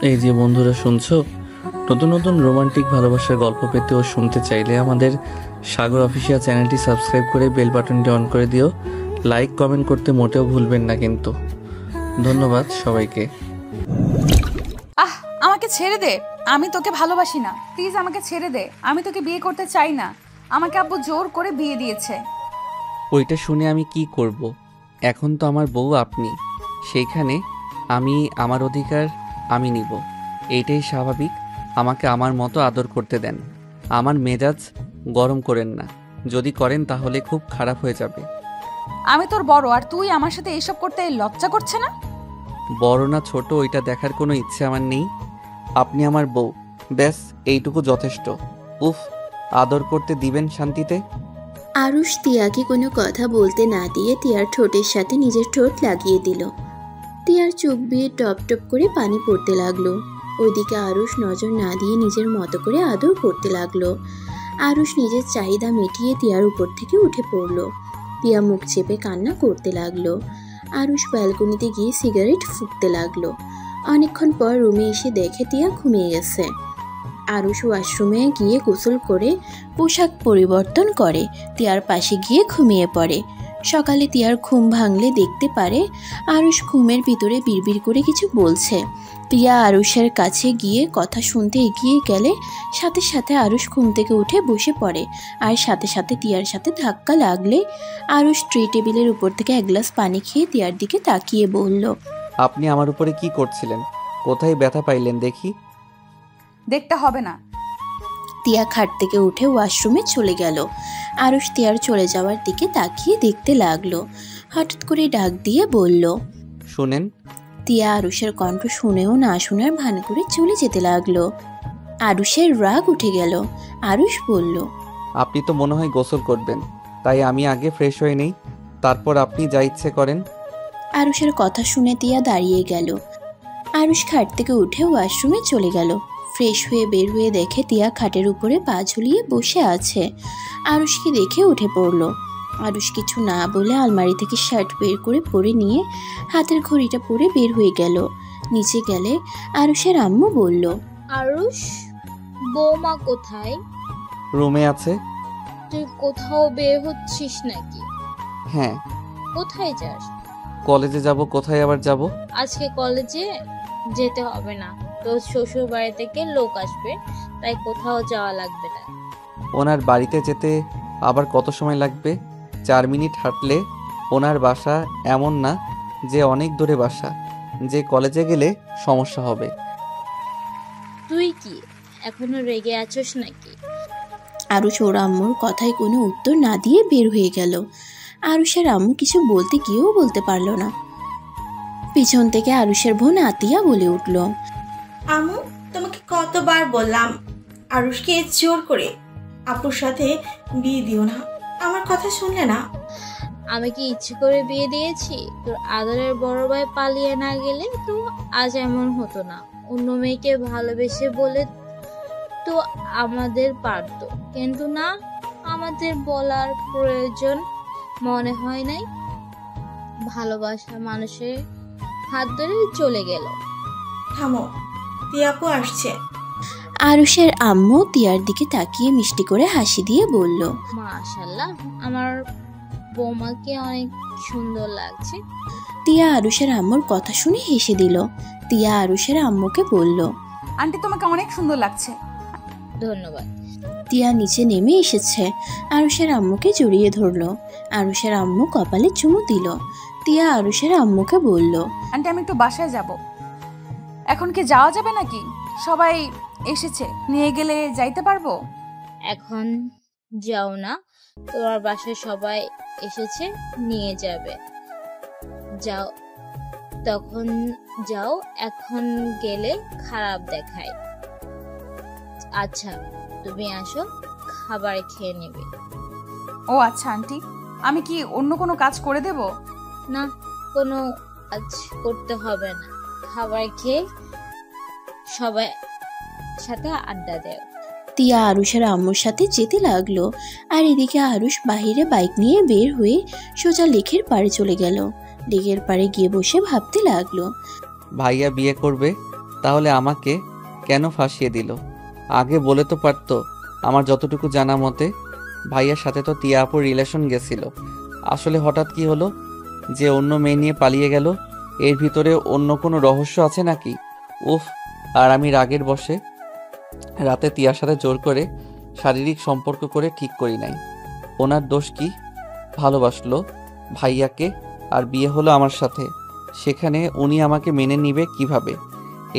এই যে বন্ধুরা শুনছো, নতুন নতুন রোমান্টিক ভালোবাসার গল্প পেতে ও শুনতে চাইলে আমাদের সাগর অফিসিয়াল চ্যানেলটি সাবস্ক্রাইব করে বেল বাটনটি অন করে দিও। লাইক কমেন্ট করতে মোটেও ভুলবেন না কিন্তু। ধন্যবাদ সবাইকে। আহ, আমাকে ছেড়ে দে। আমি তোকে ভালোবাসি না, প্লিজ আমাকে ছেড়ে দে। আমি তোকে বিয়ে করতে চাই না। আমাকে আব্বু জোর করে বিয়ে দিয়েছে। ওইটা শুনে আমি কি করব? এখন তো আমার বউ আপনি, সেইখানে আমি আমার অধিকার আমি নিব, এইটাই স্বাভাবিক। আমাকে আমার মতো আদর করতে দেন। আমার মেজাজ গরম করেন না, যদি করেন তাহলে খুব খারাপ হয়ে যাবে। আমি তোর বড়, আর তুই আমার সাথে এসব করতে লজ্জা করছে না? বড় না ছোট ওইটা দেখার কোনো ইচ্ছে আমার নেই। আপনি আমার বউ, ব্যাস এইটুকু যথেষ্ট। উফ, আদর করতে দিবেন শান্তিতে। আরুষ তিয়াকে কোনো কথা বলতে না দিয়ে তিয়ার ঠোঁটের সাথে নিজের ঠোঁট লাগিয়ে দিল। তিয়ার চোখ বেয়ে টপ টপ করে পানি পড়তে লাগলো। ওইদিকে আরুষ নজর না দিয়ে নিজের মতো করে আদর করতে লাগলো। আরুষ নিজের চাহিদা মিটিয়ে তিয়ার উপর থেকে উঠে পড়ল। তিয়া মুখ চেপে কান্না করতে লাগলো। আরুষ ব্যালকনিতে গিয়ে সিগারেট ফুঁকতে লাগলো। অনেকক্ষণ পর রুমে এসে দেখে তিয়া ঘুমিয়ে গেছে। আরুষ ওয়াশরুমে গিয়ে গোসল করে পোশাক পরিবর্তন করে তিয়ার পাশে গিয়ে ঘুমিয়ে পড়ে। সকালে তিয়ার ঘুম ভাঙলে দেখতে পারে আরুষ ঘুমের ভিতরে বিড়বিড় করে কিছু বলছে। তিয়া আরুষের কাছে গিয়ে কথা শুনতে এগিয়ে গেলে সাথে সাথে আরুষ ঘুম থেকে উঠে বসে পড়ে। আর সাথে সাথে তিয়ার সাথে ধাক্কা লাগলে আরুষ ট্রে টেবিলের উপর থেকে এক গ্লাস পানি খেয়ে তিয়ার দিকে তাকিয়ে বলল, আপনি আমার উপরে কি করছিলেন? কোথায় ব্যথা পাইলেন দেখি? দেখতে হবে না। তিয়া খাট থেকে উঠে ওয়াশরুমে চলে গেল। আরুষ তিয়ার চলে যাওয়ার দিকে তাকিয়ে দেখতে লাগলো। হঠাৎ করে ডাক দিয়ে বলল, শুনেন। তিয়া আরুষের কণ্ঠ শুনেও না শোনার ভান করে চলে যেতে লাগলো। আরুষের রাগ উঠে গেল। আরুষ বলল, আপনি তো মনে হয় গোসল করবেন, তাই আমি আগে ফ্রেশ হয়ে নেই, তারপর আপনি যা ইচ্ছে করেন। আরুষের কথা শুনে তিয়া দাঁড়িয়ে গেল। আরুষ খাট থেকে উঠে ওয়াশরুমে চলে গেল। ফ্রেশ হয়ে বের হয়ে দেখে তিয়া খাটের উপরে পা ঝুলিয়ে বসে আছে। আরুষকে দেখে উঠে পড়ল। আরুষ কিছু না বলে আলমারি থেকে শার্ট বের করে পরে নিয়ে হাতের ঘড়িটা পরে বের হয়ে গেল। নিচে গেলে আরুষের আম্মু বলল, আরুষ, বৌমা কোথায়? রুমে আছে। তুই কোথাও বের হচ্ছিস নাকি? হ্যাঁ। কোথায় যাস? কলেজে যাব। কোথায় আবার যাব? আজকে কলেজে যেতে হবে না, তোর শ্বশুর বাড়ি থেকে লোক আসবে, তাই কোথাও যাওয়া লাগবে না। ওনার বাড়িতে যেতে আবার কত সময় লাগবে? 4 মিনিট হাঁটলে ওনার বাসা, এমন না যে অনেক দূরে বাসা যে কলেজে গেলে সমস্যা হবে। তুই কি এখনো রেগে আছোস নাকি? আরুষ ওর আম্মুর কথায় কোনো উত্তর না দিয়ে বের হয়ে গেল। আরুষের আম্মু কিছু বলতে গিয়েও বলতে পারল না। পিছন থেকে আরুষের বোন আতিয়া বলে উঠল, আম্মু, তোমাকে কতবার বললাম আরুষকে জোর করে আপুর সাথে বিয়ে দিও না, আমার কথা শুনলে না? আমি কি ইচ্ছে করে বিয়ে দিয়েছি? তোর আদরের বড় ভাই পালিয়ে না গেলে তো আজ এমন হতো না। অন্য মেয়েকে ভালোবেসে বলে তো আমাদের পারতো, কিন্তু না, আমাদের বলার প্রয়োজন মনে হয় নাই। ভালোবাসা মানুষের হাত ধরে চলে গেল। থামো, তিয়াপু আসছে। আরুষের আম্মু তিয়ার দিকে তাকিয়ে মিষ্টি করে হাসি দিয়ে বলল, মাশাআল্লাহ, আমার বৌমাকে অনেক সুন্দর লাগছে। তিয়া আরুষের আম্মুর কথা শুনে হেসে দিল। তিয়া আরুষের আম্মুকে বলল, আন্টি, তোমাকে অনেক সুন্দর লাগছে। ধন্যবাদ। তিয়া নিচে নেমে এসেছে। আরুষের আম্মুকে জড়িয়ে ধরল। আরুষের আম্মু কপালে চুমু দিল। তিয়া আরুষের আম্মুকে বলল, আন্টি, আমি একটু বাসায় যাব। এখন কি যাওয়া যাবে নাকি? সবাই এসেছে, নিয়ে গেলে যাইতে পারবো? এখন যাও না, তোমার বাসায় সবাই এসেছে, নিয়ে যাবে। যাও, তখন যাও, এখন গেলে খারাপ দেখায়। আচ্ছা, তুমি আসো, খাবার খেয়ে নেবে। ও আচ্ছা আন্টি, আমি কি অন্য কোনো কাজ করে দেব? না, কোনো কাজ করতে হবে না, খাবার খেয়ে সবাই সাথে আড্ডা দেও। তিয়া আরুষের আম্মুর সাথে যেতে লাগলো। আর এদিকে আরুষ বাহিরে বাইক নিয়ে বের হয়ে সোজা লেকের পাড়ে চলে গেল। লেকের পাড়ে গিয়ে বসে ভাবতে লাগলো, ভাইয়া বিয়ে করবে, তাহলে আমাকে কেন ফাঁসিয়ে দিল? আগে বলে তো পারতো। আমার যতটুকু জানা মতে ভাইয়ার সাথে তো তিয়া আপুর রিলেশন গেছিল। আসলে হঠাৎ কি হলো যে অন্য মেয়ে নিয়ে পালিয়ে গেল? এর ভিতরে অন্য কোনো রহস্য আছে নাকি? উফ। আর আমি রাগের বশে রাতে তিয়ার সাথে জোর করে শারীরিক সম্পর্ক করে ঠিক করি নাই। ওনার দোষ কি? ভালোবাসলো ভাইয়াকে আর বিয়ে হলো আমার সাথে। সেখানে উনি আমাকে মেনে নিবে কিভাবে?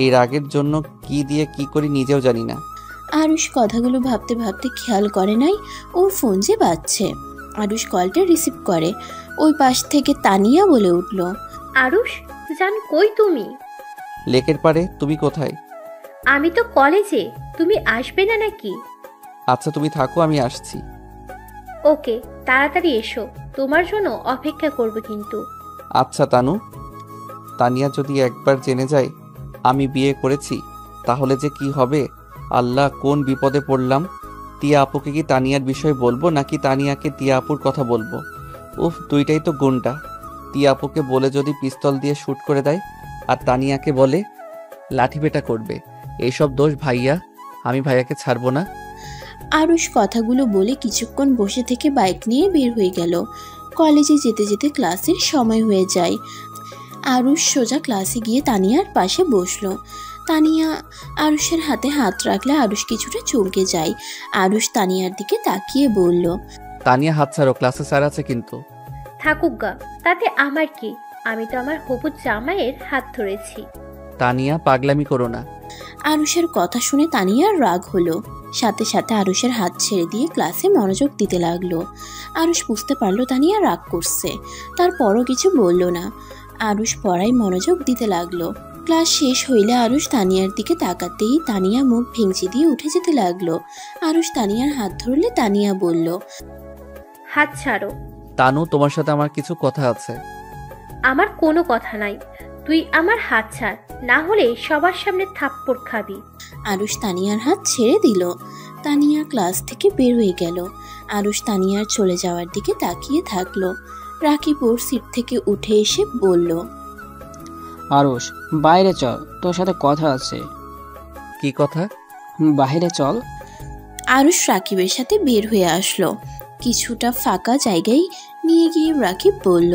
এই রাগের জন্য কি দিয়ে কি করি নিজেও জানি না। আরুষ কথাগুলো ভাবতে ভাবতে খেয়াল করে নাই ওর ফোন যে বাজছে। আরুষ কলটা রিসিভ করে। ওই পাশ থেকে তানিয়া বলে উঠল, আরুষ জান, কই তুমি? লেকের পারে। তুমি কোথায়? আমি তো কলেজে। তুমি আসবে না নাকি? আচ্ছা তুমি থাকো, আমি আসছি। ওকে, তাড়াতাড়ি এসো, তোমার জন্য অপেক্ষা করব কিন্তু। আচ্ছা তানু। তানিয়া যদি একবার জেনে যায় আমি বিয়ে করেছি তাহলে যে কি হবে? আল্লাহ, কোন বিপদে পড়লাম। তিয়া আপুকে কি তানিয়ার বিষয় বলবো নাকি তানিয়াকে তিয়া আপুর কথা বলবো? উফ, দুইটাই তো গুন্ডা। তিয়া আপুকে বলে যদি পিস্তল দিয়ে শ্যুট করে দেয় আর তানিয়াকে বলে লাঠি পেটা করবে। এইসব দোষ ভাইয়া। আমি ভাইয়াকে ছাড়বো না। আরুষ কথাগুলো বলে কিছুক্ষণ বসে থেকে বাইক নিয়ে বের হয়ে গেল। কলেজে যেতে যেতে ক্লাসের সময় হয়ে যায়। আরুষ সোজা ক্লাসে গিয়ে তানিয়ার পাশে বসলো। তানিয়া আরুষের হাতে হাত রাখলে আরুষ কিছুটা চমকে যায়। আরুষ তানিয়ার দিকে তাকিয়ে বলল, তানিয়া হাত ছাড়ো, ক্লাসে স্যার আছে কিন্তু। থাকুক গা, তাতে আমার কি? আমি তো আমার হবু জামাইয়ের হাত ধরেছি। তানিয়া পাগলামি করো না। আরুষের কথা শুনে তানিয়ার রাগ হলো। সাথে সাথে আরুষের হাত ছেড়ে দিয়ে ক্লাসে মনোযোগ দিতে লাগলো। আরুষ বুঝতে পারলো তানিয়া রাগ করছে, তারপরও কিছু বলল না। আরুষ পড়ায় মনোযোগ দিতে লাগলো। ক্লাস শেষ হইলে আরুষ তানিয়ার দিকে তাকাতেই তানিয়া মুখ ভেঙচি দিয়ে উঠে যেতে লাগলো। আরুষ তানিয়ার হাত ধরলে তানিয়া বলল, হাত ছাড়ো। তানু, তোমার সাথে আমার কিছু কথা আছে। আমার কোনো কথা নাই, তুই আমার হাত ছাড়, না হলে সবার সামনে থাপ্পড় খাবি। আরুষ তানিয়ার হাত ছেড়ে দিল। তানিয়া ক্লাস থেকে বের হয়ে গেল। আরুষ তানিয়ার চলে যাওয়ার দিকে তাকিয়ে থাকলো। রাকিব ওর সিট থেকে উঠে এসে বলল, আরুষ, বাইরে চল, তোর সাথে কথা আছে। কি কথা? বাইরে চল। আরুষ রাকিবের সাথে বের হয়ে আসলো। কিছুটা ফাঁকা জায়গায় নিয়ে গিয়ে রাকিব বলল,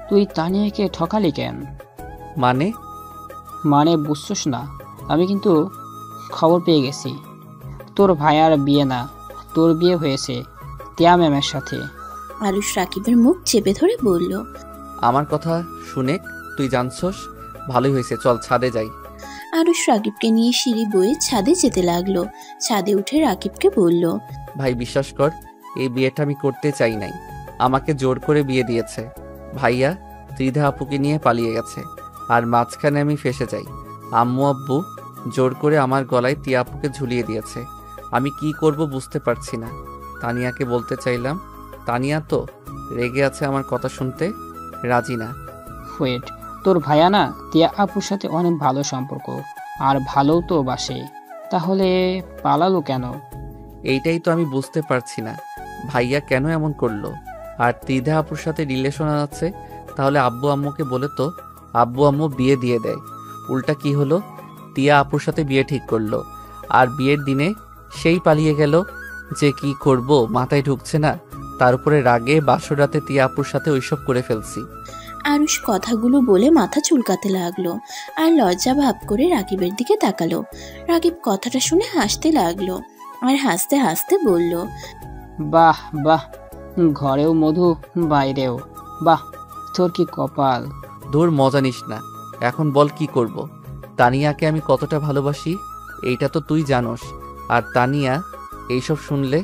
তুই তানিয়াকে ঠকালি কেন? মানে বুঝছস না? আমি কিন্তু খবর পেয়ে গেছি, তোর ভাইয়ার বিয়ে না, তোর বিয়ে হয়েছে তিয়া ম্যামের সাথে। আরুষ রাকিবের মুখ চেপে ধরে বলল, আমার কথা শুনে তুই জানছস? ভালোই হয়েছে, চল ছাদে যাই। আরুষ রাকিবকে নিয়ে সিঁড়ি বয়ে ছাদে যেতে লাগলো। ছাদে উঠে রাকিবকে বলল, ভাই বিশ্বাস কর, এই বিয়েটা আমি করতে চাই নাই। আমাকে জোর করে বিয়ে দিয়েছে ভাইয়া। ত্রিধা আপুকে নিয়ে পালিয়ে গেছে আর মাঝখানে আমি ফেসে যাই। আম্মু আব্বু জোর করে আমার গলায় তিয়া আপুকে ঝুলিয়ে দিয়েছে। আমি কি করব বুঝতে পারছি না। তানিয়াকে বলতে চাইলাম, তানিয়া তো রেগে আছে, আমার কথা শুনতে রাজি না। ওয়েট, তোর ভাইয়া না তিয়া আপুর সাথে অনেক ভালো সম্পর্ক, আর ভালোও তো বাসে, তাহলে পালালো কেন? এইটাই তো আমি বুঝতে পারছি না, ভাইয়া কেন এমন করলো? আর ত্রিধা আপুর সাথে রিলেশন আছে, তাহলে আব্বু আম্মুকে বলে তো আব্বু আম্মু বিয়ে দিয়ে দেয়। উল্টা কি হলো, তিয়া আপুর সাথে বিয়ে ঠিক করলো আর বিয়ের দিনে সেই পালিয়ে গেল। যে কি করব মাথায় ঢুকছে না। তার উপরে রাগে বাসর রাতে তিয়া আপুর সাথে ওইসব করে ফেলছি। আরুষ কথাগুলো বলে মাথা চুলকাতে লাগলো আর লজ্জা ভাব করে রাকিবের দিকে তাকালো। রাকিব কথাটা শুনে হাসতে লাগলো আর হাসতে হাসতে বলল, বাহ বাহ, ঘরেও মধু বাইরেও, বাহ তোর কি কপাল। দূর, মজা নিস না। এখন বল কি করব? তানিয়াকে আমি কতটা ভালোবাসি এইটা তো তুই জানোস। আর তানিয়া এইসব শুনলে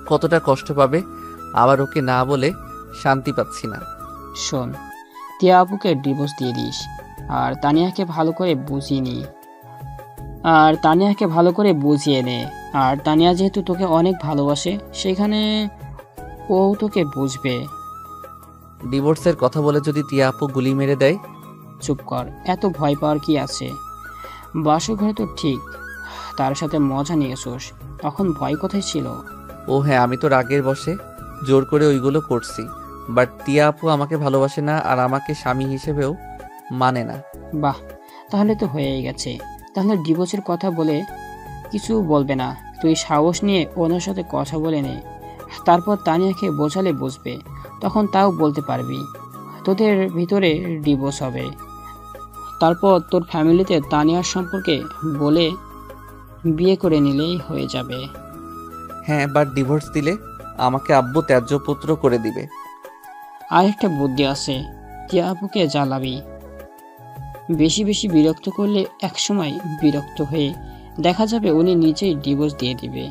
কতটা কষ্ট পাবে। আবার ওকে না বলে শান্তি পাচ্ছি না। শোন, তিয়া আপুকে ডিভোর্স দিয়ে দিস আর তানিয়াকে ভালো করে বুঝিয়ে নে। আর তানিয়া যেহেতু তোকে অনেক ভালোবাসে, সেখানে ও তোকে বুঝবে। ডিভোর্সের কথা বলে যদি তিয়া আপু গুলি মেরে দেয়? চুপ কর, এত ভয় পাওয়ার কি আছে? বাসর ঘরে তো ঠিক তার সাথে মজা নিয়েছোস, তখন ভয় কোথায় ছিল? ও হ্যাঁ, আমি তো রাগের বশে জোর করে ওইগুলো করছি। বাট তিয়া আপু আমাকে ভালোবাসে না আর আমাকে স্বামী হিসেবেও মানে না। বাহ, তাহলে তো হয়েই গেছে। তাহলে ডিভোর্সের কথা বলে কিছু বলবে না। তুই সাহস নিয়ে ওনার সাথে কথা বলে নে, তারপর তানিয়াকে বোঝালে বুঝবে, তখন তাও বলতে পারবি তোদের ভিতরে ডিভোর্স হবে। তারপর তোর ফ্যামিলিতে তানিয়ার সম্পর্কে বলে বিয়ে করে নিলেই হয়ে যাবে। হ্যাঁ, বাট ডিভোর্স দিলে আমাকে আব্বু ত্যায্য পুত্র করে দিবে। আরেকটা বুদ্ধি আছে, টিয়া আপুকে জ্বালাবি। বেশি বেশি বিরক্ত করলে একসময় বিরক্ত হয়ে দেখা যাবে উনি নিজেই ডিভোর্স দিয়ে দিবে,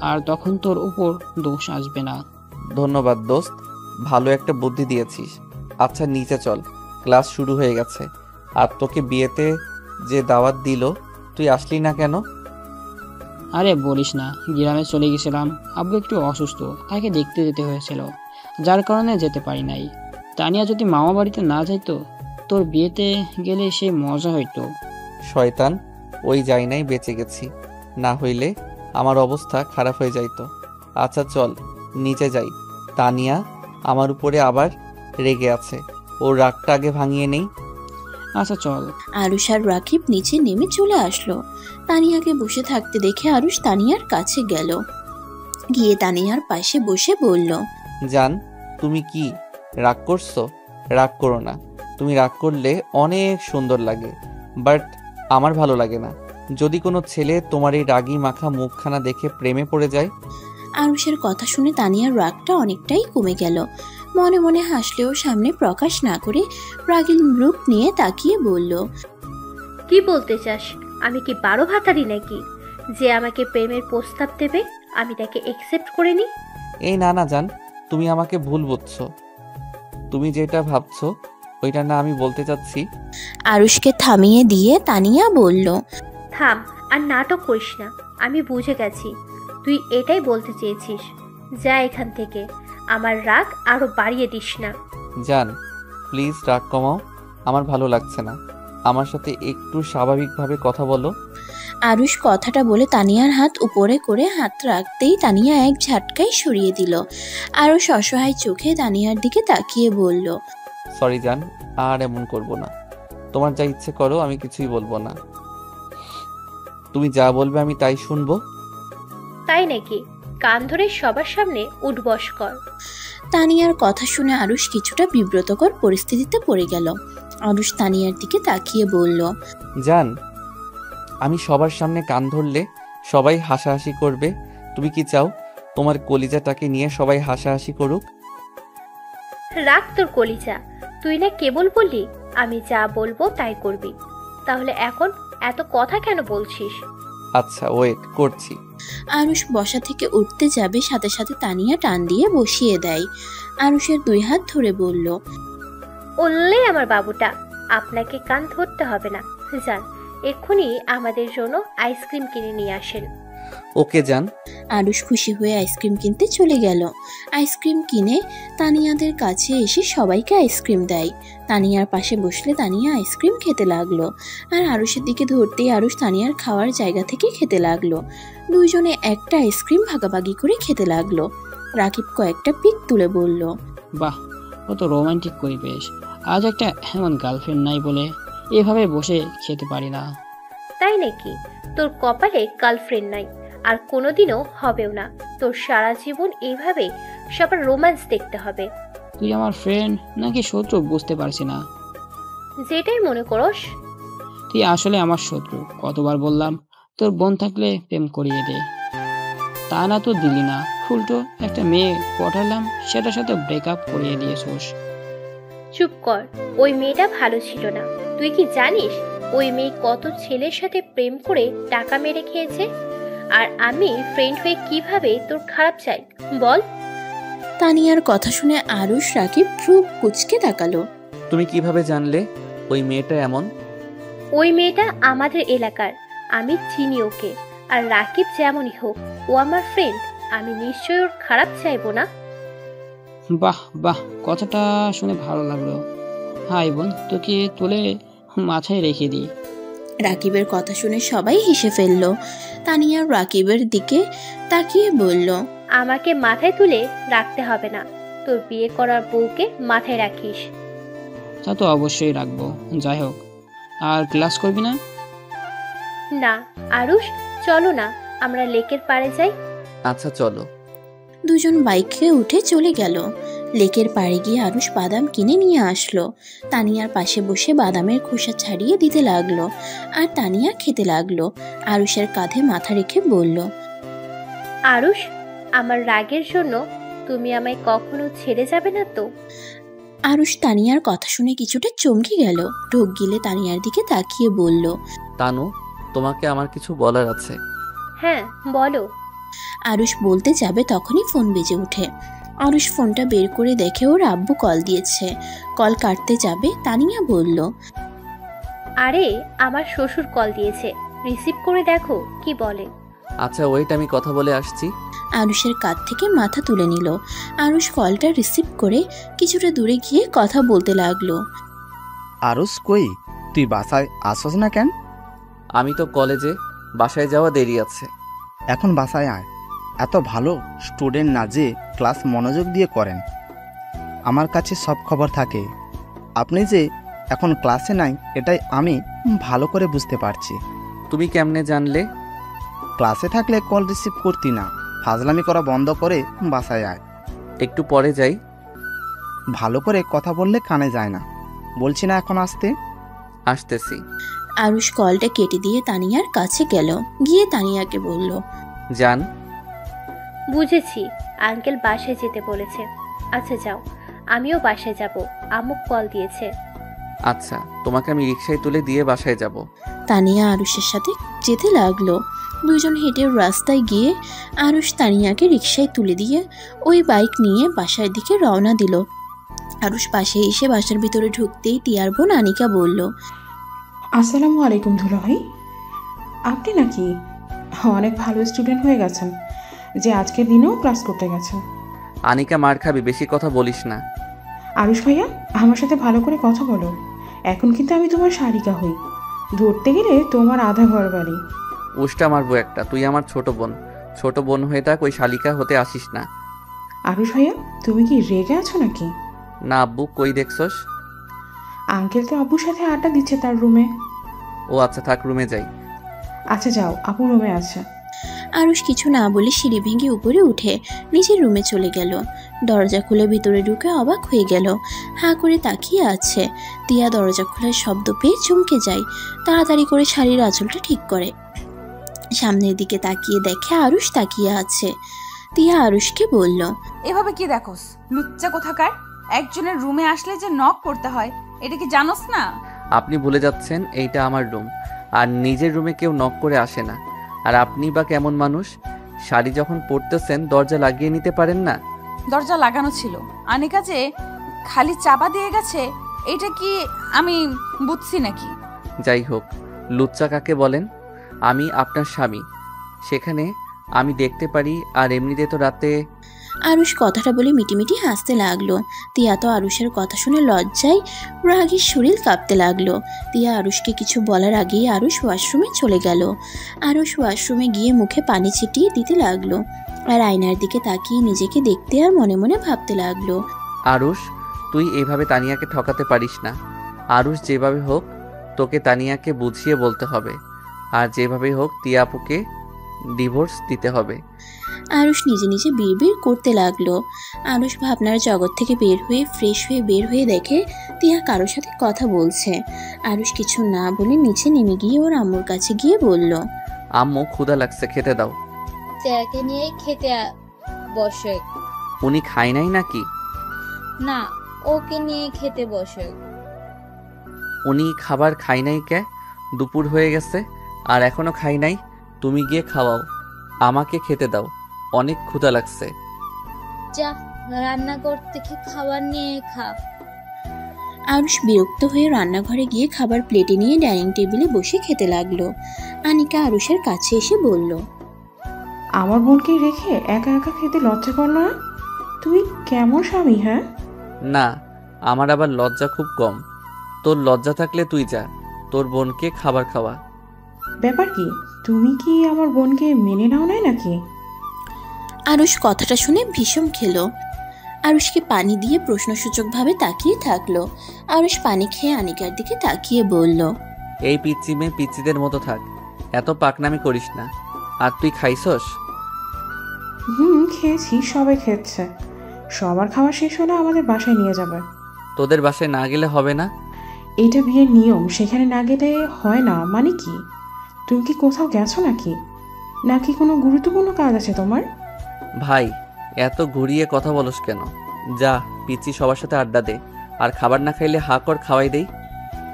আর তখন তোর উপর দোষ আসবে না। ধন্যবাদ দোস্ত, ভালো একটা বুদ্ধি দিয়েছিস। আচ্ছা নিচে চল, ক্লাস শুরু হয়ে গেছে। আর তোকে বিয়েতে যে দাওয়াত দিল তুই আসলি না কেন? আরে বলিস না, গ্রামে চলে গেছিলাম। আব্বু একটু অসুস্থ, তাকে দেখতে যেতে হয়েছিল, যার কারণে যেতে পারি নাই। তানিয়া যদি মামা বাড়িতে না যাইতো, তোর বিয়েতে গেলে সে মজা হইতো। শয়তান, ওই যাই নাই, বেঁচে গেছি, না হইলে আমার অবস্থা খারাপ হয়ে যাইতো। আচ্ছা চল নিচে যাই। তানিয়া আমার উপরে আবার রেগে আছে, ওর রাগটা আগে ভাঙিয়ে নেই। আচ্ছা চল। আরুষ আর রাকিব নিচে নেমে চলে আসলো। তানিয়াকে বসে থাকতে দেখে আরুষ তানিয়ার কাছে গেল, গিয়ে তানিয়ার পাশে বসে বলল, জান তুমি কি রাগ করছো? রাগ করো না, তুমি রাগ করলে অনেক সুন্দর লাগে, বাট আমার ভালো লাগে না। যদি কোনো ছেলে তোমার এই রাগী মাখা মুখখানা দেখে প্রেমে পড়ে যায়। আরুষের কথা শুনে তানিয়ার রাগটা অনেকটাই কমে গেল। মনে মনে হাসলেও সামনে প্রকাশ না করে রাগীর রূপ নিয়ে তাকিয়ে বলল, কি বলতে চাস? আমি কি 12 ভাতারি নাকি যে আমাকে প্রেমের প্রস্তাব দেবে আমি তাকে একসেপ্ট করে নিই? এই না না জান, তুমি আমাকে ভুল বুঝছো। তুমি যেটা ভাবছো ওইটা না, আমি বলতে চাচ্ছি। আরুষকে থামিয়ে দিয়ে তানিয়া বলল, থাম, আর নাটক করিস না। আমি বুঝে গেছি তুই এটাই বলতে চেয়েছিস। যা এখান থেকে, আমার রাগ আরো বাড়িয়ে দিস না। জান প্লিজ রাগ কমাও, আমার ভালো লাগছে না। আমার সাথে একটু স্বাভাবিকভাবে কথা বলো। আরুষ কথাটা বলে তানিয়ার হাত উপরে করে হাত রাখতেই তানিয়া এক ঝাটকায় সরিয়ে দিল। আরুষ অসহায় চোখে তানিয়ার দিকে তাকিয়ে বলল, সরি জান, আর এমন করব না। তোমার যা ইচ্ছে করো, আমি কিছুই বলবো না। তুমি যা বলবে আমি তাই শুনবো। তাই নাকি? কান ধরে সবার সামনে উঠবস কর। তানিয়ার কথা শুনে আরুষ কিছুটা বিব্রতকর পরিস্থিতিতে পড়ে গেল। আরুষ তানিয়ার দিকে তাকিয়ে বলল, জান আমি সবার সামনে কান ধরলে সবাই হাসাহাসি করবে। তুমি কি চাও তোমার কলিজাটাকে নিয়ে সবাই হাসাহাসি করুক? রাখ তোর কলিজা। তুই না কেবল বললি আমি যা বলবো তাই করবি, তাহলে এখন এত কথা কেন বলছিস? আচ্ছা ওয়েট করছি। আরুষ বসা থেকে উঠতে যাবে, সাথে সাথে তানিয়া টান দিয়ে বসিয়ে দেয়। আরুষের 2 হাত ধরে বলল, বললে আমার বাবুটা, আপনাকে কান ধরতে হবে না। যান এক্ষুনি আমাদের জন্য আইসক্রিম কিনে নিয়ে আসেন। ওকে জান। আরুষ খুশি হয়ে আইসক্রিম কিনতে চলে গেল। আইসক্রিম কিনে তানিয়াদের কাছে এসে সবাইকে আইসক্রিম দেয়। তানিয়ার পাশে বসলে তানিয়া আইসক্রিম খেতে লাগলো, আর আরুষের দিকে ধরতেই আরুষ তানিয়ার খাওয়ার জায়গা থেকে খেতে লাগলো। দুইজনে একটা আইসক্রিম ভাগাভাগি করে খেতে লাগলো। রাকিব কয়েকটা পিক তুলে বলল, বাহ, কত রোমান্টিক পরিবেশ। আজ একটা এমন গার্লফ্রেন্ড নাই বলে এভাবে বসে খেতে পারি না। তাই নাকি? তোর কপালে গার্লফ্রেন্ড নাই, আর কোনোদিনও হবেও না। তোর সারা জীবন এইভাবে সবার রোম্যান্স দেখতে হবে। তুই আমার ফ্রেন্ড নাকি শত্রু বুঝতে পারছি না। যেটাই মনে করস। তুই আসলে আমার শত্রু। কতবার বললাম তোর বোন থাকলে প্রেম করিয়ে দে, তা না তো দিলি না। উল্টো একটা মেয়ে পটালাম, সেটার সাথে ব্রেকআপ করিয়ে দিয়েছোস। চুপ কর, ওই মেয়েটা ভালো ছিল না। তুই কি জানিস ওই মেয়ে কত ছেলের সাথে প্রেম করে টাকা মেরে খেয়েছে? আর আমি ফ্রেন্ড হয়ে কিভাবে তোর খারাপ চাই বল? তানিয়ার কথা শুনে আরুষ রাকিব খুব কুঁচকে তাকালো। তুমি কিভাবে জানলে ওই মেয়েটা এমন? ওই মেয়েটা আমাদের এলাকার, আমি চিনি ওকে। আর রাকিব যেমনই হোক, ও আমার ফ্রেন্ড, আমি নিশ্চয়ই ওর খারাপ চাইবো না। বাহ বাহ, কথাটা শুনে ভালো লাগলো। হাই বোন, তোকে তুলে মাথায় রেখে দিই। রাকিবের কথা শুনে সবাই হেসে ফেলল। তানিয়া রাকিবের দিকে তাকিয়ে বলল, আমাকে মাথায় তুলে রাখতে হবে না, তোর বিয়ে করার বউকে মাথায় রাখিস। তা তো অবশ্যই রাখবো। যাই হোক, আর ক্লাস করবি না? না আরুষ, চলো না আমরা লেকের পাড়ে যাই। আচ্ছা চলো। দুজন বাইকে উঠে চলে গেল। লেকের পাড়ে গিয়ে আরুষ বাদাম কিনে নিয়ে আসলো। তানিয়ার পাশে বসে বাদামের খোসা ছাড়িয়ে দিতে লাগলো আর তানিয়া খেতে লাগলো। আরুষের কাঁধে মাথা রেখে বলল, আরুষ, আমার রাগের জন্য তুমি আমায় কখনো ছেড়ে যাবে না তো? আরুষ তানিয়ার কথা শুনে কিছুটা চমকে গেল। ঢোক গিলে তানিয়ার দিকে তাকিয়ে বলল, তানু, তোমাকে আমার কিছু বলার আছে। হ্যাঁ বলো। আরুষ বলতে যাবে তখনই ফোন বেজে ওঠে। আরুষ ফোনটা বের করে দেখে ওর আব্বু কল দিয়েছে। কল কাটতে যাবে তানিয়া বলল, আরে আমার শ্বশুর কল দিয়েছে, রিসিভ করে দেখো কি বলে। আচ্ছা ওয়েট, আমি কথা বলে আসছি। আরুষের কাঁধ থেকে মাথা তুলে নিল। আরুষ কলটা রিসিভ করে কিছুটা দূরে গিয়ে কথা বলতে লাগলো। আরুষ কই, তুই বাসায় আসছ না কেন? আমি তো কলেজে, বাসায় যাওয়া দেরি আছে। এখন বাসায় আয়। এত ভালো স্টুডেন্ট না যে ক্লাস মনোযোগ দিয়ে করেন। আমার কাছে সব খবর থাকে। আপনি যে এখন ক্লাসে নাই এটাই আমি ভালো করে বুঝতে পারছি। তুমি কেমনে জানলে? ক্লাসে থাকলে কল রিসিভ করতি না। ফাজলামি করা বন্ধ করে বাসায় আয়। একটু পরে যাই। ভালো করে কথা বললে কানে যায় না। বলছি না এখন আসতে। আসতেছি। আরুষ কলটা কেটে দিয়ে তানিয়ার কাছে গেল। গিয়ে তানিয়াকে বলল, যান। বুঝেছি, আঙ্কেল বাসায় যেতে বলেছে। আচ্ছা যাও, আমিও বাসায় যাব, আম্মু কল দিয়েছে। আচ্ছা, তোমাকে আমি রিকশায় তুলে দিয়ে বাসায় যাব। তানিয়া আরুষের সাথে যেতে লাগলো। দুজন হেঁটে রাস্তায় গিয়ে আরুষ তানিয়াকে রিকশায় তুলে দিয়ে ওই বাইক নিয়ে বাসার দিকে রওনা দিল। আরুষ পাশে এসে বাসার ভিতরে ঢুকতেই টিয়ার বোন আনিকা বলল, আসসালামু আলাইকুম দুলাভাই। আপনি নাকি অনেক ভালো স্টুডেন্ট হয়ে গেছেন যে আজকের দিনেও ক্লাস করতে গেছেন। আনিকা, মার খাবি, বেশি কথা বলিস না। আরুষ ভাইয়া, আমার সাথে ভালো করে কথা বলো। এখন কিন্তু আমি তোমার শালিকা হই। ধরতে গেলে তোমার আধা ঘর বাড়ি। উষ্টা মারবো একটা। তুই আমার ছোট বোন। ছোট বোন হয়ে থাক, ওই শালিকা হতে আসিস না। আরুষ ভাইয়া, তুমি কি রেগে আছো নাকি? না আব্বু, কই দেখছস? আঙ্কেল তো আব্বুর সাথে আড্ডা দিচ্ছে তার রুমে। ও আচ্ছা, থাক, রুমে যাই। আচ্ছা যাও, আপু রুমে আছে। আরুষ কিছু না বলে সিঁড়ি ভেঙে উপরে উঠে নিজের রুমে চলে গেল। দরজা খুলে ভিতরে ঢুকে অবাক হয়ে গেল। হাঁ করে তাকিয়ে আছে। তিয়া দরজা খোলার শব্দ পেয়ে চমকে যায়। তাড়াতাড়ি করে শাড়ির আঁচলটা ঠিক করে সামনের দিকে তাকিয়ে দেখে আরুষ তাকিয়ে আছে। তিয়া আরুষকে বলল, এভাবে কি দেখোস, লুচ্চা কোথাকার? একজনের রুমে আসলে যে নক করতে হয়, এটা কি জানোস না? আপনি ভুলে যাচ্ছেন এইটা আমার রুম, আর নিজের রুমে কেউ নক করে আসে না। আর আপনি বা কেমন মানুষ, শাড়ি যখন পরতেছেন দরজা লাগিয়ে নিতে পারেন না? দরজা লাগানো ছিল, আনিকা যে খালি চাপা দিয়ে গেছে, এটা কি আমি বুঝছি নাকি? যাই হোক, লুচ্চা কাকে বলেন? আমি আপনার স্বামী, সেখানে আমি দেখতে পারি। আর এমনিতে তো রাতে। আরুষ কথাটা বলে মিটিমিটি হাসতে লাগলো। তিয়া তো আরুষের কথা শুনে লজ্জায় রাগের শরীর কাঁপতে লাগলো। তিয়া আরুষকে কিছু বলার আগেই আরুষ ওয়াশরুমে চলে গেল। আরুষ ওয়াশরুমে গিয়ে মুখে পানি ছিটিয়ে দিতে লাগলো আর আয়নার দিকে তাকিয়ে নিজেকে দেখতে আর মনে মনে ভাবতে লাগলো, আরুষ, তুই এভাবে তানিয়াকে ঠকাতে পারিস না। আরুষ, যেভাবে হোক তোকে তানিয়াকে বুঝিয়ে বলতে হবে, আর যেভাবে হোক তিয়া আপুকে ডিভোর্স দিতে হবে। আরুষ নিজে নিজে বিড়বিড় করতে লাগলো। আরুষ ভাবনার জগৎ থেকে বের হয়ে ফ্রেশ হয়ে বের হয়ে দেখে তিয়া কারোর সাথে কথা বলছে। আরুষ কিছু না বলে নিচে নেমে গিয়ে ওর আম্মুর কাছে গিয়ে বলল, আম্মু, ক্ষুধা লাগছে, খেতে দাও। তেয়াকে নিয়ে খেতে বসে। উনি খায় নাই নাকি? না, ওকে নিয়ে খেতে বসে। উনি খাবার খায় নাই কে? দুপুর হয়ে গেছে আর এখনো খাই নাই। তুমি গিয়ে খাওয়াও, আমাকে খেতে দাও, অনেক ক্ষুধা লাগছে। যা, রান্নাঘর থেকে খাবার নিয়ে খা। আরুষ বিরক্ত হয়ে রান্নাঘরে গিয়ে খাবার প্লেটে নিয়ে ডাইনিং টেবিলে বসে খেতে লাগলো। আনিকা আরুষের কাছে এসে বলল, আমার বোনকে রেখে একা একা খেতে লজ্জা করলো না? তুই কেমন স্বামী? হ্যাঁ না, আমার আবার লজ্জা খুব কম। তোর লজ্জা থাকলে তুই যা, তোর বোনকে খাবার খাওয়া। ব্যাপার কি, তুমি কি আমার বোনকে মেনে নাও নাই নাকি? আরুষ কথাটা শুনে ভীষণ খেলো। আরুষকে পানি দিয়ে প্রশ্নসূচকভাবে তাকিয়ে থাকলো। আরুষ পানি খেয়ে আনিকার দিকে তাকিয়ে বলল, এই পিচ্চি মেয়ে পিচ্চিদের মতো থাক, এত পাকনামি করিস না। আর তুই খাইছস? খেয়েছি, সবাই খেয়েছে। সবার খাওয়া শেষ হলে আমাদের বাসায় নিয়ে যাবে। তোদের বাসায় না গেলে হবে না? এইটা বিয়ের নিয়ম, সেখানে না গেলে হয় না মানে কি? তুমি কি কোথাও গেছো নাকি? নাকি কোনো গুরুত্বপূর্ণ কাজ আছে তোমার? ভাই, এত ঘুরিয়ে কথা বলস কেন? যা, পিচ্চি সবার সাথে আড্ডা দে। আর খাবার না খাইলে হা কর, খাওয়াই দেই।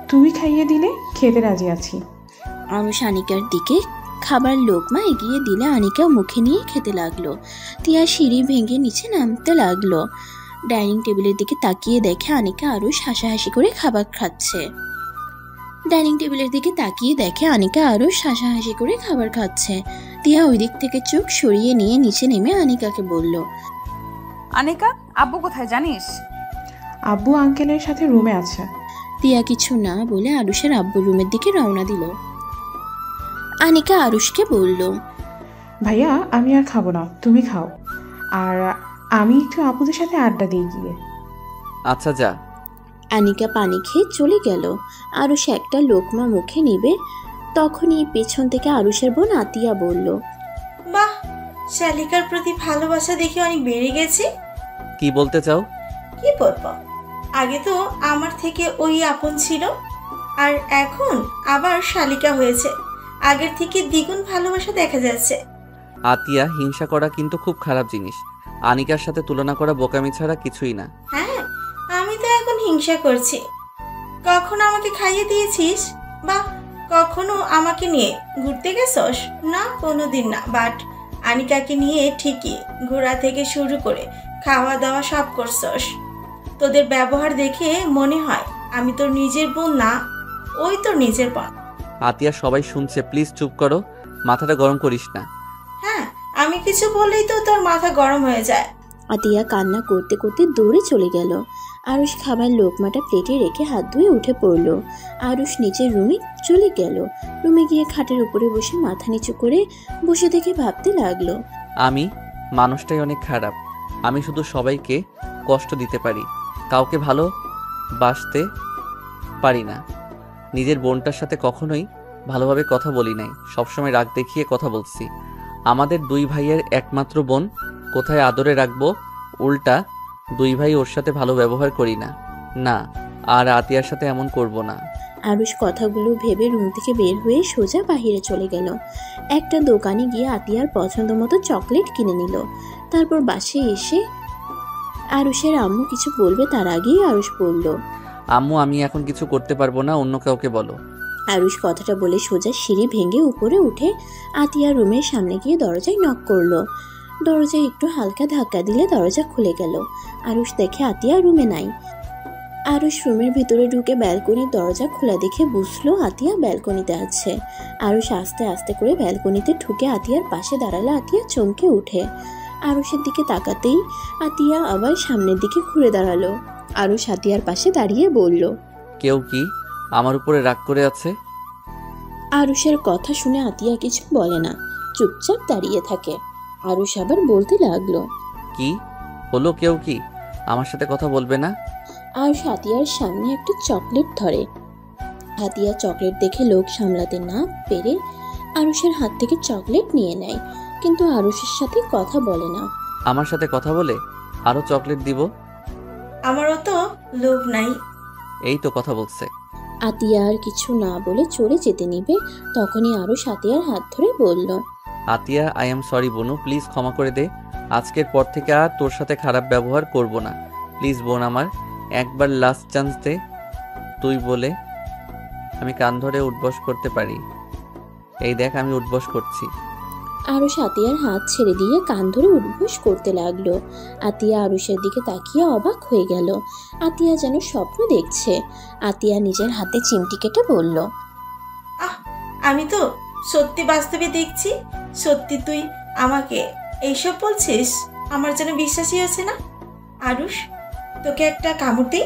তুমি খাইয়ে দিলে খেতে রাজি আছি। আরুষ আনিকার দিকে খাবার লোকমা এগিয়ে দিলে আনিকা মুখে নিয়ে খেতে লাগলো। তিয়া সিঁড়ি ভেঙে নিচে নামতে লাগলো। ডাইনিং টেবিলের দিকে তাকিয়ে দেখে আনিকা আরুষ হাসাহাসি করে খাবার খাচ্ছে। তিয়া ওই দিক থেকে চোখ সরিয়ে নিয়ে নিচে নেমে আনিকাকে বলল, আনিকা, আব্বু কোথায় জানিস? আব্বু আঙ্কেলের সাথে রুমে আছে। তিয়া কিছু না বলে আরুষের আব্বুর রুমের দিকে রওনা দিল। আনিকা আরুষকে বলল, ভাইয়া আমি আর খাবো না, তুমি খাও। আর আমি একটু আপুদের সাথে আড্ডা দিয়ে গিয়ে। আচ্ছা যা। আনিকা পানি খেয়ে চলে গেল। আরুষ একটা লোকমা মুখে নিবে, তখনই পেছন থেকে আরুষের বোন আতিয়া বলল, বাহ, শালিকার প্রতি ভালোবাসা দেখে অনেক বেড়ে গেছে। কি বলতে চাও? কি বলবো, আগে তো আমার থেকে ওই আপন ছিল, আর এখন আবার শালিকা হয়েছে। আগের থেকে দ্বিগুণ ভালোবাসা দেখা যাচ্ছে। আতিয়া, হিংসা করা কিন্তু খুব খারাপ জিনিস। আনিকার সাথে তুলনা করা বোকামি ছাড়া কিছুই না। হ্যাঁ, আমি তো এখন হিংসা করছি। কখনো আমাকে খাইয়ে দিয়েছিস বা কখনো আমাকে নিয়ে ঘুরতে গেছস? না, কোনোদিন না। বাট আনিকাকে নিয়ে ঠিকই ঘোরা থেকে শুরু করে খাওয়া দাওয়া সব করছস। তোদের ব্যবহার দেখে মনে হয় আমি তোর নিজের বোন না, ওই তোর নিজের বোন। আতিয়া, সবাই শুনছে, প্লিজ চুপ করো, মাথাটা গরম করিস না। হ্যাঁ, আমি কিছু বললেই তো তোর মাথা গরম হয়ে যায়। আতিয়া কান্না করতে করতে দৌড়ে চলে গেল। আরুষ খাবার লোকমাটা প্লেটে রেখে হাত ধুয়ে উঠে পড়ল। আরুষ নিচের রুমে চলে গেল। রুমে গিয়ে খাটের উপরে বসে মাথা নিচু করে বসে থেকে ভাবতে লাগলো, আমি মানুষটাই অনেক খারাপ। আমি শুধু সবাইকে কষ্ট দিতে পারি, কাউকে ভালোবাসতে পারি না। নিজের বোনটার সাথে কখনোই ভালোভাবে কথা বলি নাই, সবসময় রাগ দেখিয়ে কথা বলছি। আমাদের দুই ভাইয়ের একমাত্র বোন, কোথায় আদরে রাখবো? উল্টা দুই ভাই ওর সাথে ভালো ব্যবহার করি না। না, আর আতিয়ার সাথে এমন করব না। আরুষ কথাগুলো ভেবে রুম থেকে বের হয়ে সোজা বাহিরে চলে গেল। একটা দোকানে গিয়ে আতিয়ার পছন্দ মতো চকলেট কিনে নিল। তারপর বাসায় এসে আরুষের আম্মু কিছু বলবে তার আগেই আরুষ বলল, আম্মু, আমি এখন কিছু করতে পারবো না, অন্য কাউকে বলো। আরুষ কথাটা বলে সোজা সিঁড়ি ভেঙে উপরে উঠে আতিয়ার রুমের সামনে গিয়ে দরজায় নক করলো। দরজায় একটু হালকা ধাক্কা দিলে দরজা খুলে গেল। আরুষ দেখে আতিয়া রুমে নাই। আরুষ রুমের ভিতরে ঢুকে ব্যালকনির দরজা খোলা দেখে বুঝলো আতিয়া ব্যালকনিতে আছে। আরুষ আস্তে আস্তে করে ব্যালকনিতে ঢুকে আতিয়ার পাশে দাঁড়ালে আতিয়া চমকে উঠে। আরুষের দিকে তাকাতেই আতিয়া আবার সামনের দিকে ঘুরে দাঁড়ালো। আরুষ আতিয়ার পাশে দাঁড়িয়ে বলল, কেউ কি আমার উপরে রাগ করে আছে? আরুষের কথা শুনে আতিয়া কিছু বলে না, চুপচাপ দাঁড়িয়ে থাকে। আরুষ আবার বলতে লাগলো, কি হলো? কেউ কি আমার সাথে কথা বলবে না? আরুষ আতিয়ার সামনে একটা চকলেট ধরে। আতিয়া চকলেট দেখে লোক সামলাতে না পেরে আরুষের হাত থেকে চকলেট নিয়ে নেয়, কিন্তু আরুষের সাথে কথা বলে না। আমার সাথে কথা বলে আরো চকলেট দিব? আমারও তো লোভ নাই। এই তো কথা বলছে। আতিয়া আর কিছু না বলে চলে যেতে নিবে, তখনই আরুষ আতিয়ার হাত ধরে বলল, আতিয়া, আই এম সরি বোনু, প্লিজ ক্ষমা করে দে। আজকের পর থেকে আর তোর সাথে খারাপ ব্যবহার করব না। প্লিজ বোন, আমার একবার লাস্ট চান্স দে। তুই বলে আমি কান ধরে উঠবস করতে পারি। এই দেখ, আমি উঠবস করছি। আরুষ আতিয়ার হাত ছেড়ে দিয়ে কান ধরে উঠবোস করতে লাগলো। আতিয়া আরুষের দিকে তাকিয়ে অবাক হয়ে গেল। আতিয়া যেন স্বপ্ন দেখছে। আতিয়া নিজের হাতে চিমটি কেটে বলল, আমি তো সত্যি বাস্তবে দেখছি। সত্যি তুই আমাকে এইসব বলছিস? আমার যেন বিশ্বাসই হচ্ছে না। আরুষ, তোকে একটা কামড় দিই,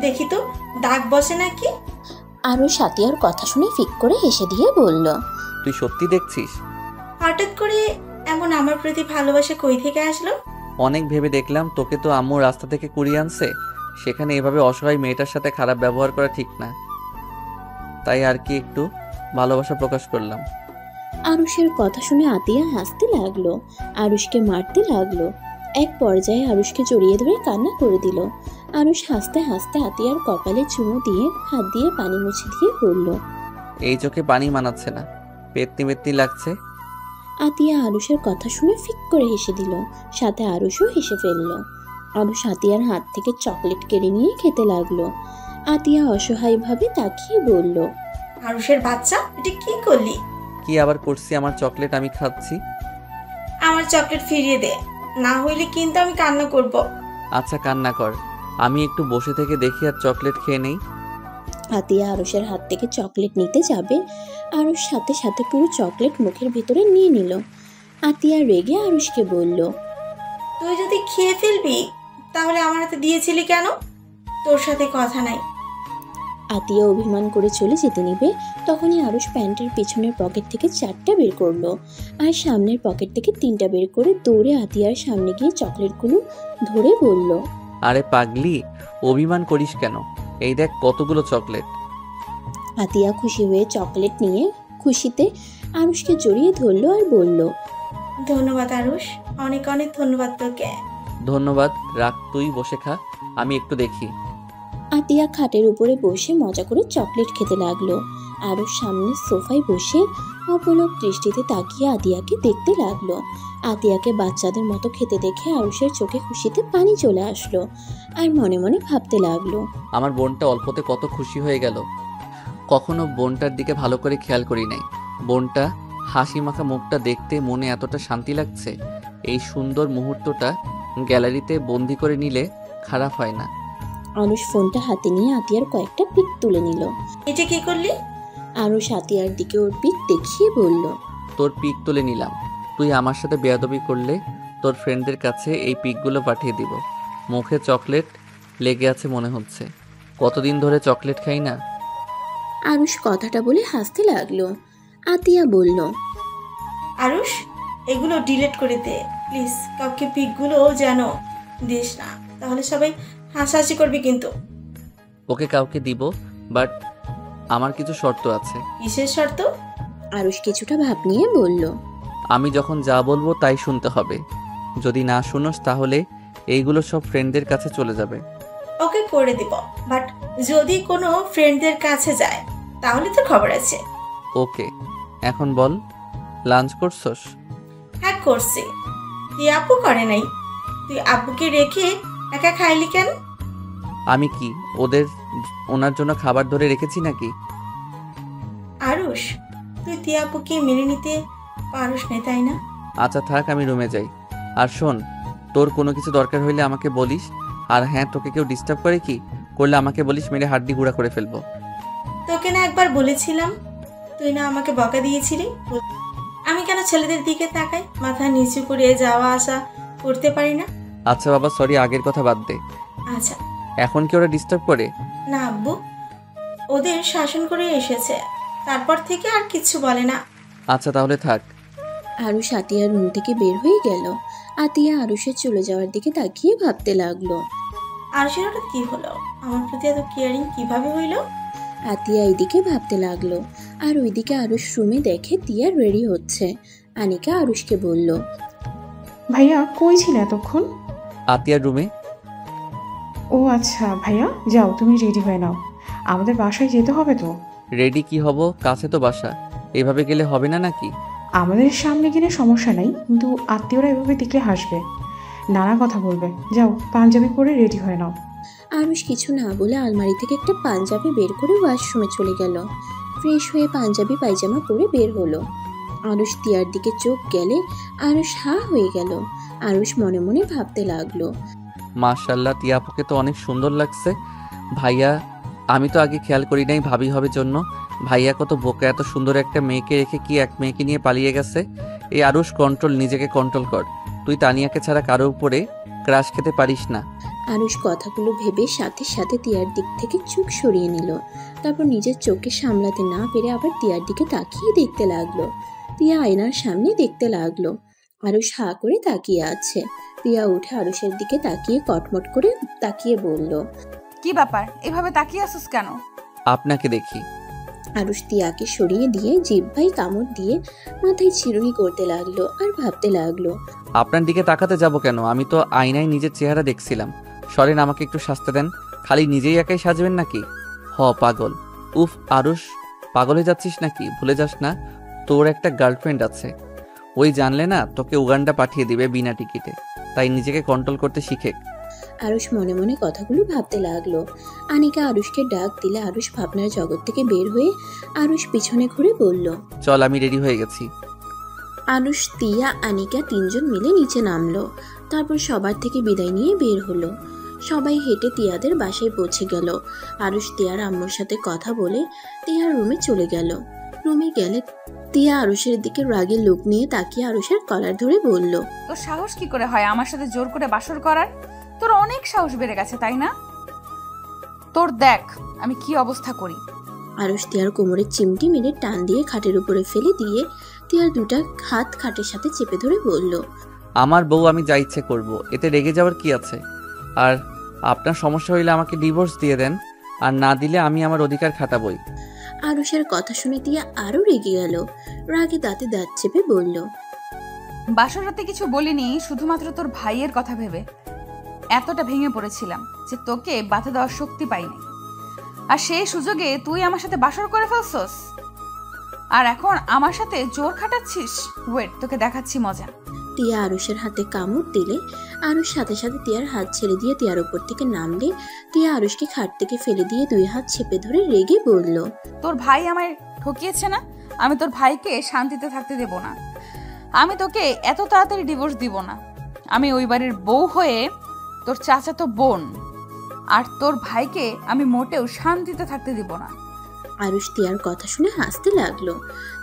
দেখি তো দাগ বসে নাকি। আরুষ আতিয়ার কথা শুনে ফিক করে হেসে দিয়ে বলল, তুই সত্যি দেখছিস? হঠাৎ করে এমন আমার প্রতি ভালোবাসা কই থেকে আসলো? অনেক ভেবে দেখলাম, তোকে তো আম্মু রাস্তা থেকে কুড়িয়ে আনছে, সেখানে এভাবে অসহায় মেয়েটার সাথে খারাপ ব্যবহার করা ঠিক না। তাই আর কি একটু ভালোবাসা প্রকাশ করলাম। আরুষের কথা শুনে আতিয়া হাসতে লাগলো, আরুষকে মারতে লাগলো। এক পর্যায়ে আরুষকে জড়িয়ে ধরে কান্না করে দিল। আরুষ হাসতে হাসতে আতিয়ার কপালে চুমু দিয়ে হাত দিয়ে পানি মুছে দিয়ে বলল, এই চোখে পানি মানাচ্ছে না, পেতনি পেতনি লাগছে। আতিয়া আরুষের কথা শুনে ফিক করে হেসে দিল, সাথে আরুষও হেসে ফেলল। আরুষ আতিয়ার হাত থেকে চকলেট কেড়ে নিয়ে খেতে লাগলো। আতিয়া অসহায়ভাবে তাকিয়ে বলল, আরুষের বাচ্চা, এটা কি করলি? কি আবার করছি? আমার চকলেট আমি খাচ্ছি। আমার চকলেট ফিরিয়ে দে, না হইলে কিন্তু আমি কান্না করব। আচ্ছা কান্না কর, আমি একটু বসে থেকে দেখি আর চকলেট খেয়ে নেই। আতিয়া আরুষের হাত থেকে চকলেট নিতে যাবে, আরুষ সাথে সাথে পুরো চকলেট মুখের ভিতরে নিয়ে নিল। আতিয়া রেগে আরুষকে বলল, তুই যদি খেয়ে ফেলবি তাহলে আমার হাতে দিয়েছিলি কেন? তোর সাথে কথা নাই। আতিয়া অভিমান করে চলে যেতে নিবে, তখনই আরুষ প্যান্টের পিছনের পকেট থেকে 4টা বের করলো আর সামনের পকেট থেকে 3টা বের করে দৌড়ে আতিয়ার সামনে গিয়ে চকলেটগুলো ধরে বলল, আরে পাগলি, অভিমান করিস কেন? এই দেখ কতগুলো চকলেট। আতিয়া খুশি হয়ে চকলেট নিয়ে খুশিতে আরুষকে জড়িয়ে ধরলো আর বলল, ধন্যবাদ আরুষ, অনেক অনেক ধন্যবাদ তোকে। ধন্যবাদ, রাখ, তুই বসে খা, আমি একটু দেখি। আতিয়া খাটের উপরে বসে মজা করে চকলেট খেতে লাগলো। আরুষ সামনে সোফায় বসে অপলক দৃষ্টিতে তাকিয়ে আতিয়াকে দেখতে লাগলো। আতিয়াকে বাচ্চাদের মতো খেতে দেখে আরুষের চোখে খুশিতে পানি চলে আসলো আর মনে মনে ভাবতে লাগলো, আমার বোনটা অল্পতে কত খুশি হয়ে গেল। কখনো বোনটার দিকে ভালো করে খেয়াল করি নাই। বোনটা হাসি মাখা মুখটা দেখতে মনে এতটা শান্তি লাগছে। এই সুন্দর মুহূর্তটা গ্যালারিতে বন্দি করে নিলে খারাপ হয় না। আরুষ ফোনটা হাতে নিয়ে আতিয়ার কয়েকটা পিক তুলে নিল। এটা কি করলি? আরুষ আতিয়ার দিকে ওর পিক দেখিয়ে বলল, তোর পিক তুলে নিলাম। তুই আমার সাথে বেয়াদবি করলে তোর ফ্রেন্ডদের কাছে এই পিকগুলো পাঠিয়ে দিব। মুখে চকলেট লেগে আছে মনে হচ্ছে, কতদিন ধরে চকলেট খাই না। আরুষ কথাটা বলে হাসতে লাগলো। আতিয়া বলল, আরুষ, এগুলো ডিলিট করে দে প্লিজ। কাউকে পিকগুলো যেন দিস না, তাহলে সবাই হাসাহাসি করবি কিন্তু। ওকে কাউকে দিব, বাট আমার কিছু শর্ত আছে। কিসের শর্ত? আরুষ কিছুটা ভাব নিয়ে বলল, আমি যখন যা বলবো তাই শুনতে হবে। যদি না শুনোস তাহলে এইগুলো সব ফ্রেন্ডদের কাছে চলে যাবে। ওকে করে দিব, বাট যদি কোনো ফ্রেন্ডদের কাছে যায় তাহলে তো খবর আছে। ওকে, এখন বল, লাঞ্চ করছস? হ্যাঁ করছি। তুই আপু করে নাই? তুই আব্বুকে রেখে একা খাইলি কেন? আমি কি ওনার জন্য খাবার ধরে রেখেছি নাকি? আরুষ, তুই তিয়াপুকে মেনে নিতে পারস না তাই না? আচ্ছা থাক, আমি রুমে যাই। আর শোন, তোর কোনো কিছু দরকার হইলে আমাকে বলিস। আর হ্যাঁ, তোকে কেউ ডিস্টার্ব করে কি করলে আমাকে বলিস, মেরে হাড্ডি গুঁড়া করে ফেলবো। তোকে না একবার বলেছিলাম, তুই না আমাকে বকা দিয়েছিলি? আমি কেন ছেলেদের দিকে তাকাই, মাথা নিচু করে যাওয়া আসা করতে পারি না? আচ্ছা বাবা, সরি, আগের কথা বাদ দে। আচ্ছা। এখন কি ওরা ডিস্টার্ব করে? না আব্বু, ওদের শাসন করে এসেছে, তারপর থেকে আর কিছু বলে না। আচ্ছা তাহলে থাক। আরুষ আতিয়ার রুম থেকে বের হয়ে গেল। আতিয়া আরুষের চলে যাওয়ার দিকে তাকিয়ে ভাবতে লাগলো, আরুষের হঠাৎ কি হলো? আমার প্রতি এত কেয়ারিং কিভাবে হইলো? আতিয়া এইদিকে ভাবতে লাগলো আর ওইদিকে আরুষ রুমে দেখে তিয়া রেডি হচ্ছে। আনিকা আরুষকে বলল, ভাইয়া কই ছিল এতক্ষণ? আতিয়ার রুমে। ও আচ্ছা ভাইয়া, যাও তুমি রেডি হয়ে নাও, আমাদের বাসায় যেতে হবে তো। রেডি কি হব, কাছে তো বাসা, এভাবে গেলে হবে না নাকি? আমাদের সামনে গেলে সমস্যা নাই, কিন্তু আত্মীয়রা এভাবে দেখলে হাসবে, নানা কথা বলবে। যাও পাঞ্জাবি পরে রেডি হয়ে নাও। আরুষ কিছু না বলে আলমারি থেকে একটা পাঞ্জাবি বের করে ওয়াশরুমে চলে গেল। ফ্রেশ হয়ে পাঞ্জাবি পায়জামা পরে বের হলো। আরুষ তিয়ার দিকে চোখ গেলে আরুষ হা হয়ে গেল। আরুষ মনে মনে ভাবতে লাগলো, মাশাআল্লাহ, টিয়াপুকে তো অনেক সুন্দর লাগছে। ভাইয়া, আমি তো আগে খেয়াল করি নাই ভাবি হবে জন্য। ভাইয়া কত বোকা, এত সুন্দর একটা মেয়েকে রেখে কি এক মেয়েকে নিয়ে পালিয়ে গেছে। এই আরুষ, কন্ট্রোল, নিজেকে কন্ট্রোল কর। তুই তানিয়াকে ছাড়া কারো উপরে ক্রাশ খেতে পারিস না। আরুষ কথাগুলো ভেবে সাথে সাথে তিয়ার দিক থেকে চোখ সরিয়ে নিল। তারপর নিজের চোখে সামলাতে না পেরে আবার তিয়ার দিকে তাকিয়ে দেখতে লাগলো। তিয়া আয়নার সামনে দেখতে লাগলো। আরুষ হা করে তাকিয়ে আছে। তিয়া উঠে আরুষের দিকে তাকিয়ে কটমট করে তাকিয়ে বলল, কি ব্যাপার, এভাবে তাকিয়ে আসিস কেন? আপনাকে দেখি। আরুষ তিয়াকে সরিয়ে দিয়ে জিহ্বায় কামড় দিয়ে মাথায় চিরুনি করতে লাগলো আর ভাবতে লাগলো। আপনার দিকে তাকাতে যাব কেন? আমি তো আয়নায় নিজের চেহারা দেখছিলাম। সরেন, আমাকে একটু সাজতে দেন। খালি নিজেই একাই সাজবেন নাকি? পাগল। উফ আরুষ, পাগল হয়ে যাচ্ছিস নাকি? ভুলে যাস না তোর একটা গার্লফ্রেন্ড আছে। ওই জানলে না তোকে উগান্ডা পাঠিয়ে দিবে বিনা টিকিটে। তাই নিজেকে কন্ট্রোল করতে শিখে। আরুষ মনে মনে কথাগুলো ভাবতে লাগলো। আনিকা আরুষকে ডাক দিলে আরুষ ভাবনার জগৎ থেকে বের হয়ে আরুষ পিছনে ঘুরে বলল, চল, আমি রেডি হয়ে গেছি। আরুষ, তিয়া, আনিকা তিনজন মিলে নিচে নামলো। তারপর সবার থেকে বিদায় নিয়ে বের হলো। সবাই হেঁটে তিয়াদের বাসায় পৌঁছে গেল। আরুষ তিয়ার আম্মুর সাথে কথা বলে তিয়ার রুমে চলে গেল। রুমে গেলে তিয়া আরুষের দিকে রাগের লুক নিয়ে তাকিয়ে আরুষের কলার ধরে বলল, তোর সাহস কি করে হয় আমার সাথে জোর করে বাসর করার? তোর অনেক সাহস বেড়ে গেছে, তাই না? তোর দেখ আমি কি অবস্থা করি। আরুষ তিয়ার কোমরে চিমটি মেরে টান দিয়ে খাটের উপরে ফেলে দিয়ে তিয়ার দুটা হাত খাটের সাথে চেপে ধরে বলল, আমার বউ, আমি যা ইচ্ছে করব, এতে রেগে যাওয়ার কি আছে? আর আপনার সমস্যা হইলে আমাকে ডিভোর্স দিয়ে দেন, আর না দিলে আমি আমার অধিকার খাটাবই। আরুষের কথা শুনে তিয়া আরো রেগে গেল। রাগে দাঁতে দাঁত চেপে বলল, বাসর রাতে কিছু বলিনি, শুধুমাত্র তোর ভাইয়ের কথা ভেবে এতটা ভেঙে পড়েছিলাম যে তোকে বাধা দেওয়ার শক্তি পাইনি। আর সেই সুযোগে তুই আমার সাথে বাসর করে ফেলছস, আর এখন আমার সাথে জোর খাটাচ্ছিস। ওয়েট, তোকে দেখাচ্ছি মজা। তিয়া আরুষের হাতে কামড় দিলে আরুষ সাথে সাথে তিয়ার হাত ছেড়ে দিয়ে তিয়ার উপর থেকে নামলে তিয়া আরুষকে খাট থেকে ফেলে দিয়ে দুই হাত চেপে ধরে রেগে বলল, তোর ভাই আমায় ঠকিয়েছে না? আমি তোর ভাইকে শান্তিতে থাকতে দেব না। আমি তোকে এত তাড়াতাড়ি ডিভোর্স দিব না। আমি ওই বাড়ির বউ হয়ে তোর চাচাতো বোন, আর তোর ভাইকে আমি মোটেও শান্তিতে থাকতে দিব না। আরুষ তিয়ার কথা শুনে হাসতে লাগলো।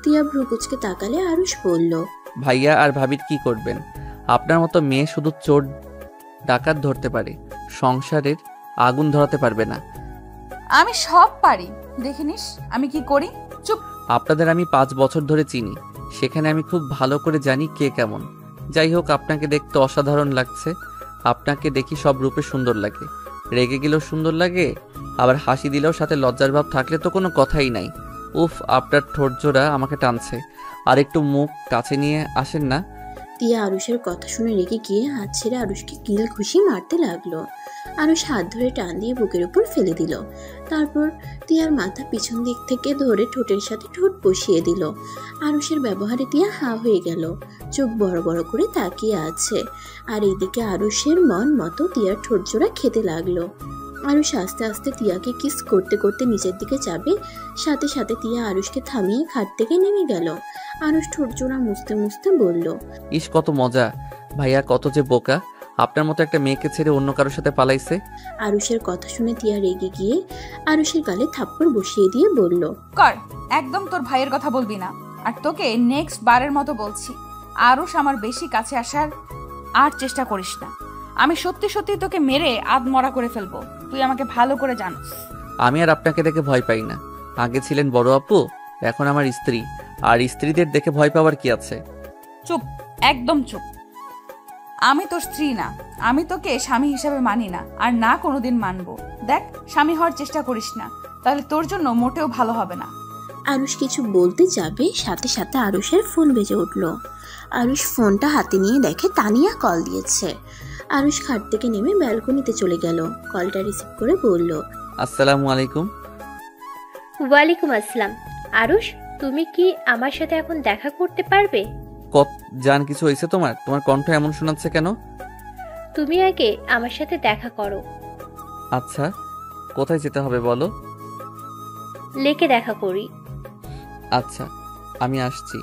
তিয়া ভ্রু কুচকে তাকালে আরুষ বলল, ভাইয়া আর ভাবির কি করবেন? আপনার মতো মেয়ে শুধু চোর ডাকাত ধরতে পারে, সংসারের আগুন ধরাতে পারবে না। আমি সব পারি, দেখে নিস আমি কি করি। চুপ। আপনাদের আমি 5 বছর ধরে চিনি, সেখানে আমি খুব ভালো করে জানি কে কেমন। যাই হোক, আপনাকে দেখতে অসাধারণ লাগছে। আপনাকে দেখি সব রূপে সুন্দর লাগে। রেগে গেলেও সুন্দর লাগে, আবার হাসি দিলেও সাথে লজ্জার ভাব থাকলে তো কোনো কথাই নাই। উফ, আপনার ঠোঁট জোড়া আমাকে টানছে। আর একটু মুখ কাছে নিয়ে আসেন না। তিয়া আরুষের কথা শুনে রেগে গিয়ে হাত ছেড়ে আরুষকে কিল ঘুষি মারতে লাগলো। আরুষ হাত ধরে টান দিয়ে বুকের উপর ফেলে দিল। তারপর তিয়ার মাথা পিছন দিক থেকে ধরে ঠোঁটের সাথে ঠোঁট বসিয়ে দিল। আরুষের ব্যবহারে তিয়া হা হয়ে গেল, চোখ বড় বড় করে তাকিয়ে আছে। আর এইদিকে আরুষের মন মতো তিয়ার ঠোঁট জোড়া খেতে লাগলো। আরুষ আস্তে আস্তে তিয়াকে কিস করতে করতে নিচের দিকে যাবে, সাথে সাথে তিয়া আরুষকে থামিয়ে খাট থেকে নেমে গেল। আরুষ ঠোঁট জোড়া মুছতে মুছতে বলল, ইস, কত মজা! ভাইয়া কত যে বোকা, আপনার মতো একটা মেয়েকে ছেড়ে অন্য কারোর সাথে পালাইছে। আরুষের কথা শুনে তিয়া রেগে গিয়ে আরুষের গালে থাপ্পড় বসিয়ে দিয়ে বলল, কর, একদম তোর ভাইয়ের কথা বলবি না। আর তোকে নেক্সট বারের মতো বলছি, আরুষ আমার বেশি কাছে আসার আর চেষ্টা করিস না। আমি সত্যি সত্যি তোকে মেরে আধমরা করে ফেলবো, তুই আমাকে ভালো করে জানিস। আমি আর আপনাকে দেখে ভয় পাই না। আগে ছিলেন বড় আপু, এখন আমার স্ত্রী। আর স্ত্রীদের দেখে ভয় পাওয়ার কি আছে? চুপ, একদম চুপ। আমি তোর স্ত্রী না, আমি তোকে স্বামী হিসাবে মানি না, আর না কোনোদিন মানবো। দেখ, স্বামী হওয়ার চেষ্টা করিস না, তাহলে তোর জন্য মোটেও ভালো হবে না। আরুষ কিছু বলতে যাবে, সাথে সাথে আরুষের ফোন বেজে উঠল। আরুষ ফোনটা হাতে নিয়ে দেখে তানিয়া কল দিয়েছে। আরুষ খাট থেকে নেমে ব্যালকনিতে চলে গেল। কলটা রিসিভ করে বলল, আসসালামু আলাইকুম। ওয়ালাইকুম আসসালাম। আরুষ, তুমি কি আমার সাথে এখন দেখা করতে পারবে? জান, কিছু হয়েছে তোমার? তোমার কণ্ঠ এমন শোনাচ্ছে কেন? তুমি আগে আমার সাথে দেখা করো। আচ্ছা, কোথায় যেতে হবে বলো? লেকে দেখা করি। আচ্ছা, আমি আসছি।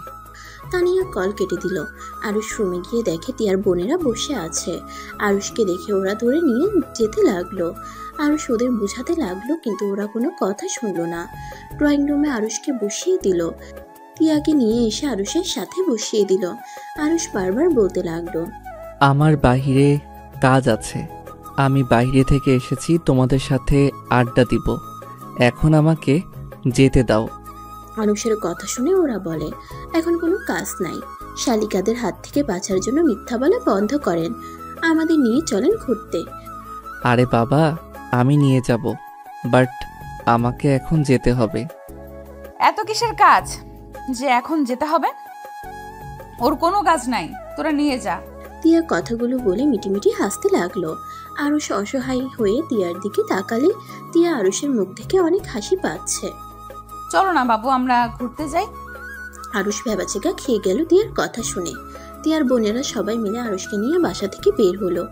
তানিয়া কল কেটে দিল। আরুষ রুমে গিয়ে দেখে তিয়ার বোনেরা বসে আছে। আরুষকে দেখে ওরা ধরে নিয়ে যেতে লাগলো। আরুষ ওদের বোঝাতে লাগলো, কিন্তু ওরা কোনো কথা শুনলো না। ড্রয়িং রুমে আরুষকে বসিয়ে দিল। তিয়াকে নিয়ে এসে আরুষের সাথে বসিয়ে দিল। আরুষ বারবার বলতে লাগলো, আমার বাইরে কাজ আছে, আমি বাইরে থেকে এসেছি তোমাদের সাথে আড্ডা দিব, এখন আমাকে যেতে দাও। আরুষের কথা শুনে ওরা বলে, এখন কোনো কাজ নাই, শালিকাদের হাত থেকে বাঁচার জন্য মিথ্যা বলা বন্ধ করেন, আমাদের নিয়ে চলেন ঘুরতে। আরে বাবা, আমি নিয়ে যাব, বাট আমাকে এখন যেতে হবে। এত কিসের কাজ যে এখন যেতে হবে? ওর কোনো কাজ নাই, তোরা নিয়ে যা। তিয়া কথাগুলো বলে মিটিমিটি হাসতে লাগলো। আরুষ অসহায় হয়ে তিয়ার দিকে তাকালে তিয়া আরুষের মুখ থেকে অনেক হাসি পাচ্ছে। চলো না বাবু, আমরা ঘুরতে যাই। আরুষ ভেবাচেকা খেয়ে গেল তিয়ার কথা শুনে। তিয়ার বোনেরা সবাই মিলে আরুষকে নিয়ে বাসা থেকে বের হলো।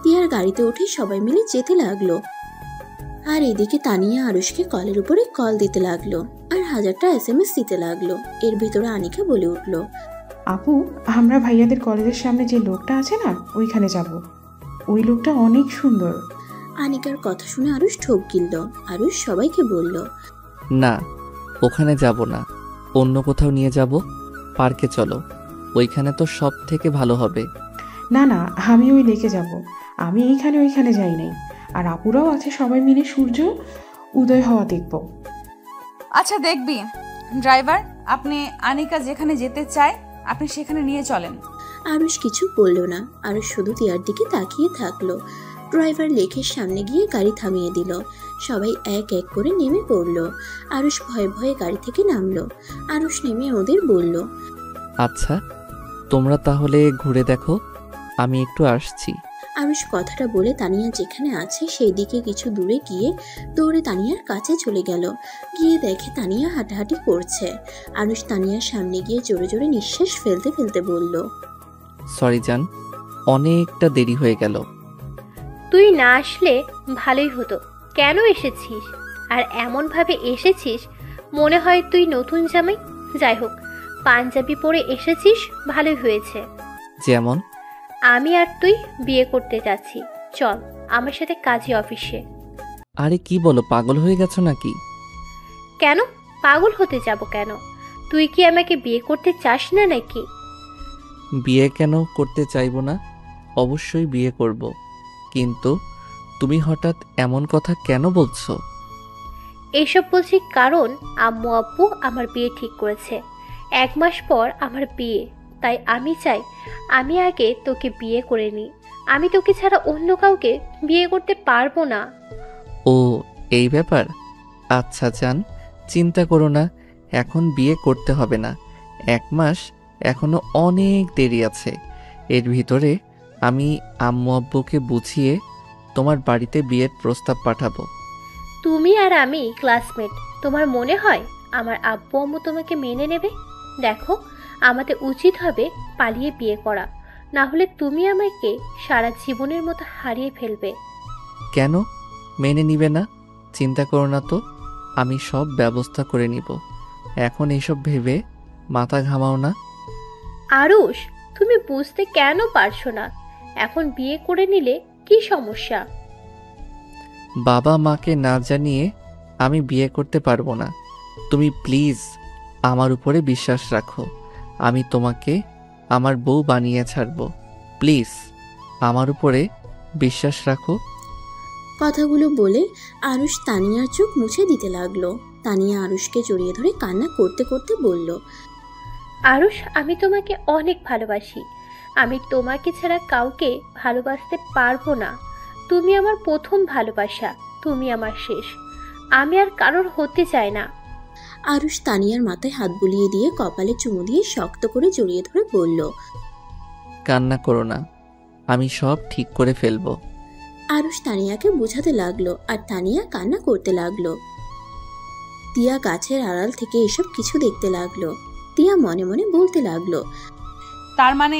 তিয়ার গাড়িতে উঠে সবাই মিলে যেতে লাগলো। আর এদিকে তানিয়া আরুষকে কলের উপরে কল দিতে লাগলো আর 1000টা SMS দিতে লাগলো। এর ভিতরে আনিকা বলে উঠলো, আপু, আমরা ভাইয়াদের কলেজের সামনে যে লোকটা আছে না, ওইখানে যাব। ওই লোকটা অনেক সুন্দর। আনিকার কথা শুনে আরুষ ঠোক গিলল। আরুষ সবাইকে বলল, না, ওখানে যাব না, অন্য কোথাও নিয়ে যাব। পার্কে চলো, ওইখানে তো সব থেকে ভালো হবে। না না, আমি ওই লেকে যাব। আমি ওইখানে যাই নাই। আর আপুরাও আছে, সবাই মিলে সূর্য উদয় হওয়া দেখব। আচ্ছা দেখবি। ড্রাইভার, আপনি আনিকা যেখানে যেতে চায় আপনি সেখানে নিয়ে চলেন। আরুষ কিছু বলল না। আরুষ শুধু তিয়ার দিকে তাকিয়ে থাকলো। ড্রাইভার লেকের সামনে গিয়ে গাড়ি থামিয়ে দিল। সবাই এক এক করে নেমে পড়ল। আরুষ ভয়ে ভয়ে গাড়ি থেকে নামলো। আরুষ নেমে ওদের বলল, আচ্ছা, তোমরা তাহলে ঘুরে দেখো, আমি একটু আসছি। আরুষ কথাটা বলে তানিয়া যেখানে আছে সেই দিকে কিছু দূরে গিয়ে দৌড়ে তানিয়ার কাছে চলে গেল। গিয়ে দেখে তানিয়া হাঁটাহাঁটি করছে। আরুষ তানিয়ার সামনে গিয়ে জোরে জোরে নিঃশ্বাস ফেলতে ফেলতে বলল, সরি জান, অনেকটা দেরি হয়ে গেল। তুই না আসলে ভালোই হতো। কেন এসেছিস? আর এমনভাবে এসেছিস মনে হয় তুই নতুন জামাই। যাই হোক, পাঞ্জাবি পরে এসেছিস, ভালোই হয়েছে। যেমন? আমি আর তুই বিয়ে করতে যাচ্ছি, চল আমার সাথে কাজী অফিসে। আরে কি বলো, পাগল হয়ে গেছো নাকি? কেন পাগল হতে যাব কেন? তুই কি আমাকে বিয়ে করতে চাস না নাকি? বিয়ে কেন করতে চাইবো না, অবশ্যই বিয়ে করব। কিন্তু তুমি হঠাৎ এমন কথা কেন বলছো? এইসব বলছি কারণ আম্মু আব্বু আমার বিয়ে ঠিক করেছে। 1 মাস পর আমার বিয়ে, তাই আমি চাই আমি আগে তোকে বিয়ে করে নিই। আমি তোকে ছাড়া অন্য কাউকে বিয়ে করতে পারবো না। ও, এই ব্যাপার। আচ্ছা জান, চিন্তা করো না, এখন বিয়ে করতে হবে না। 1 মাস এখনো অনেক দেরি আছে। এর ভিতরে আমি আম্মু আব্বুকে বুঝিয়ে তোমার বাড়িতে বিয়ের প্রস্তাব পাঠাবো। তুমি আর আমি ক্লাসমেট, তোমার মনে হয় আমার আব্বু আম্মু তোমাকে মেনে নেবে? দেখো, আমাদের উচিত হবে পালিয়ে বিয়ে করা, না হলে তুমি আমাকে সারা জীবনের মতো হারিয়ে ফেলবে। কেন মেনে নিবে না? চিন্তা করো না তো, আমি সব ব্যবস্থা করে নিব। এখন এসব ভেবে মাথা ঘামাও না। আরুষ, তুমি বুঝতে কেন পারছো না? এখন বিয়ে করে নিলে কি সমস্যা? বাবা মাকে না জানিয়ে আমি বিয়ে করতে পারবো না। তুমি প্লিজ আমার উপরে বিশ্বাস রাখো। আমি তোমাকে আমার বউ বানিয়ে ছাড়বো। প্লিজ আমার উপরে বিশ্বাস রাখো। কথাগুলো বলে আরুষ তানিয়ার চোখ মুছে দিতে লাগলো। তানিয়া আরুষকে জড়িয়ে ধরে কান্না করতে করতে বলল, আরুষ, আমি তোমাকে অনেক ভালোবাসি। আমি তোমাকে ছাড়া কাউকে ভালোবাসতে পারবো না। তুমি আমার প্রথম ভালোবাসা, তুমি আমার শেষ। আমি আর কারোর হতে চাই না। আরুষ তানিয়ার মাথায় হাত বুলিয়ে দিয়ে কপালে চুমু দিয়ে শক্ত করে জড়িয়ে ধরে বলল, কান্না করো না, আমি সব ঠিক করে ফেলবো। আরুষ তানিয়াকে বোঝাতে লাগলো আর তানিয়া কান্না করতে লাগলো। তিয়া গাছের আড়াল থেকে এসব কিছু দেখতে লাগলো। তিয়া মনে মনে বলতে লাগলো, তার মানে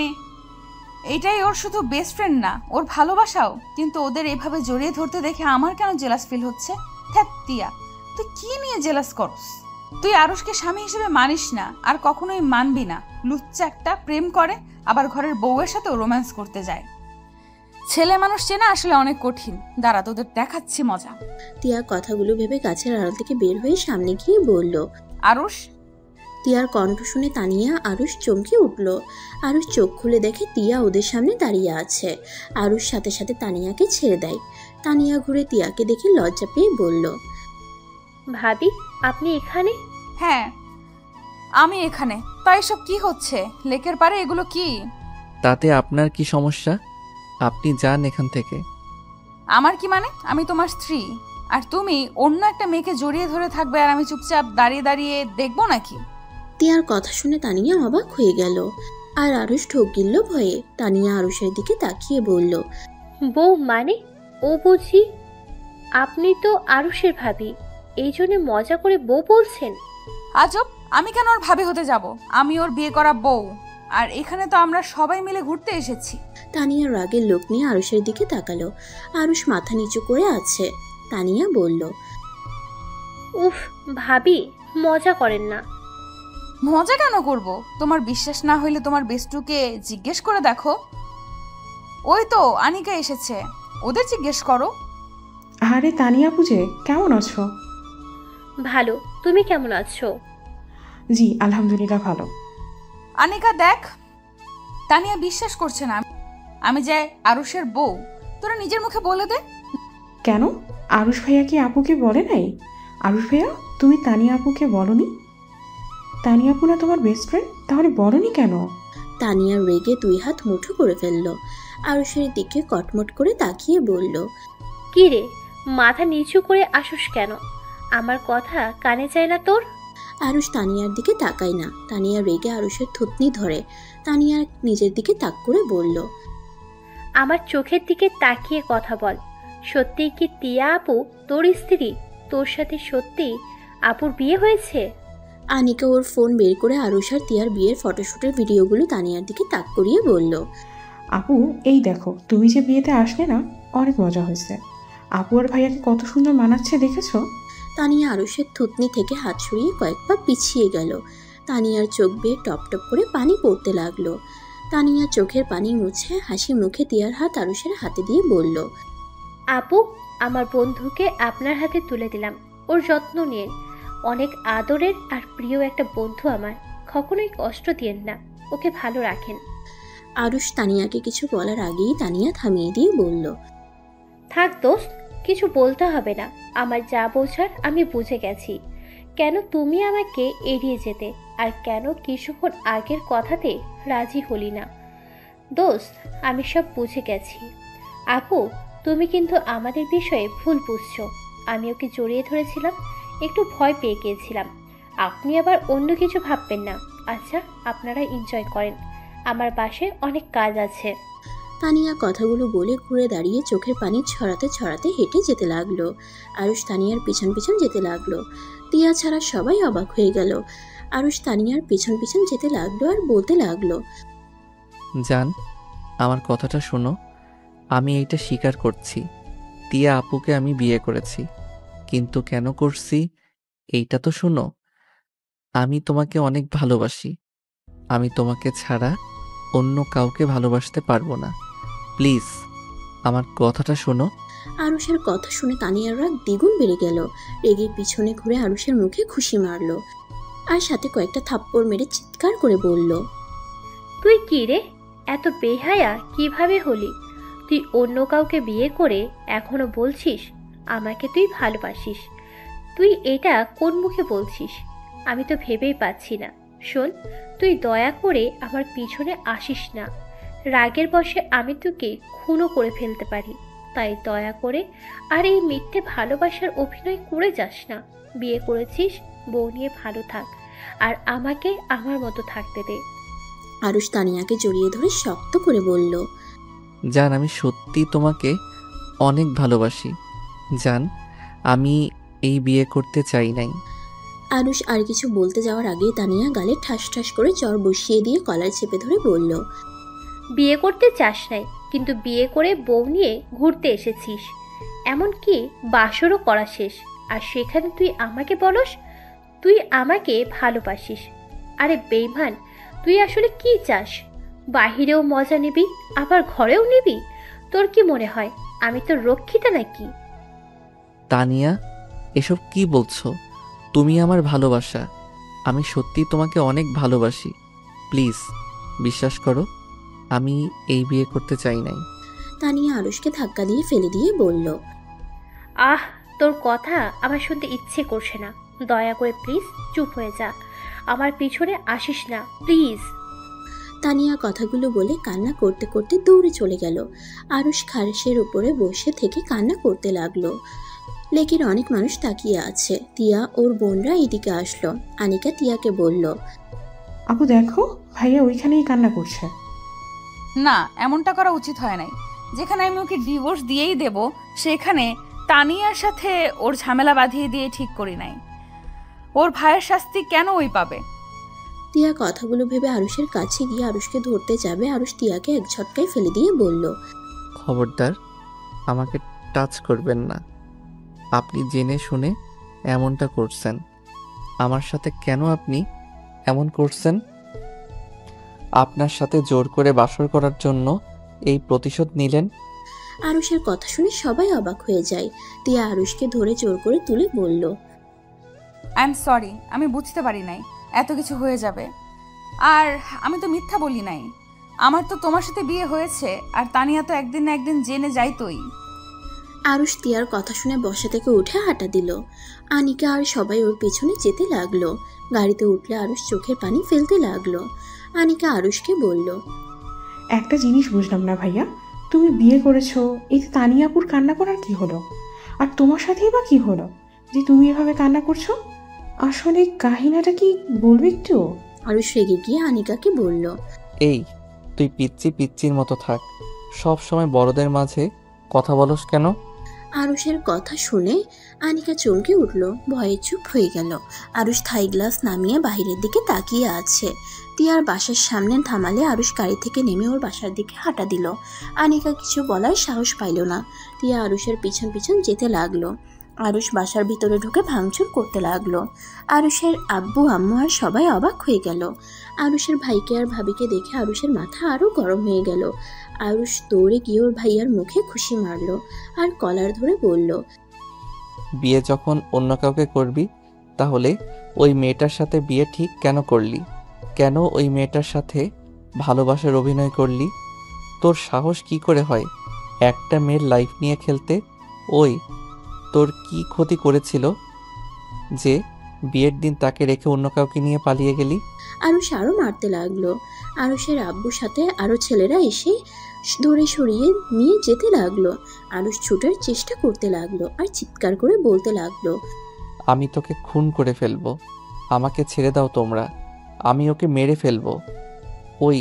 এইটাই ওর শুধু বেস্ট ফ্রেন্ড না, ওর ভালোবাসাও। কিন্তু ওদের এভাবে জড়িয়ে ধরতে দেখে আমার কেন জেলাস ফিল হচ্ছে। ধ্যাৎ তিয়া, তুই কি নিয়ে জেলাস করস? তুই আরুষকে স্বামী হিসেবে মানিস না, আর কখনোই মানবি না। লুচ্চা একটা, প্রেম করে আবার ঘরের বউয়ের সাথেও রোম্যান্স করতে যায়। ছেলে মানুষ চেনা আসলে অনেক কঠিন। দাঁড়া, তোদের দেখাচ্ছি মজা। তিয়া কথাগুলো ভেবে গাছের আড়াল থেকে বের হয়ে সামনে গিয়ে বলল, আরুষ। তিয়ার কণ্ঠ শুনে তানিয়া আরুষ চমকে উঠল। আরুষ চোখ খুলে দেখে তিয়া ওদের সামনে দাঁড়িয়ে আছে। আরুষ সাথে সাথে তানিয়াকে ছেড়ে দেয়। তানিয়া ঘুরে তিয়াকে দেখে লজ্জা পেয়ে বলল, ভাবি, আপনি এখানে? হ্যাঁ, আমি এখানে। তাই সব কি হচ্ছে লেকের পারে? এগুলো কি? তাতে আপনার কি সমস্যা? আপনি যান এখান থেকে। আমার কি মানে? আমি তোমার স্ত্রী, আর তুমি অন্য একটা মেয়েকে জড়িয়ে ধরে থাকবে আর আমি চুপচাপ দাঁড়িয়ে দাঁড়িয়ে দেখবো নাকি? তিয়ার কথা শুনে তানিয়া অবাক হয়ে গেল। আর আরুষ ঢোক গিলল ভয়ে। তানিয়া আরুষের দিকে তাকিয়ে বলল, বউ মানে? ও বুঝি আপনি তো আরুষের ভাবি, এই জন্য মজা করে বউ বলছেন? আজব, আমি কেন ওর ভাবে হতে যাব? আমি ওর বিয়ে করা বউ, আর এখানে তো আমরা সবাই মিলে ঘুরতে এসেছি। তানিয়া রাগের লোক নিয়ে আরুষের দিকে তাকালো। আরুষ মাথা নিচু করে আছে। তানিয়া বলল, উফ ভাবি, মজা করেন না। মজা কেন করব? তোমার বিশ্বাস না হইলে তোমার বেস্টুকে জিজ্ঞেস করে দেখো। ওই তো আনিকা এসেছে, ওদের জিজ্ঞেস করো। আরে তানিয়া পুজে, কেমন আছো? ভালো, তুমি কেমন আছো? জি আলহামদুলিল্লাহ ভালো। আনিকা দেখ, তানিয়া বিশ্বাস করছে না আমি যে আরুষের বউ। তোরা নিজের মুখে বলে দে। কেন, আরুষ ভাইয়া কি আপুকে বলে নাই? আরুষ ভাইয়া, তুমি তানিয়া আপুকে বলনি? তানিয়া আপু না তোমার বেস্ট ফ্রেন্ড, তাহলে বলনি কেন? তানিয়া রেগে 2 হাত মুঠো করে ফেলল। আরুষের দিকে কটমট করে তাকিয়ে বলল, কি রে, মাথা নিচু করে আসুস কেন? আমার কথা কানে চায় না তোর? আরুষ তানিয়ার দিকে তাকায় না। তানিয়া রেগে আরুষের থুতনি ধরে। তানিয়া নিজের দিকে তাক করে বলল, আমার চোখের দিকে তাকিয়ে কথা বল। সত্যি কি তিয়া আপু তোর স্ত্রী? তোর সাথে সত্যি আপুর বিয়ে হয়েছে? আনিকা ওর ফোন বের করে আরুষ আর তিয়ার বিয়ের ফটোশুটের ভিডিওগুলো তানিয়ার দিকে তাক করিয়ে বলল, আপু এই দেখো, তুমি যে বিয়েতে আসলে না, অনেক মজা হয়েছে। আপু আর ভাইয়াকে কত সুন্দর মানাচ্ছে দেখেছো? তানিয়া আরুষের থুতনি থেকে হাত সরিয়ে কয়েক পা পিছিয়ে গেল। তানিয়ার চোখ বেয়ে টপ টপ করে পানি পড়তে লাগলো। তানিয়া চোখের পানি মুছে হাসি মুখে তিয়ার হাত আরুষের হাতে দিয়ে বলল, আপু, আমার বন্ধুকে আপনার হাতে তুলে দিলাম, ওর যত্ন নিন। অনেক আদরের আর প্রিয় একটা বন্ধু আমার, কখনোই কষ্ট দিয়েন না, ওকে ভালো রাখেন। আরুষ তানিয়াকে কিছু বলার আগেই তানিয়া থামিয়ে দিয়ে বলল, থাক দোস্ত, কিছু বলতে হবে না। আমার যা বোঝার আমি বুঝে গেছি। কেন তুমি আমাকে এড়িয়ে যেতে, আর কেন কিছুক্ষণ আগের কথাতে রাজি হলি না। দোস্ত, আমি সব বুঝে গেছি। আপু, তুমি কিন্তু আমাদের বিষয়ে ভুল বুঝছো। আমি ওকে জড়িয়ে ধরেছিলাম, একটু ভয় পেয়ে গিয়েছিলাম। আপনি আবার অন্য কিছু ভাববেন না। আচ্ছা, আপনারা এনজয় করেন, আমার বাসায় অনেক কাজ আছে। তানিয়া কথাগুলো বলে ঘুরে দাঁড়িয়ে চোখের পানি ছড়াতে ছড়াতে হেঁটে যেতে লাগলো। আরুষ তানিয়ার পিছন পিছন যেতে লাগলো। তিয়া ছাড়া সবাই অবাক হয়ে গেল। আরুষ তানিয়ার পিছন পিছন যেতে লাগলো আর বলতে লাগলো, জান, আমার কথাটা শোনো। আমি এইটা স্বীকার করছি, তিয়া আপুকে আমি বিয়ে করেছি, কিন্তু কেন করছি এইটা তো শোনো। আমি তোমাকে অনেক ভালোবাসি। আমি তোমাকে ছাড়া অন্য কাউকে ভালোবাসতে পারবো না। প্লিজ আমার কথাটা শোনো। আরুষের কথা শুনে তানিয়ার রাগ দ্বিগুণ বেড়ে গেল। রেগে পিছনে ঘুরে আরুষের মুখে খুশি মারলো আর সাথে কয়েকটা থাপ্পড় মেরে চিৎকার করে বলল, তুই কি রে, এত বেহায়া কিভাবে হলি? তুই অন্য কাউকে বিয়ে করে এখনো বলছিস আমাকে তুই ভালোবাসিস? তুই এটা কোন মুখে বলছিস? আমি তো ভেবেই পাচ্ছি না। শোন, তুই দয়া করে আমার পিছনে আসিস না। রাগের বশে আমি তোকে খুনও করে ফেলতে পারি। তাই দয়া করে আর এই মিথ্যে ভালোবাসার অভিনয় করে যাস না। বিয়ে করেছিস, বউ নিয়ে ভালো থাক, আর আমাকে আমার মতো থাকতে দে। আরুষ তানিয়াকে জড়িয়ে ধরে শক্ত করে বলল, জান, আমি সত্যি তোমাকে অনেক ভালোবাসি। জান, আমি এই বিয়ে করতে চাই নাই। আরুষ আর কিছু বলতে যাওয়ার আগেই তানিয়া গালে ঠাস ঠাস করে চর বসিয়ে দিয়ে কলার চেপে ধরে বলল, বিয়ে করতে চাস নাই, কিন্তু বিয়ে করে বউ নিয়ে ঘুরতে এসেছিস। এমনকি বাসরও করা শেষ, আর সেখানে তুই আমাকে বলস তুই আমাকে ভালোবাসিস। আরে বেইমান, তুই আসলে কি চাস? বাহিরেও মজা নিবি, আবার ঘরেও নিবি? তোর কি মনে হয় আমি তোর রক্ষিতা নাকি? তানিয়া, এসব কি বলছো? তুমি আমার ভালোবাসা। আমি সত্যি তোমাকে অনেক ভালোবাসি। প্লিজ বিশ্বাস করো, আমি এই বিয়ে করতে চাই নাই। তানিয়া আরুষকে ধাক্কা দিয়ে ফেলে দিয়ে বলল, আহ, তোর কথা আমার শুনতে ইচ্ছে করছে না। দয়া করে প্লিজ চুপ হয়ে যা, আমার পিছনে আসিস না প্লিজ। তানিয়া কথাগুলো বলে কান্না করতে করতে দৌড়ে চলে গেল। আরুষ খারসের উপরে বসে থেকে কান্না করতে লাগলো। লেকের অনেক মানুষ তাকিয়ে আছে। তিয়া ওর বোনরা এদিকে আসলো। আনিকা তিয়াকে বলল, আপু দেখো, ভাইয়া ওইখানেই কান্না করছে। না, এমনটা করা উচিত হয় নাই। যেখানে আমি ওকে ডিভোর্স দিয়েই দেব, সেখানে তানিয়ার সাথে ওর ঝামেলা বাঁধিয়ে দিয়ে ঠিক করি নাই। ওর ভাইয়ের শাস্তি কেন ওই পাবে? তিয়া কথাগুলো ভেবে আরুষের কাছে গিয়ে আরুষকে ধরতে যাবে। আরুষ তিয়াকে এক ঝটকায় ফেলে দিয়ে বলল, খবরদার আমাকে টাচ করবেন না। আপনি জেনে শুনে এমনটা করছেন। আমার সাথে কেন আপনি এমন করছেন? আপনার সাথে জোর করে বাসর করার জন্য এই প্রতিশোধ নিলেন? আরুষের কথা শুনে সবাই অবাক হয়ে যায়। তিয়া আরুষকে ধরে জোর করে তুলে বলল, আই এম সরি, আমি বুঝতে পারি নাই এত কিছু হয়ে যাবে। আর আমি তো মিথ্যা বলি নাই। আমার তো তোমার সাথে বিয়ে হয়েছে, আর তানিয়া তো একদিন না একদিন জেনে যাইতোই। আরুষ তিয়ার কথা শুনে বসা থেকে উঠে হাঁটা দিল। আনিকা আর সবাই ওর পেছনে যেতে লাগলো। গাড়িতে উঠলে আরুষ চোখের পানি ফেলতে লাগলো। আনিকা আরুষকে বলল, একটা জিনিস বুঝলাম না ভাইয়া, তুমি বিয়ে করেছো, এতে তানিয়াপুর কান্না করার কি হলো? আর তোমার সাথেই বা কি হলো যে তুমি এভাবে কান্না করছো? আসলে কাহিনাটা কি বলবে একটু? আরুষ রেগে গিয়ে আনিকাকে বলল, এই তুই পিচ্চির মতো থাক। সব সময় বড়দের মাঝে কথা বলস কেন? আরুষের কথা শুনে আনিকা চমকে উঠল, ভয়ে চুপ হয়ে গেল। আরুষ থাই গ্লাস নামিয়ে বাহিরের দিকে তাকিয়ে আছে। তিয়ার বাসার সামনে থামালে আরুষ গাড়ি থেকে নেমে ওর বাসার দিকে হাঁটা দিল। আনিকা কিছু বলার সাহস পাইল না। তিয়া আরুষের পিছন পিছন যেতে লাগলো। আরুষ বাসার ভিতরে ঢুকে ভাঙচুর করতে লাগলো। আরুষের আব্বু আম্মু আর সবাই অবাক হয়ে গেল। আরুষের ভাইকে আর ভাবিকে দেখে আরুষের মাথা আরো গরম হয়ে গেল। আরুষ দৌড়ে গিয়ে ওর ভাইয়ার মুখে খুশি মারলো আর কলার ধরে বলল, বিয়ে যখন অন্য কাউকে করবি, তাহলে ওই মেয়েটার সাথে বিয়ে ঠিক কেন করলি? কেন ওই মেয়েটার সাথে ভালোবাসার অভিনয় করলি? তোর সাহস কি করে হয় একটা মেয়ের লাইফ নিয়ে খেলতে? ওই তোর কি ক্ষতি করেছিল যে বিয়ের দিন তাকে রেখে অন্য কাউকে নিয়ে পালিয়ে গেলি? আরুষ আরো মারতে লাগলো। আরুষের আব্বুর সাথে আরো ছেলেরা এসে ধরে সরিয়ে নিয়ে যেতে লাগলো। আরুষ ছুটার চেষ্টা করতে লাগলো আর চিৎকার করে বলতে লাগলো, আমি তোকে খুন করে ফেলবো। আমাকে ছেড়ে দাও তোমরা, আমি ওকে মেরে ফেলবো। ওই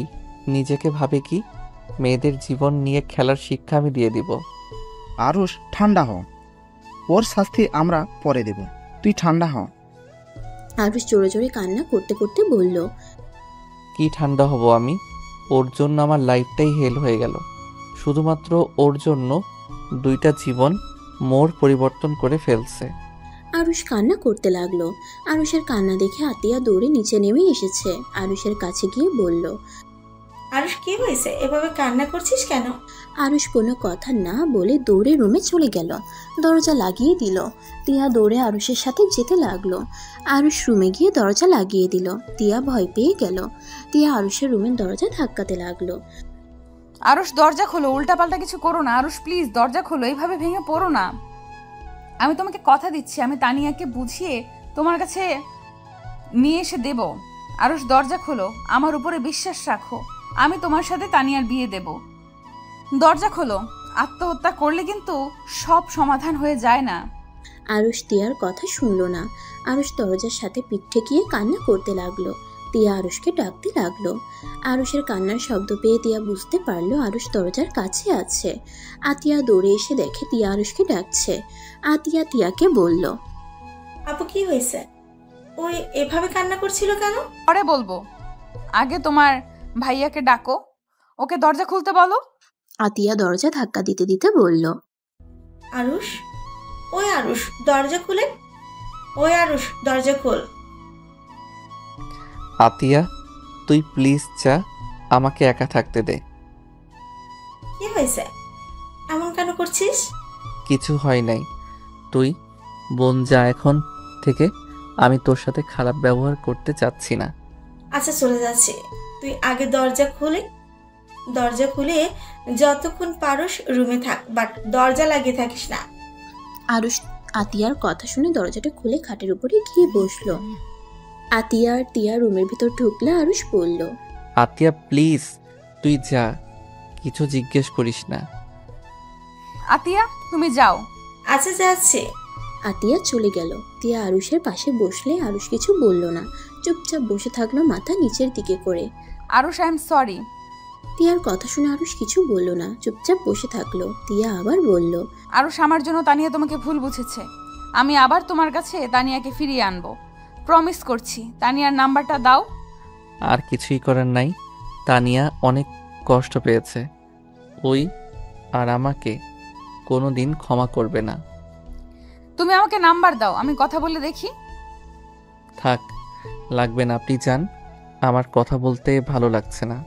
নিজেকে ভাবে কি মেয়েদের জীবন নিয়ে খেলার শিক্ষা আমি দিয়ে দিব। আরুষ ঠান্ডা হ, ওর শাস্তি আমরা পরে দেব, তুই ঠান্ডা হ। আরুষ জোরে জোরে কান্না করতে করতে বলল, কি ঠান্ডা হব আমি? ওর জন্য আমার লাইফটাই হেল হয়ে গেল। শুধুমাত্র ওর জন্য 2টা জীবন মোড় পরিবর্তন করে ফেলছে। আরুষ কান্না করতে লাগলো। আরুষের কান্না দেখে আতিয়া দৌড়ে নিচে নেমে এসেছে। আরুষের কাছে গিয়ে বলল, আরুষ কি হয়েছে, এভাবে কান্না করছিস কেন? আরুষ কোনো কথা না বলে দৌড়ে রুমে চলে গেল। দরজা লাগিয়ে দিল। তিয়া দৌড়ে আরুষের সাথে যেতে লাগলো। আরুষ রুমে গিয়ে দরজা লাগিয়ে দিল। তিয়া ভয় পেয়ে গেল। তিয়া আরুষের রুমের দরজা ধাক্কাতে লাগলো। আরুষ দরজা খোলো, উল্টাপাল্টা কিছু করো না। আরুষ প্লিজ দরজা খোলো, এইভাবে ভেঙে পড়ো না। আমি তোমাকে কথা দিচ্ছি, আমি তানিয়াকে বুঝিয়ে তোমার কাছে নিয়ে এসে দেব। আরুষ দরজা খোলো, আমার উপরে বিশ্বাস রাখো। আমি তোমার সাথে তানিয়ার বিয়ে দেব। দরজা খোলো। আত্মহত্যা করলে কিন্তু সব সমাধান হয়ে যায় না। আরুষ তিয়ার কথা শুনল না। আরুষ দরজার সাথে পিঠ ঠেকিয়ে কান্না করতে লাগলো। তিয়া আরুষকে ডাকতে লাগলো। আরুষের কান্নার শব্দ পেয়ে তিয়া বুঝতে পারলো আরুষ দরজার কাছে আছে। আতিয়া দৌড়ে এসে দেখে তিয়া আরুষকে ডাকছে। আতিয়া তিয়াকে বলল, আপু কি হয়েছে, ওই এভাবে কান্না করছিল কেন? পরে বলবো, আগে তোমার ভাইয়াকে ডাকো, ওকে দরজা খুলতে বলো। আতিয়া দরজা ধাক্কা দিতে দিতে বলল, আরুষ, ওই আরুষ দরজা খুলে, ওই আরুষ দরজা খোল। আতিয়া তুই প্লিজ যা, আমাকে একা থাকতে দে। কি হয়েছে, এমন কেন করছিস? কিছু হয় নাই, তুই বোন যা এখন থেকে। আমি তোর সাথে খারাপ ব্যবহার করতে চাচ্ছি না। আচ্ছা চলে যাচ্ছে, তুই আগে দরজা খুলে যতক্ষণ পারস রুমে থাক, বাট দরজা লাগিয়ে থাকিস না। আরুষ আতিয়ার কথা শুনে দরজাটা খুলে খাটের উপরে গিয়ে বসলো। আতিয়া আর তিয়া রুমের ভিতর ঢুকলে আরুষ বলল, আতিয়া প্লিজ তুই যা, কিছু জিজ্ঞেস করিস না। আতিয়া তুমি যাও। আচ্ছা যাচ্ছে। আর তিয়া চলে গেল। তিয়া আরুষের পাশে বসলে আরুষ কিছু বলল না, চুপচাপ বসে থাকলো মাথা নিচের দিকে করে। Arush, I am sorry. তিয়ার কথা শুনে আরুষ কিছু বলল না, চুপচাপ বসে থাকলো। তিয়া আবার বলল, আরুষ, আমার জন্য তানিয়া তোমাকে ভুল বুঝেছে। আমি আবার তোমার কাছে তানিয়াকে ফিরিয়ে আনবো, প্রমিস করছি। তানিয়ার নাম্বারটা দাও। আর কিছুই করার নাই, তানিয়া অনেক কষ্ট পেয়েছে। ওই আর আমাকে কোনো দিন ক্ষমা করবে না। তুমি আমাকে নাম্বার দাও, আমি কথা বলে দেখি। থাক, লাগবে না, আপনি যান, আমার কথা বলতে ভালো লাগছে না।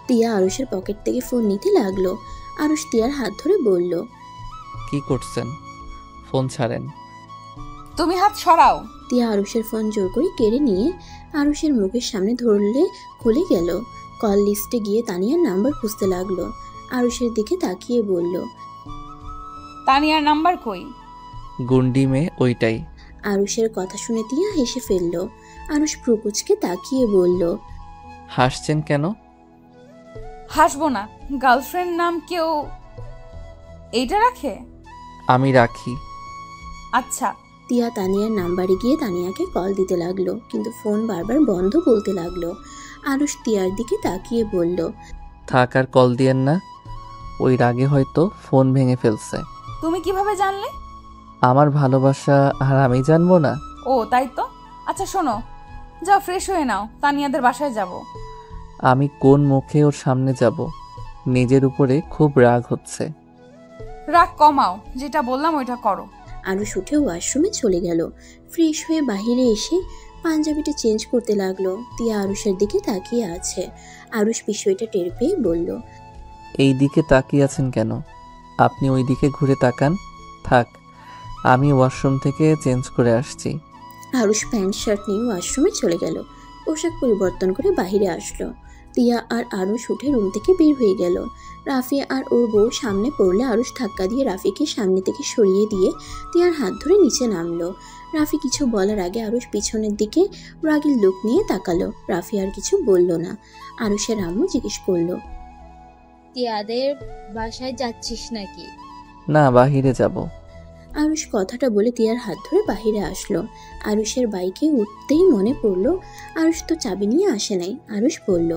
তিয়া আরুষের পকেট থেকে ফোন নিতে লাগলো। আরুষ তিয়ার হাত ধরে বলল, কি করছেন? ফোন ছাড়েন। তুমি হাত সরাও। তিয়া আরুষের ফোন জোর করে কেড়ে নিয়ে আরুষের মুখের সামনে ধরলে খুলে গেল। কল লিস্টে গিয়ে তানিয়ার নাম্বার খুঁজতে লাগলো। আরুষের দিকে তাকিয়ে বলল, তানিয়ার নাম্বার কই? গুন্ডি মেয়ে ওইটাই। আরুষের কথা শুনে তিয়া হেসে ফেলল। আরুষ প্রকুচকে তাকিয়ে বলল, হাসছেন কেন? হাসবো না। গার্লফ্রেন্ড নাম কেউ এইটা রাখে? আমি রাখি। আচ্ছা। তিয়া তানিয়ার নাম্বারে গিয়ে তানিয়াকে কল দিতে লাগলো, কিন্তু ফোন বারবার বন্ধ বলতে লাগলো। আরুষ তিয়ার দিকে তাকিয়ে বলল, থাক, আর কল দিয়েন না, ওই রাগে হয়তো ফোন ভেঙে ফেলছে। তুমি কিভাবে জানলে? আমার ভালোবাসা আর আমি জানবো না? ও তাই তো। আচ্ছা শোনো, যাও ফ্রেশ হয়ে নাও, তানিয়াদের বাসায় যাব। আমি কোন মুখে ওর সামনে যাব? নিজের উপরে খুব রাগ হচ্ছে। রাগ কমাও, যেটা বললাম ওইটা করো। আরুষ উঠে ওয়াশরুমে চলে গেল। ফ্রেশ হয়ে বাহিরে এসে পাঞ্জাবিটা চেঞ্জ করতে লাগলো। তিয়া আরুষের দিকে তাকিয়ে আছে। আরুষ বিষয়টা টের পেয়ে বলল, এই দিকে তাকিয়ে আছেন কেন? আপনি ওই দিকে ঘুরে তাকান। থাক, আমি ওয়াশরুম থেকে চেঞ্জ করে আসছি। আরুষ প্যান্ট শার্ট নিয়ে ওয়াশরুমে চলে গেল। পোশাক পরিবর্তন করে বাহিরে আসলো। তিয়া আর আরুষ উঠে রুম থেকে বের হয়ে গেল। রাফি আর ওর বউ সামনে পড়লে আরুষ ধাক্কা দিয়ে রাফিকে সামনে থেকে সরিয়ে দিয়ে তিয়ার হাত ধরে নিচে নামলো। রাফি কিছু বলার আগে আরুষ পিছনের দিকে রাগের লুক নিয়ে তাকালো। রাফি আর কিছু বলল না। আরুষের আম্মু জিজ্ঞেস করলো, তিয়াদের বাসায় যাচ্ছিস নাকি? না, বাহিরে যাব। আরুষ কথাটা বলে তিয়ার হাত ধরে বাহিরে আসলো। আরুষের বাইকে উঠতেই মনে পড়লো আরুষ তো চাবি নিয়ে আসে নাই। আরুষ বলল,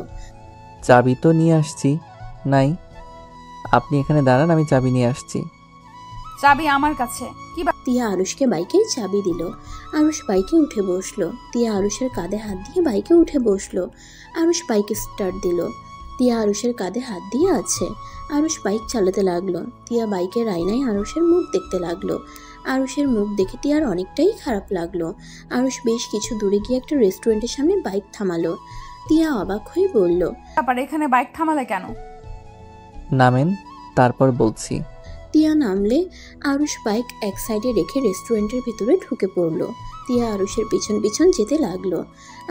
চাবি তো নিয়ে আসছি। নাই, আপনি এখানে দাঁড়ান, আমি চাবি নিয়ে আসছি। চাবি আমার কাছে। তিয়া আরুষকে বাইকের চাবি দিল। আরুষ বাইকে উঠে বসলো। তিয়া আরুষের কাঁধে হাত দিয়ে বাইকে উঠে বসলো। আরুষ বাইকে স্টার্ট দিল। তিয়া আরুষের কাঁধে হাত দিয়ে আছে। আরুষ বাইক চালাতে লাগলো। তিয়া বাইকের আয়নায় আরুষের মুখ দেখতে লাগলো। আরুষের মুখ দেখে তিয়ার অনেকটাই খারাপ লাগলো। আরুষ বেশ কিছু দূরে গিয়ে একটা রেস্টুরেন্টের সামনে বাইক থামালো। তিয়া অবাক হয়ে বলল, তারপর এখানে বাইক থামালে কেন? নামেন, তারপর বলছি। তিয়া নামলে আরুষ বাইক এক সাইডে রেখে রেস্টুরেন্টের ভিতরে ঢুকে পড়লো। তিয়া আরুষের পিছন পিছন যেতে লাগলো।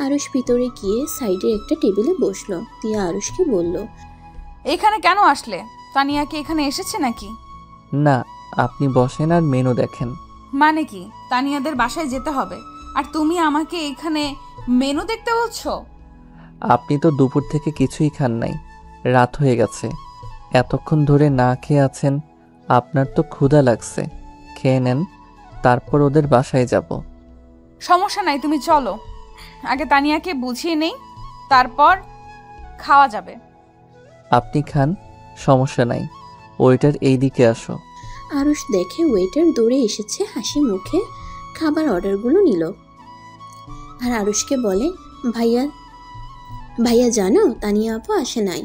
আরুষ ভিতরে গিয়ে সাইডে একটা টেবিলে বসলো। তিয়া আরুষকে বলল, এখানে কেন আসলে? তানিয়া কি এখানে এসেছে নাকি? না, আপনি বসেন আর মেনু দেখেন। মানে কি, তানিয়াদের বাসায় যেতে হবে আর তুমি আমাকে এখানে মেনু দেখতে বলছো? আপনি তো দুপুর থেকে কিছুই খান নাই, রাত হয়ে গেছে, এতক্ষণ ধরে না খেয়ে আছেন, আপনার তো ক্ষুধা লাগছে, খেয়ে নেন, তারপর ওদের বাসায় যাব। সমস্যা নাই, তুমি চলো, আগে তানিয়াকে বুঝিয়ে নেই, তারপর খাওয়া যাবে। আপনি খান, সমস্যা নাই, ওয়েটার এই দিকে আসো। আরুষ দেখে ওয়েটার দৌড়ে এসেছে, হাসি মুখে খাবার অর্ডারগুলো নিল। আর আরুষকে বলে, ভাইয়া ভাইয়া জানো তানিয়া আপু আসে নাই।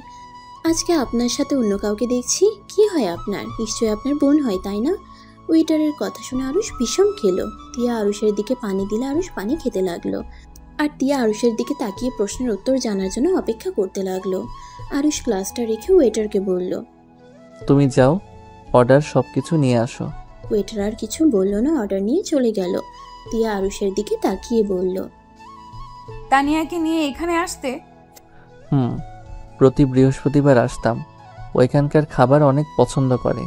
আজকে আপনার সাথে অন্য কাউকে দেখছি। কি হয় আপনার? নিশ্চয়ই আপনার বোন হয়, তাই না? ওয়েটারের কথা শুনে আরুষ ভীষণ খেলো। তিয়া আরুষের দিকে পানি দিলে আরুষ পানি খেতে লাগলো। আর তিয়া আরুষের দিকে তাকিয়ে প্রশ্নের উত্তর জানার জন্য অপেক্ষা করতে লাগলো। আরুষ গ্লাসটা রেখে ওয়েটারকে বলল, তুমি যাও, অর্ডার সব কিছু নিয়ে আসো। ওয়েটার আর কিছু বলল না, অর্ডার নিয়ে চলে গেল। তিয়া আরুষের দিকে তাকিয়ে বলল, তানিয়াকে নিয়ে এখানে আসতে? প্রতি বৃহস্পতিবার আসতাম, ওইখানকার খাবার অনেক পছন্দ করে,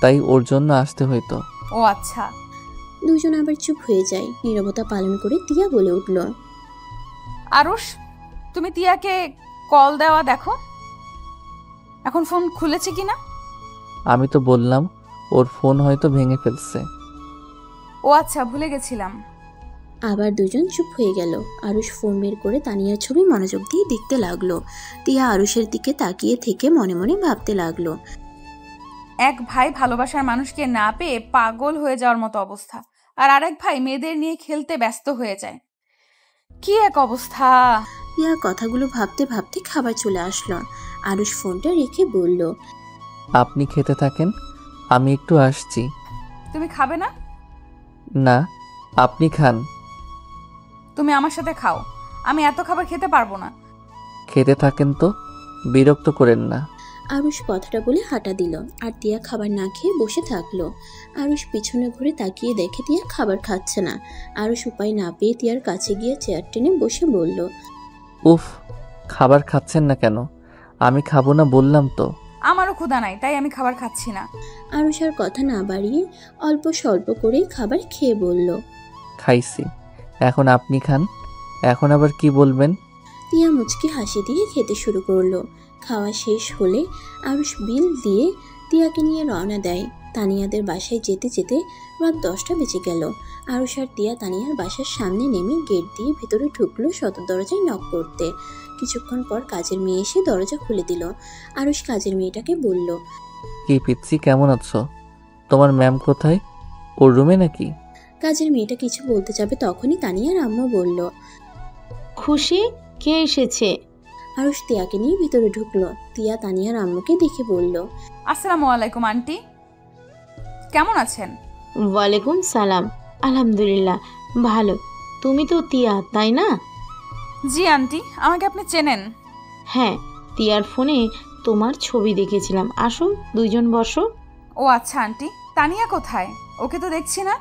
তাই ওর জন্য আসতে হইতো। ও আচ্ছা। দুজন আবার চুপ হয়ে যায়। নীরবতা পালন করে তিয়া বলে উঠল, আরুষ, তুমি তিয়াকে কল দেওয়া দেখো, এখন ফোন খুলেছে কিনা। আমি তো বললাম ওর ফোন হয়তো ভেঙে ফেলছে। ও আচ্ছা, ভুলে গেছিলাম। আবার দুজন চুপ হয়ে গেল। আরুষ ফোন বের করে তানিয়ার ছবি মনোযোগ দিয়ে দেখতে লাগলো। তিয়া আরুষের দিকে তাকিয়ে থেকে মনে মনে ভাবতে লাগলো, এক ভাই ভালোবাসার মানুষকে না পেয়ে পাগল হয়ে যাওয়ার মতো অবস্থা, আর আরেক ভাই মেয়েদের নিয়ে খেলতে ব্যস্ত হয়ে যায়। কি এক অবস্থা! তিয়া কথাগুলো ভাবতে ভাবতে খাবার চলে আসলো। আরুষ ফোনটা রেখে বলল, আপনি খেতে থাকেন, আমি একটু আসছি। তুমি খাবে না? না, আপনি খান। তুমি আমার সাথে খাও, আমি এত খাবার খেতে পারবো না। খেতে থাকেন তো, বিরক্ত করেন না। আরুষ কথাটা বলে হাঁটা দিল, আর তিয়া খাবার না খেয়ে বসে থাকলো। আরুষ পিছনে ঘুরে তাকিয়ে দেখে তিয়া খাবার খাচ্ছে না। আরুষ উপায় না পেয়ে তিয়ার কাছে গিয়ে চেয়ার টেনে বসে বলল, উফ, খাবার খাচ্ছেন না কেন? আমি খাবো না বললাম তো। আমারও ক্ষুধা নাই, তাই আমি খাবার খাচ্ছি না। আরুষ আর কথা না বাড়িয়ে অল্প স্বল্প করেই খাবার খেয়ে বলল, খাইছি, এখন আপনি খান। এখন আবার কি বলবেন? তিয়া মুচকি হাসি দিয়ে খেতে শুরু করলো। খাওয়া শেষ হলে আরুষ বিল দিয়ে তিয়াকে নিয়ে রওনা দেয়। তানিয়াদের বাসায় যেতে যেতে রাত 10টা বেজে গেল। আরুষ আর তিয়া তানিয়ার বাসার সামনে নেমে গেট দিয়ে ভেতরে ঢুকলো সদর দরজায় নক করতে। কিছুক্ষণ পর কাজের মেয়ে এসে দরজা খুলে দিল। আরুষ কাজের মেয়েটাকে বলল, কি পিচ্ছি, কেমন আছো? তোমার ম্যাম কোথায়? ওর রুমে নাকি? কাজের মেয়েটা কিছু বলতে যাবে তখনই তানিয়ার আম্মু বলল, খুশি, কে এসেছে? আরুষ তিয়াকে নিয়ে ভিতরে ঢুকলো। তিয়া তানিয়ার আম্মুকে দেখে বলল, আসসালামু আলাইকুম আন্টি, কেমন আছেন? ওয়ালাইকুম সালাম। আলহামদুলিল্লাহ ভালো। তুমি তো তিয়া, তাই না? জি আন্টি, আমাকে আপনি চেনেন? হ্যাঁ, তিয়ার ফোনে তোমার ছবি দেখেছিলাম। আসো, দুইজন বসো। ও আচ্ছা আন্টি, তানিয়া কোথায়? ওকে তো দেখছি না।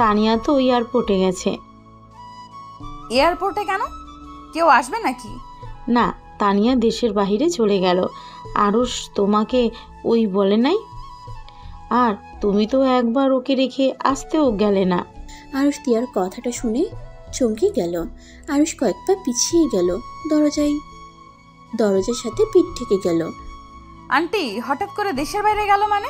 তানিয়া তো এয়ারপোর্টে গেছে। এয়ারপোর্টে কেন? কেউ আসবে নাকি? না, তানিয়া দেশের বাইরে চলে গেল। আরুষ তোমাকে ওই বলে নাই? আর তুমি তো একবার ওকে রেখে আসতেও গেলে না। আরুষ তিয়ার কথাটা শুনে চমকে গেল। আরুষ কয়েক পা পিছিয়ে গেল। দরজার সাথে পিঠ থেকে গেল। আন্টি হঠাৎ করে দেশের বাইরে গেল মানে?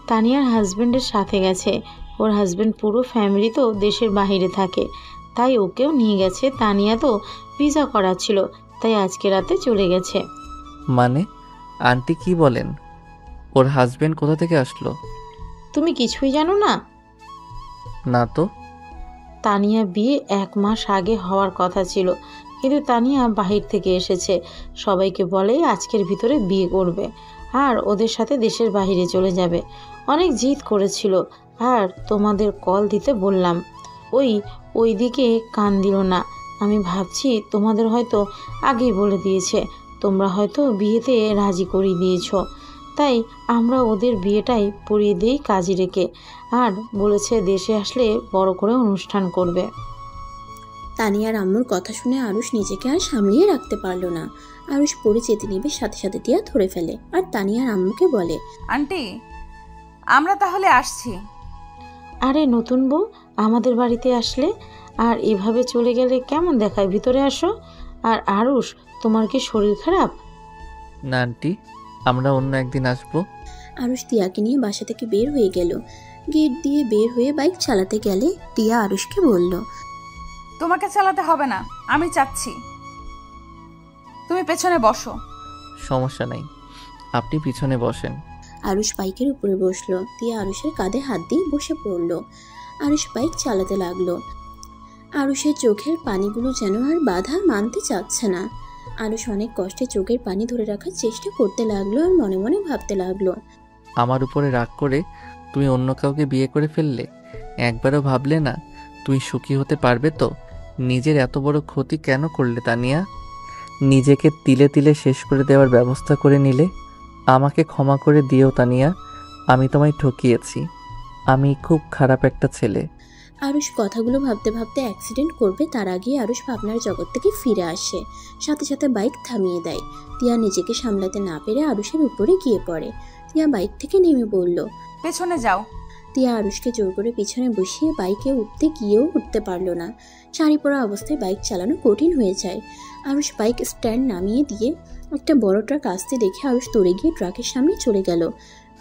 তানিয়ার হাজবেন্ডের সাথে গেছে। ওর হাজবেন্ড পুরো ফ্যামিলি তো দেশের বাইরে থাকে, তাই ওকেও নিয়ে গেছে। তানিয়া তো ভিসা করাচ্ছিল, তাই আজকে রাতে চলে গেছে। মানে আন্টি কি বলেন? ওর হাজবেন্ড কোথা থেকে আসলো? তুমি কিছুই জানো না? না তো। তানিয়া বিয়ে 1 মাস আগে হওয়ার কথা ছিল, কিন্তু তানিয়া বাহির থেকে এসেছে। সবাইকে বলে আজকের ভিতরে বিয়ে করবে আর ওদের সাথে দেশের বাইরে চলে যাবে। অনেক জিদ করেছিল, আর তোমাদের কল দিতে বললাম, ওই দিকে কান দিল না। আমি ভাবছি তোমাদের হয়তো আগেই বলে দিয়েছে, তোমরা হয়তো বিয়েতে রাজি করিয়ে দিয়েছ। তাই আমরা ওদের বিয়েটাই পড়িয়ে দিই কাজী রেখে, আর বলেছে দেশে আসলে বড় করে অনুষ্ঠান করবে। তানিয়ার আম্মুর কথা শুনে আরুষ নিজেকে আর সামলিয়ে রাখতে পারলো না। আরুষ পড়ে যেতে নিবে, সাথে সাথে তিয়া ধরে ফেলে আর তানিয়ার আম্মুকে বলে, আন্টি আমরা তাহলে আসছি। আরে নতুন বউ আমাদের বাড়িতে আসলে আর এভাবে চলে গেলে কেমন দেখায়? ভিতরে আসো। আর আরুষ, তোমার কি শরীর খারাপ? না আন্টি, আমরা অন্য একদিন আসবো। আরুষ তিয়াকে নিয়ে বাসা থেকে বের হয়ে গেল। গেট দিয়ে বের হয়ে বাইক চালাতে গেলে তিয়া আরুষকে বলল, তোমাকে চালাতে হবে না, আমি চাচ্ছি। তুমি পেছনে বসো। সমস্যা নাই, আপনি পিছনে বসেন। আরুষ বাইকের উপরে বসলো। তিয়া আরুষের কাঁধে হাত দিয়ে বসে পড়ল। আরুষ বাইক চালাতে লাগলো। আরুষের চোখের পানিগুলো যেন আর বাধা মানতে চাচ্ছে না। আরুষ অনেক কষ্টে চোখের পানি ধরে রাখার চেষ্টা করতে লাগলো আর মনে মনে ভাবতে লাগলো, আমার উপরে রাগ করে তুমি অন্য কাউকে বিয়ে করে ফেললে। একবারও ভাবলে না তুমি সুখী হতে পারবে? তো নিজের এত বড় ক্ষতি কেন করলে তানিয়া? নিজেকে তিলে তিলে শেষ করে দেওয়ার ব্যবস্থা করে নিলে। আমাকে ক্ষমা করে দিও তানিয়া, আমি তোমায় ঠকিয়েছি। আমি খুব খারাপ একটা ছেলে। আরুষ কথাগুলো ভাবতে ভাবতে অ্যাক্সিডেন্ট করবে তার আগে আরুষ ভাবনার জগৎ থেকে ফিরে আসে। সাথে সাথে বাইক থামিয়ে দেয়। তিয়া নিজেকে সামলাতে না পেরে আরুষের উপরে গিয়ে পড়ে। তিয়া বাইক থেকে নেমে বলল, পেছনে যাও। তিয়া আরুষকে জোর করে পিছনে বসিয়ে বাইকে উঠতে গিয়েও উঠতে পারল না। শাড়ি পরা অবস্থায় বাইক চালানো কঠিন হয়ে যায়। আরুষ বাইক স্ট্যান্ড নামিয়ে দিয়ে একটা বড় ট্রাক আসতে দেখে আরুষ দৌড়ে গিয়ে ট্রাকের সামনে চলে গেল।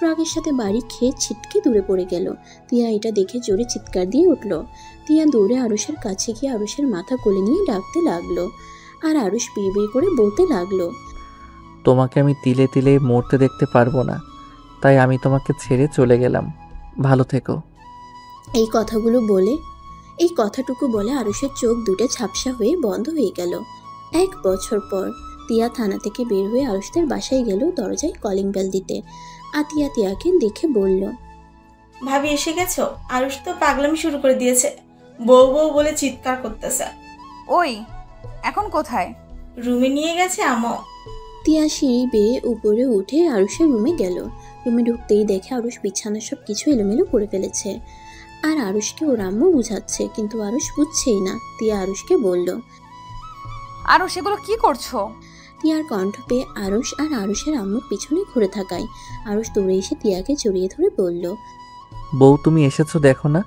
রাগের সাথে বাড়ি খেয়ে ছিটকে দূরে পড়ে গেল। তিয়া এটা দেখে জোরে চিৎকার দিয়ে উঠল। তিয়া দৌড়ে আরুষের কাছে গিয়ে আরুষের মাথা কোলে নিয়ে ডাকতে লাগলো। আর আরুষ বিয়ে করে বলতে লাগলো, তোমাকে আমি তিলে তিলে মরতে দেখতে পারবো না, তাই আমি তোমাকে ছেড়ে চলে গেলাম। ভালো থেকো। এই কথাটুকু বলে আরুষের চোখ দুটো ঝাপসা হয়ে বন্ধ হয়ে গেল। 1 বছর পর তিয়া থানা থেকে বের হয়ে আরুষদের বাসায় গেল দরজায় কলিং বেল দিতে। আতিয়া তিয়াকে দেখে বলল, ভাবি এসে গেছো? আরুষ তো পাগলামি শুরু করে দিয়েছে, বউ বউ বলে চিৎকার করতেছে। ওই এখন কোথায়? রুমে নিয়ে গেছে আম্মু। তিয়া সিঁড়ি বেয়ে উপরে উঠে আরুষের রুমে গেল। রুমে ঢুকতেই দেখে আরুষ বিছানার সব কিছু এলোমেলো করে ফেলেছে। আর আরুষকে ওর আম্মু বুঝাচ্ছে, কিন্তু আরুষ বুঝছেই না। তিয়া আরুষকে বলল, আরুষ এগুলো কি করছো? তিয়ার কণ্ঠ পেয়ে আরুষ আর আরুষের আম্মুর পিছনে ঘুরে থাকায় আরুষ দৌড়ে এসে তিয়াকে জড়িয়ে ধরে বলল, বউ তুমি এসেছো, দেখো না।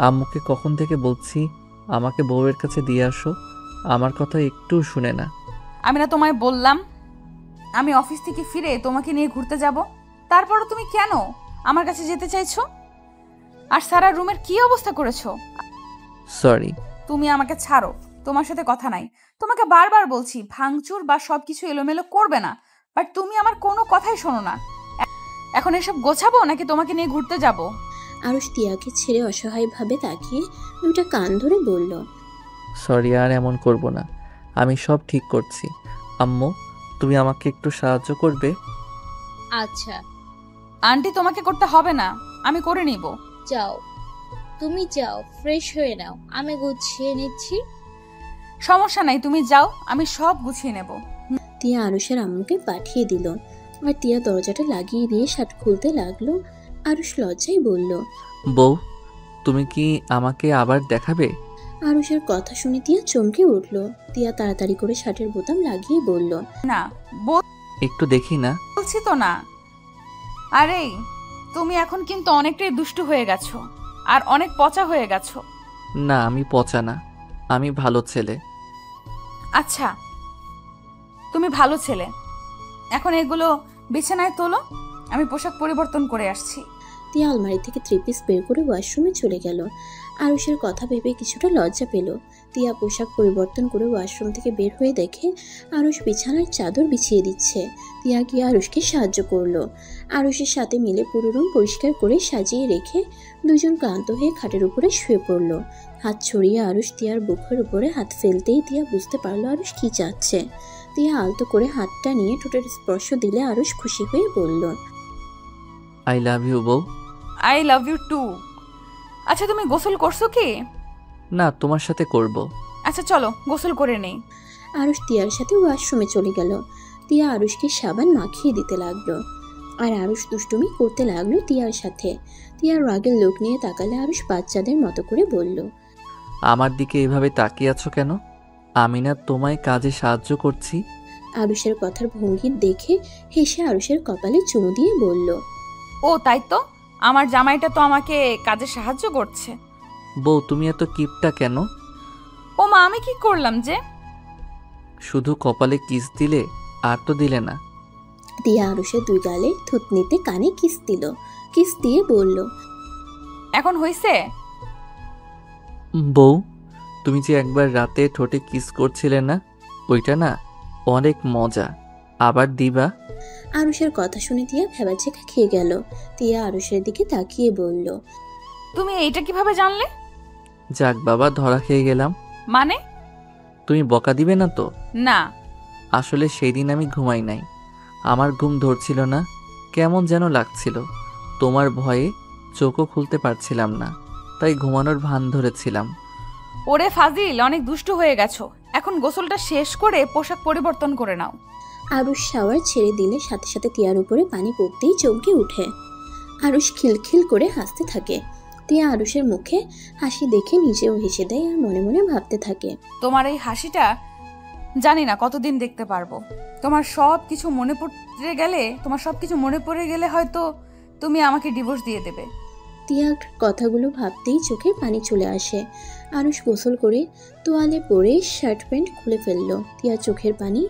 আম্মুকে কখন থেকে বলছি আমাকে বউয়ের কাছে দিয়ে আসো, আমার কথা একটু শুনে না। আমি না তোমায় বললাম আমি অফিস থেকে ফিরে তোমাকে নিয়ে ঘুরতে যাব? তারপরও তুমি কেন আমার কাছে যেতে চাইছো? আর সারা রুমের কি অবস্থা করেছো? সরি। তুমি আমাকে ছাড়ো, তোমার সাথে কথা নাই। তোমাকে বারবার বলছি ভাঙচুর বা সবকিছু এলোমেলো করবে না, বাট তুমি আমার কোনো কথাই শোনো না। এখন এসব গোছাবো নাকি তোমাকে নিয়ে ঘুরতে যাব? আরুষ তিয়াকে ছেড়ে অসহায়ভাবে তাকিয়ে দুটা কান ধরে বলল, সরি, আর এমন করব না, আমি সব ঠিক করছি। আম্মু তুমি আমাকে একটু সাহায্য করবে? আচ্ছা। আন্টি তোমাকে করতে হবে না, আমি করে নিব। যাও, তুমি যাও, ফ্রেশ হয়ে নাও, আমি গুছিয়ে নিচ্ছি। সমস্যা নাই, তুমি যাও, আমি সব গুছিয়ে নেব। তিয়া আরুষের আম্মুকে পাঠিয়ে দিল। আর তিয়া দরজাটা লাগিয়ে দিয়ে শার্ট খুলতে লাগলো। আরুষ লজ্জায় বলল, বউ তুমি কি আমাকে আবার দেখাবে? আরুষের কথা শুনে তিয়া চমকে উঠল। তিয়া তাড়াতাড়ি করে শার্টের বোতাম লাগিয়ে বলল, না একটু দেখি না। বলছি তো না। আরে তুমি এখন কিন্তু অনেকটাই দুষ্টু হয়ে গেছো আর অনেক পচা হয়ে গেছো। না আমি পচা না, আমি ভালো ছেলে। আচ্ছা তুমি ভালো ছেলে, এখন এগুলো বিছানায় তোলো, আমি পোশাক পরিবর্তন করে আসছি। তিয়া আলমারি থেকে 3 পিস বের করে ওয়াশরুমে চলে গেল। আরুষের কথা ভেবে কিছুটা লজ্জা পেল। তিয়া পোশাক পরিবর্তন করে ওয়াশরুম থেকে বের হয়ে দেখে আরুষ বিছানার চাদর বিছিয়ে দিচ্ছে। তিয়া গিয়ে আরুষকে সাহায্য করলো। আরুষের সাথে মিলে পুরো রুম পরিষ্কার করে সাজিয়ে রেখে দুজন ক্লান্ত হয়ে খাটের উপরে শুয়ে পড়ল। হাত ছড়িয়ে আরুষ তিয়ার বুকের উপরে হাত ফেলতেই তিয়া বুঝতে পারলো আরুষ কি চাচ্ছে। তিয়া আলতো করে হাতটা নিয়ে ঠোঁটের স্পর্শ দিলে আরুষ খুশি হয়ে বলল, আই লাভ ইউ বউ। I love you too. আচ্ছা তুমি গোসল করছো কি? না, তোমার সাথে করব। আচ্ছা চলো গোসল করে নেই। আরুষ তিয়ার সাথে ওয়াশরুমে চলে গেল। তিয়া আরুষকে সাবান মাখিয়ে দিতে লাগলো। আর আরুষ দুষ্টুমি করতে লাগলো তিয়ার সাথে। তিয়ার রাগের লোক নিয়ে তাকালে আরুষ বাচ্চাদের মতো করে বলল, আমার দিকে এভাবে তাকিয়ে আছো কেন? আমি না তোমায় কাজে সাহায্য করছি? আরুষের কথার ভঙ্গি দেখে হেসে আরুষের কপালে চুমু দিয়ে বলল, ও তাই তো, আমার জামাইটা তো আমাকে কাজে সাহায্য করছে। বউ তুমি এত কিপটা কেন? ও মা, আমি কি করলাম যে? শুধু কপালে কিস দিলে, আর তো দিলে না। তিয়া আরুষের 2 গালে থুতনিতে কানে কিস দিল। কিস দিয়ে বলল, এখন হইছে? বউ তুমি যে একবার রাতে ঠোঁটে কিস করছিলে না, ওইটা না অনেক মজা, আবার দিবা? আরুষের কথা শুনে তিয়া ভেবাচেকা খেয়ে গেল। তিয়া আরুষের দিকে তাকিয়ে বলল, তুমি এইটা কিভাবে জানলে? যাক বাবা, ধরা খেয়ে গেলাম। মানে? তুমি বকা দিবে না তো? না। আসলে সেই দিন আমি ঘুমাই নাই, আমার ঘুম ধরছিল না, কেমন যেন লাগছিল। তোমার ভয়ে চোখও খুলতে পারছিলাম না, তাই ঘুমানোর ভান ধরেছিলাম। ওরে ফাজিল, অনেক দুষ্টু হয়ে গেছো। এখন গোসলটা শেষ করে পোশাক পরিবর্তন করে নাও। আরুষ শাওয়ার ছেড়ে দিলে সাথে সাথে তিয়ার উপরে পানি পড়তেই চমকে উঠে। আরুষ খিলখিল করে হাসতে থাকে। তিয়া আরুষের মুখে হাসি দেখে নিজেও হেসে দেয় আর মনে মনে ভাবতে থাকে, তোমার এই হাসিটা জানি না কতদিন দেখতে পারবো। তোমার সব কিছু মনে পড়ে গেলে হয়তো তুমি আমাকে ডিভোর্স দিয়ে দেবে। তিয়ার কথাগুলো ভাবতেই চোখের পানি চলে আসে। আরুষ গোসল করে তোয়ালে পরে শার্ট প্যান্ট খুলে ফেললো। তিয়া চোখের পানি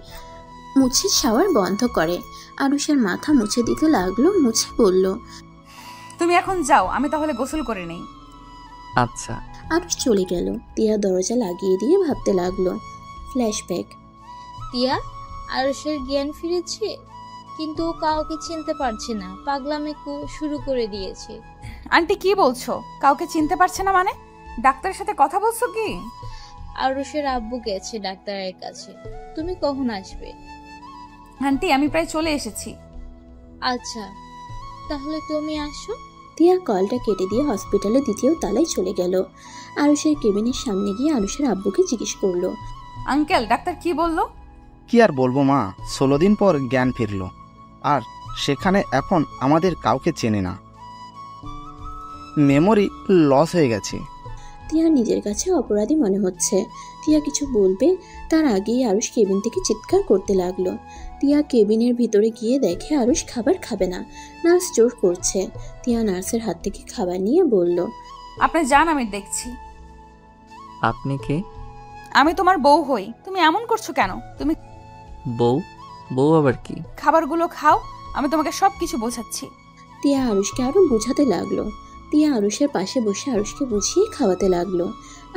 মুছে শাওয়ার বন্ধ করে। আরুষের মাথা মুছে দিতে লাগলো, মুছে বলল, তুমি এখন যাও, আমি তাহলে গোসল করে নেই। আচ্ছা। আরুষ চলে গেল। তিয়া দরজা লাগিয়ে দিয়ে ভাবতে লাগলো। ফ্ল্যাশব্যাক। টিয়া, আরুষের জ্ঞান ফিরেছে, কিন্তু ও কাউকে চিনতে পারছে না, পাগলামি শুরু করে দিয়েছে। আন্টি কি বলছো? কাউকে চিনতে পারছে না মানে? ডাক্তারের সাথে কথা বলছো কি? আরুষের আব্বু গেছে ডাক্তারের কাছে। তুমি কখন আসবে? আন্টি আমি প্রায় চলে এসেছি। আচ্ছা, তাহলে তুমি আসো। তিয়া কলটা কেটে দিয়ে হসপিটালে দ্বিতীয় তলায় চলে গেল। আরুষের কেবিনের সামনে গিয়ে আরুষের আব্বুকে জিজ্ঞেস করলো, আঙ্কেল ডাক্তার কি বললো? কি আর বলবো মা, 16 দিন পর জ্ঞান ফিরল, আর সেখানে এখন আমাদের কাউকে চেনে না, মেমোরি লস হয়ে গেছে। তিয়ার নিজের কাছে অপরাধী মনে হচ্ছে। তিয়া কিছু বলবে তার আগেই আরুষ কেবিন থেকে চিৎকার করতে লাগলো। তিয়া কেবিনের ভিতরে গিয়ে দেখে আরুষ খাবার খাবে না, নার্স জোর করছে। তিয়া নার্সের হাত থেকে খাবার নিয়ে বলল, আপনি যান, আমি দেখছি। আপনি কে? আমি তোমার বউ হই। তুমি এমন করছো কেন? তুমি বউ? বউ আবার কি? খাবারগুলো খাও, আমি তোমাকে সব কিছু বোঝাচ্ছি। তিয়া আরুষকে আরো বোঝাতে লাগলো। তিয়া আরুষের পাশে বসে আরুষকে বুঝিয়ে খাওয়াতে লাগলো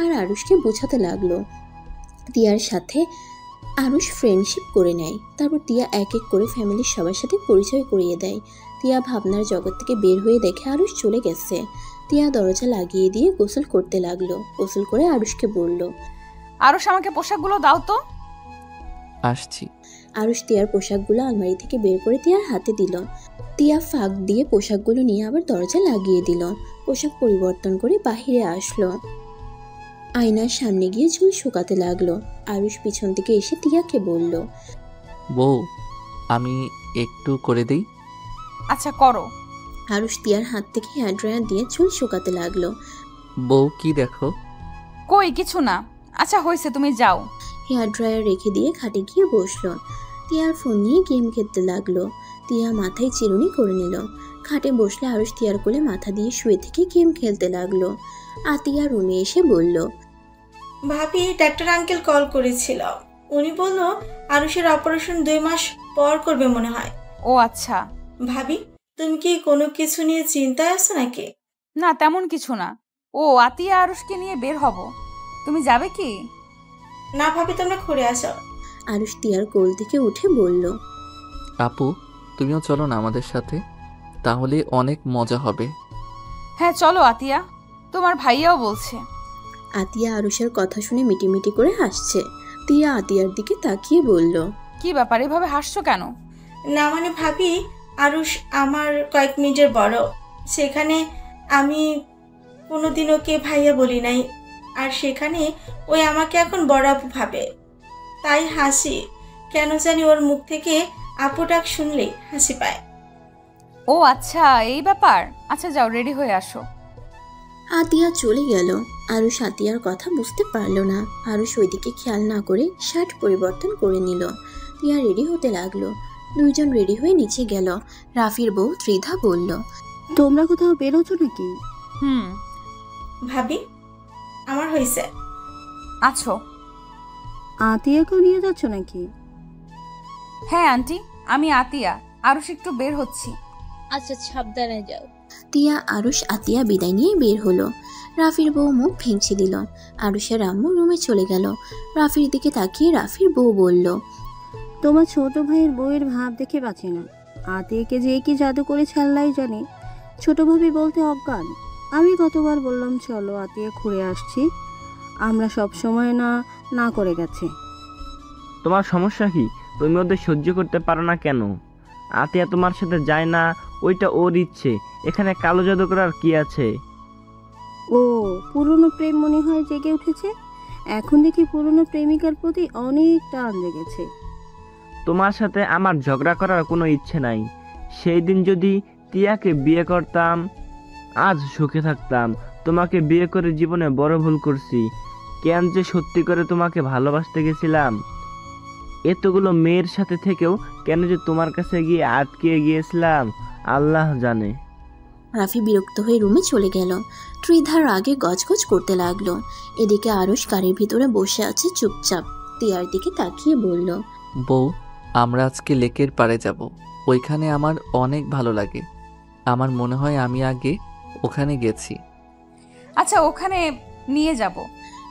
আর আরুষকে বোঝাতে লাগলো। তিয়ার সাথে আরুষ ফ্রেন্ডশিপ করে নেয়। তারপর তিয়া এক এক করে ফ্যামিলির সবার সাথে পরিচয় করিয়ে দেয়। তিয়া ভাবনার জগৎ থেকে বের হয়ে দেখে আরুষ চলে গেছে। তিয়া দরজা লাগিয়ে দিয়ে গোসল করতে লাগলো। গোসল করে আরুষকে বলল, আরুষ আমাকে পোশাকগুলো দাও তো। আসছি। আরুষ তিয়ার পোশাকগুলো আলমারি থেকে বের করে তিয়ার হাতে দিল। তিয়া ফাঁক দিয়ে পোশাকগুলো নিয়ে আবার দরজা লাগিয়ে দিল। পোশাক পরিবর্তন করে বাহিরে আসলো। আয়নার সামনে গিয়ে চুল শুকাতে লাগলো। আরুষ পিছন থেকে এসে তিয়াকে বলল, বউ আমি একটু করে দেই? আচ্ছা করো। আরুষ তিয়ার হাত থেকে হেয়ার ড্রায়ার দিয়ে চুল শুকাতে লাগলো। বউ কি দেখো? কই কিছু না। আচ্ছা হয়েছে, তুমি যাও। হেয়ার ড্রায়ার রেখে দিয়ে খাটে গিয়ে বসলো। তিয়ার ফোন নিয়ে গেম খেলতে লাগলো। তিয়া মাথায় চিরুনি করে নিল। খাটে বসলে আরুষ তিয়ার কোলে মাথা দিয়ে শুয়ে থেকে গেম খেলতে লাগলো। আতিয়া রুমে এসে বলল, ভাবি ডাক্তার আঙ্কেল কল করেছিল, উনি বলল আরুষের অপারেশন 2 মাস পর করবে মনে হয়। ও আচ্ছা। ভাবি তুমি কি কোনো কিছু নিয়ে চিন্তায় আছো নাকি? না তেমন কিছু না। ও আতিয়া আরুষকে নিয়ে বের হব। তুমি যাবে কি? না ভাবি, তোমরা ঘুরে আসো। আরুষ তিয়ার কোল থেকে উঠে বলল, আপু তুমিও চলো না আমাদের সাথে, তাহলে অনেক মজা হবে। হ্যাঁ চলো আতিয়া, তোমার ভাইয়াও বলছে। আতিয়া আরুষের কথা শুনে মিটিমিটি করে হাসছে। তিয়া আতিয়ার দিকে তাকিয়ে বলল, কি ব্যাপার এভাবে হাসছো কেন? না মানে ভাবি, আরুষ আমার কয়েক মিনিটের বড়, সেখানে আমি কোনোদিন ওকে ভাইয়া বলি নাই, আর সেখানে ওই আমাকে এখন বড় আপু ভাবে, তাই হাসি। কেন জানি ওর মুখ থেকে আপু ডাক শুনলেই হাসি পায়। ও আচ্ছা এই ব্যাপার। আচ্ছা যাও রেডি হয়ে আসো। আতিয়া চলে গেল। আরুষ আতিয়ার কথা বুঝতে পারলো না। আরুষ ওইদিকে খেয়াল না করে শার্ট পরিবর্তন করে নিল। তিয়া রেডি হতে লাগলো। দুইজন রেডি হয়ে নিচে গেল। রাফির বউ ত্রিধা বলল, তোমরা কোথাও বেরোছো নাকি? ভাবি আমার হয়েছে। আছো? আতিয়াকেও নিয়ে যাচ্ছ নাকি? হ্যাঁ আন্টি, আমি আতিয়া। আরুষ একটু বের হচ্ছি। আচ্ছা সাবধানে যাও। তিয়া আরুষ আতিয়া বিদায় নিয়ে বের হলো। রাফির বউ মুখ ভেঙচি দিল। আরুষের আম্মু রুমে চলে গেল। রাফির দিকে তাকিয়ে রাফির বউ বলল, তোমার ছোট ভাইয়ের বউয়ের ভাব দেখে বাঁচে না। আতিয়াকে যে কি জাদু করে ছাড়লাই জানে, ছোট ভাবি বলতে অজ্ঞান। আমি কতবার বললাম চলো আতিয়া ঘুরে আসছি, আমরা সব সময় না না করে গেছে। তোমার সমস্যা কি? তুমি ওদের সহ্য করতে পারো না কেন? আতিয়া তোমার সাথে যায় না, ওইটা ওর ইচ্ছে। এখানে কালো জাদু করার কি আছে? ও পুরনো প্রেম মনে হয় জেগে উঠেছে। এখন দেখি পুরনো প্রেমিকার প্রতি অনেক টান জেগেছে। তোমার সাথে আমার ঝগড়া করার কোনো ইচ্ছে নাই। সেই দিন যদি টিয়াকে বিয়ে করতাম, আজ সুখে থাকতাম। তোমাকে বিয়ে করে জীবনে বড় ভুল করছি। কেন যে সত্যি করে তোমাকে ভালোবাসতে গেছিলাম। এতগুলো মেয়ের সাথে থেকেও কেন যে তোমার কাছে গিয়ে আটকে গিয়েছিলাম, আল্লাহ জানে। রাফি বিরক্ত হয়ে রুমে চলে গেল। ত্রিধার আগে গজগজ করতে লাগলো। এদিকে আরুষ গাড়ির ভিতরে বসে আছে চুপচাপ। তিয়ার দিকে তাকিয়ে বলল, বউ আমরা আজকে লেকের পাড়ে যাব। ওইখানে আমার অনেক ভালো লাগে। আমার মনে হয় আমি আগে ওখানে গেছি। আচ্ছা, ওখানে নিয়ে যাব।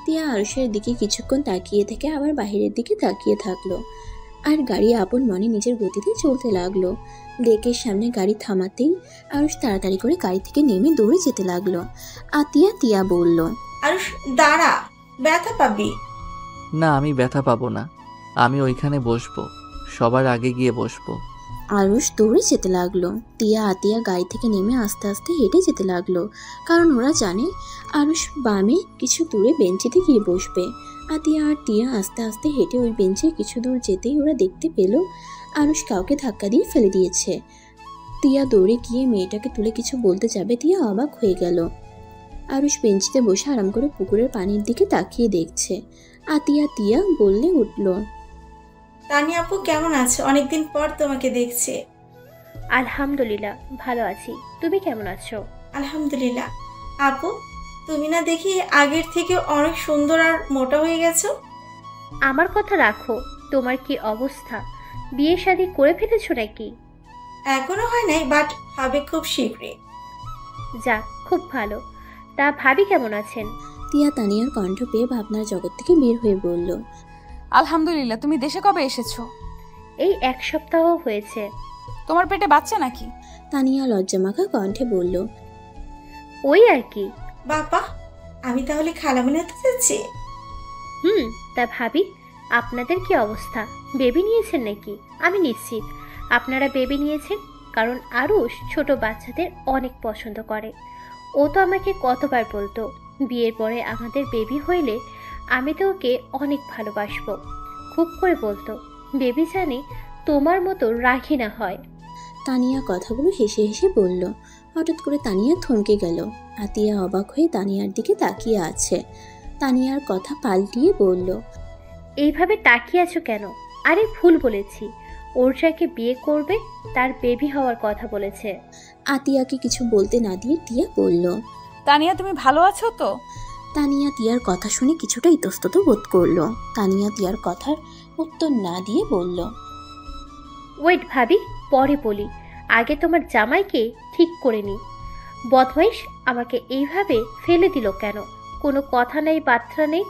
তিয়া আরুষের দিকে কিছুক্ষণ তাকিয়ে থেকে আবার বাহিরের দিকে তাকিয়ে থাকলো। আর গাড়ি আপন মনে নিজের গতিতে চলতে লাগলো। লেকের সামনে গাড়ি থামাতেই আরুষ তাড়াতাড়ি করে গাড়ি থেকে নেমে দৌড়ে যেতে লাগলো। তিয়া বলল, আরুষ দাঁড়া, ব্যথা পাবি। না, আমি ব্যথা পাবো না। আমি ওইখানে বসবো, সবার আগে গিয়ে বসবো। আরুষ দৌড়ে যেতে লাগলো। তিয়া গাড়ি থেকে নেমে আস্তে আস্তে হেঁটে যেতে লাগলো, কারণ ওরা জানে আরুষ বামে কিছু দূরে বেঞ্চিতে গিয়ে বসবে। তিয়া আস্তে আস্তে হেঁটে ওই বেঞ্চে কিছু দূর যেতেই ওরা দেখতে পেল আরুষ কাউকে ধাক্কা দিয়ে ফেলে দিয়েছে। তিয়া দৌড়ে গিয়ে মেয়েটাকে তুলে কিছু বলতে যাবে, তিয়া অবাক হয়ে গেল। আরুষ বেঞ্চিতে বসে আরাম করে পুকুরের পানির দিকে তাকিয়ে দেখছে। তিয়া বললে উঠল, তানিয়া আপু কেমন আছো? অনেকদিন পর তোমাকে দেখছি। আলহামদুলিল্লাহ ভালো আছি, তুমি কেমন আছো? আলহামদুলিল্লাহ। আপু, তুমি না দেখি আগের থেকে অনেক সুন্দর আর মোটা হয়ে গেছো। আমার কথা রাখো, তোমার কি অবস্থা? বিয়ে শাদী করে ফেলেছো নাকি? এখনো হয় নাই, বাট হবে খুব শীঘ্রই। যাক, খুব ভালো। তা ভাবি কেমন আছেন? তিয়া তানিয়ার কণ্ঠ পেয়ে ভাবনার জগৎ থেকে বের হয়ে বলল, আলহামদুলিল্লাহ। তুমি দেশে কবে এসেছো? এই 1 সপ্তাহ হয়েছে। তোমার পেটে বাচ্চা নাকি? তানিয়া লজ্জামাখা কণ্ঠে বলল, ওই আর কি। বাবা, আমি তাহলে খালামণি হতে যাচ্ছি। তা ভাবি, আপনাদের কি অবস্থা? বেবি নিয়েছেন নাকি? আমি নিশ্চিত আপনারা বেবি নিয়েছেন, কারণ আরুষ ছোট বাচ্চাদের অনেক পছন্দ করে। ও তো আমাকে কতবার বলতো, বিয়ের পরে আমাদের বেবি হইলে আমি তো ওকে অনেক ভালোবাসবো। খুব করে বলতো, বেবি জানি তোমার মতো রাখি না হয়। তানিয়া কথাগুলো হেসে হেসে বলল। হঠাৎ করে তানিয়া থমকে গেল। তিয়া অবাক হয়ে তানিয়ার দিকে তাকিয়ে আছে। তানিয়ার কথা পাল্টিয়ে বলল, এইভাবে তাকিয়ে আছো কেন? আরে ভুল বলেছি, ওর যাকে বিয়ে করবে তার বেবি হওয়ার কথা বলেছে। তিয়াকে কিছু বলতে না দিয়ে টিয়া বলল, তানিয়া তুমি ভালো আছো তো? তানিয়া তিয়ার কথা শুনে কিছুটা ইতস্তত বোধ করলো। তানিয়া তিয়ার কথার উত্তর না দিয়ে বলল, ওয়েট ভাবি, পরে বলি, আগে তোমার জামাইকে ঠিক করে নি। বদমাইশ আমাকে এইভাবে ফেলে দিল কেন? কোনো কথা নেই, বার্তা নেই।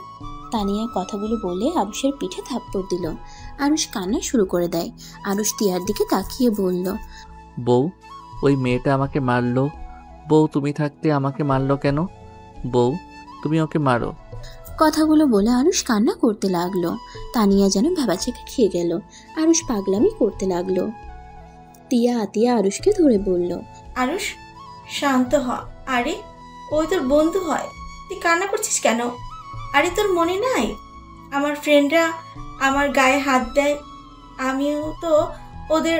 তানিয়া কথাগুলো বলে আরুষের পিঠে থাপ্পড় দিল। আরুষ কান্না শুরু করে দেয়। আরুষ তিয়ার দিকে তাকিয়ে বলল, বউ, ওই মেয়েটা আমাকে মারলো। বউ, তুমি থাকতে আমাকে মারলো কেন? বউ, তুমি ওকে মারো। কথাগুলো বলে আরুষ কান্না করতে লাগলো। তানিয়া যেন ভেবাচেকে খেয়ে গেল। আরুষ পাগলামি করতে লাগলো। তিয়া আরুষকে ধরে বলল, আরুষ শান্ত হ। আরে ওই তোর বন্ধু হয়, তুই কান্না করছিস কেন? আরে তোর মনে নাই আমার ফ্রেন্ডরা আমার গায়ে হাত দেয়, আমিও তো ওদের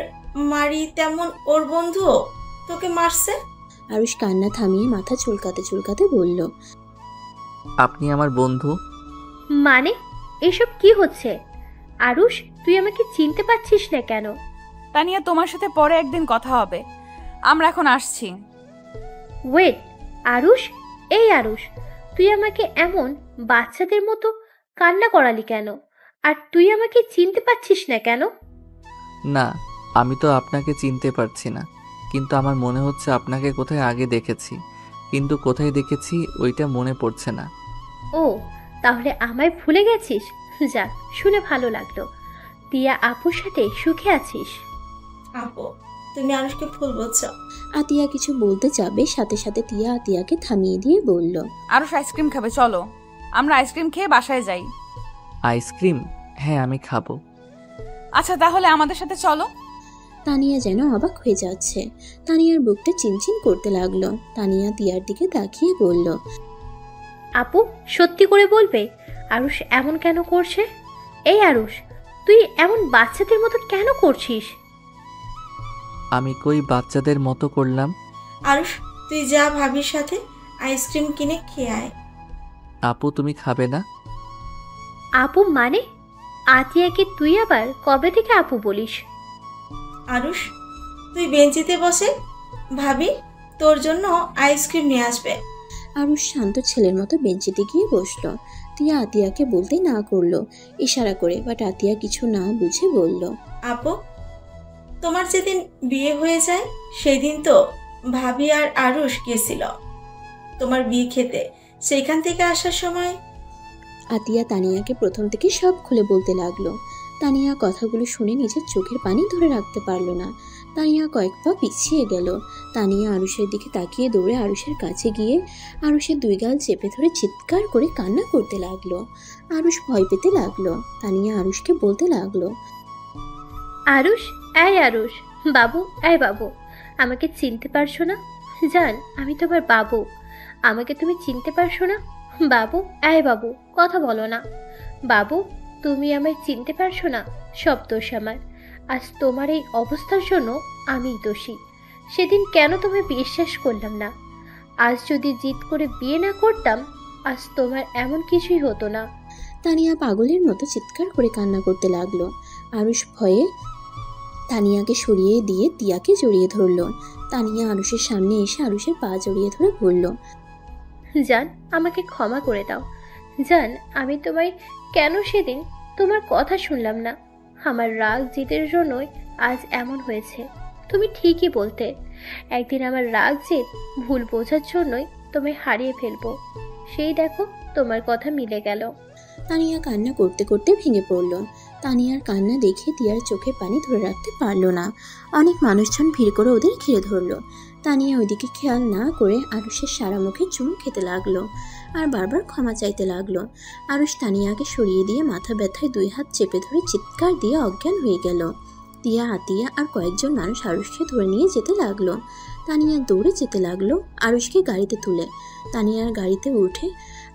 মারি, তেমন ওর বন্ধুও তোকে মারছে। আরুষ কান্না থামিয়ে মাথা চুলকাতে চুলকাতে বলল, আপনি আমার বন্ধু? মানে এসব কি হচ্ছে? আরুষ, তুই আমাকে চিনতে পারছিস না কেন? তানিয়া, তোমার সাথে পরে একদিন কথা হবে, আমরা এখন আসছি। ওয়েট, আরুষ, এই আরুষ, তুই আমাকে এমন বাচ্চাদের মতো কান্না করালি কেন? আর তুই আমাকে চিনতে পারছিস না কেন? না, আমি তো আপনাকে চিনতে পারছি না, কিন্তু আমার মনে হচ্ছে আপনাকে কোথায় আগে দেখেছি, কিন্তু কোথায় দেখেছি ওইটা মনে পড়ছে না। ও, তাহলে আমায় ভুলে গেছিস? যাক, শুনে ভালো লাগলো। তিয়া আপুর সাথে সুখে আছিস? আপু, তুমি আরুষকে ভুল বলছো। তিয়া কিছু বলতে যাবে, সাথে সাথে তিয়াকে থামিয়ে দিয়ে বলল, আরুষ আইসক্রিম খাবে, চলো আমরা আইসক্রিম খেয়ে বাসায় যাই। আইসক্রিম? হ্যাঁ, আমি খাবো। আচ্ছা, তাহলে আমাদের সাথে চলো। তানিয়া যেন অবাক হয়ে যাচ্ছে। তানিয়ার বুকটা চিনচিন করতে লাগলো। তানিয়া তিয়ার দিকে তাকিয়ে বলল, আপু, সত্যি করে বলবে আরুষ এমন কেন করছে? এই আরুষ, তুই এমন বাচ্চাদের মতো কেন করছিস? আমি কই বাচ্চাদের মতো করলাম? আরুষ, তুই যা ভাবির সাথে আইসক্রিম কিনে খেয়ে আয়। আপু, তুমি খাবে না? আপু মানে? আতিয়াকে তুই আবার কবে থেকে আপু বলিস? আরুষ, তুই বেঞ্চিতে বসে, ভাবি তোর জন্য আইসক্রিম নিয়ে আসবে। আরুষ শান্ত ছেলের মতো বেঞ্চিতে গিয়ে বসলো। তিয়া আতিয়াকে বলতে না করলো ইশারা করে, বাট আতিয়া কিছু না বুঝে বলল, আপু, তোমার যেদিন বিয়ে হয়ে যায় সেদিন তো ভাবি আর আরুষ গেছিল তোমার বিয়ে খেতে। সেখান থেকে আসার সময় আতিয়া তানিয়াকে প্রথম থেকে সব খুলে বলতে লাগলো। তানিয়া কথাগুলো শুনে নিজের চোখের পানি ধরে রাখতে পারলো না। তানিয়া কয়েক পা পিছিয়ে গেল। তানিয়া আরুষের দিকে তাকিয়ে দৌড়ে আরুষের কাছে গিয়ে আরুষের দুই গাল চেপে ধরে চিৎকার করে কান্না করতে লাগলো। আরুষ ভয় পেতে লাগলো। তানিয়া আরুষকে বলতে লাগলো, আরুষ, এই আরুষ, বাবু, এই বাবু, আমাকে চিনতে পারছো না? জান, আমি তোমার বাবু। আমাকে তুমি চিনতে পারছো না? বাবু, এই বাবু, কথা বলো না। বাবু, তুমি আমায় চিনতে পারছো না? সব দোষ আমার। আজ তোমার এই অবস্থার জন্য আমিই দোষী। সেদিন কেন তোমায় বিশ্বাস করলাম না? আজ যদি জিদ করে বিয়ে না করতাম, আজ তোমার এমন কিছুই হতো না। তানিয়া পাগলের মতো চিৎকার করে কান্না করতে লাগলো। আরুষ ভয়ে তানিয়াকে সরিয়ে দিয়ে তিয়াকে জড়িয়ে ধরল। তানিয়া আরুষের সামনে এসে আরুষের পা জড়িয়ে ধরে বলল, জান, আমাকে ক্ষমা করে দাও। জান, আমি তোমায় কেন সেদিন তোমার কথা শুনলাম না? আমার রাগ জিদের জন্যই আজ এমন হয়েছে। তুমি ঠিকই বলতে, একদিন আমার রাগ জিদ ভুল বোঝার জন্যই তোমায় হারিয়ে ফেলবো। সেই দেখো, তোমার কথা মিলে গেল। তানিয়া কান্না করতে করতে ভেঙে পড়ল। তানিয়ার কান্না দেখে তিয়ার চোখে পানি ধরে রাখতে পারল না। অনেক মানুষজন ভিড় করে ওদের ঘিরে ধরল। তানিয়া ওইদিকে খেয়াল না করে আরুষের সারা মুখে চুমু খেতে লাগলো আর বারবার ক্ষমা চাইতে লাগলো। আরুষ তানিয়াকে সরিয়ে দিয়ে মাথা ব্যথায় দুই হাত চেপে ধরে চিৎকার দিয়ে অজ্ঞান হয়ে গেল। তিয়া, আতিয়া আর কয়েকজন মানুষ আরুষকে ধরে নিয়ে যেতে লাগলো। তানিয়া দৌড়ে যেতে লাগলো আরুষকে গাড়িতে তুলে। তানিয়ার গাড়িতে উঠে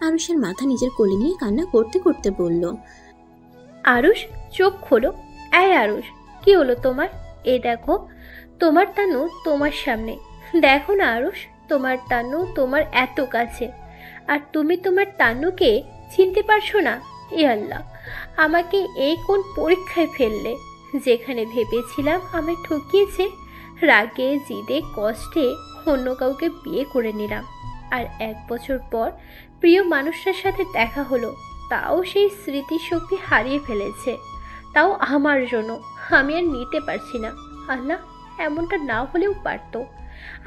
আরুষের মাথা নিজের কোলে নিয়ে কান্না করতে করতে বলল, আরুষ, চোখ খোলো। এই আরুষ, কি হলো তোমার? এই দেখো, তোমার তানু তোমার সামনে। দেখো না আরুষ, তোমার তানু তোমার এত কাছে, আর তুমি তোমার তানুকে চিনতে পারছো না? এ আল্লাহ, আমাকে এই কোন পরীক্ষায় ফেললে? যেখানে ভেবেছিলাম আমায় ঠকিয়েছে, রাগে জিদে কষ্টে অন্য কাউকে বিয়ে করে নিলাম, আর 1 বছর পর প্রিয় মানুষটার সাথে দেখা হলো, তাও সেই স্মৃতিশক্তি হারিয়ে ফেলেছে, তাও আমার জন্য। আমি আর নিতে পারছি না। আল্লাহ, এমনটা না হলেও পারতো।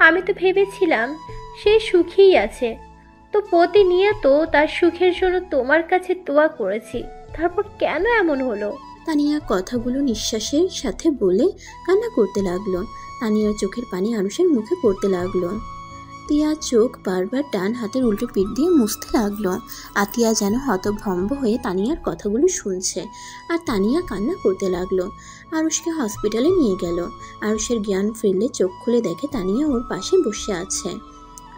আমি তো ভেবেছিলাম সে সুখেই আছে, তো প্রতিনিয়ত তার সুখের জন্য তোমার কাছে দোয়া করেছি, তারপর কেন এমন হলো? তানিয়া কথাগুলো নিঃশ্বাসের সাথে বলে কান্না করতে লাগলো। তানিয়ার চোখের পানি আরুষের মুখে পড়তে লাগলো। তিয়া চোখ বারবার ডান হাতের উল্টো পিঠ দিয়ে মুছতে লাগলো। আতিয়া যেন হতভম্ব হয়ে তানিয়ার কথাগুলো শুনছে, আর তানিয়া কান্না করতে লাগলো। আরুষকে হসপিটালে নিয়ে গেল। আরুষের জ্ঞান ফিরলে চোখ খুলে দেখে তানিয়া ওর পাশে বসে আছে।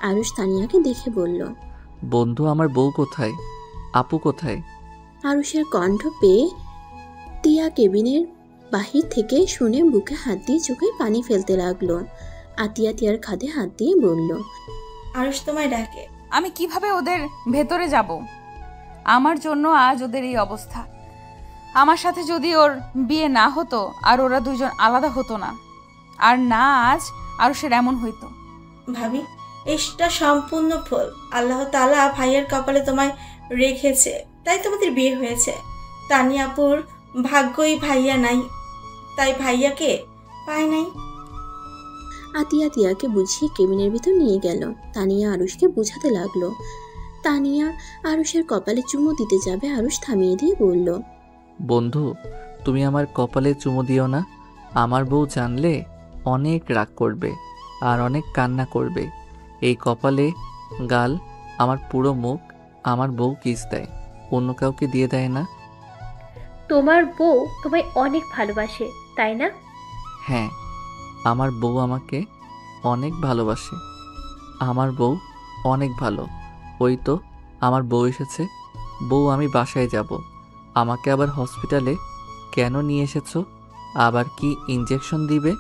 আরুষ তানিয়াকে দেখে বলল, বন্ধু, আমার বউ কোথায়? আপু কোথায়? আরুষের কণ্ঠ পেয়ে তিয়া কেবিনের বাহির থেকে শুনে বুকে হাত দিয়ে চোখে পানি ফেলতে লাগলো। আতিয়া তিয়ার খাদে হাত দিয়ে বলল, আরুষ তোমায় ডাকে। আমি কিভাবে ওদের ভেতরে যাব? আমার জন্য আজ ওদের এই অবস্থা। আমার সাথে যদি ওর বিয়ে না হতো আর ওরা দুজন আলাদা হতো না, আর না আজ আরুষের এমন হইতো। ভাবি, এটা সম্পূর্ণ ফল। আল্লাহ তাআলা ভাইয়ার কপালে তোমায় রেখেছে, তাই তোমাদের বিয়ে হয়েছে। তানিয়াপুর ভাগ্যই ভাইয়া নাই, তাই ভাইয়াকে পায় নাই। আতিয়া তিয়াকে বুঝিয়ে কেবিনের ভিতর নিয়ে গেল। তানিয়া আরুষকে বুঝাতে লাগলো। তানিয়া আরুষের কপালে চুমু দিতে যাবে, আরুষ থামিয়ে দিয়ে বলল, বন্ধু, তুমি আমার কপালে চুমু দিও না। আমার বউ জানলে অনেক রাগ করবে আর অনেক কান্না করবে। এই কপালে গাল, আমার পুরো মুখ আমার বউ কিস দেয়, অন্য কাউকে দিয়ে দেয় না। তোমার বউ তোমায় অনেক ভালোবাসে, তাই না? হ্যাঁ, আমার বউ আমাকে অনেক ভালোবাসে। আমার বউ অনেক ভালো। ওই তো আমার বউ এসেছে। বউ, আমি বাসায় যাব। আমাকে আবার হসপিটালে কেন নিয়ে এসেছো? আবার কি ইঞ্জেকশন দিবে?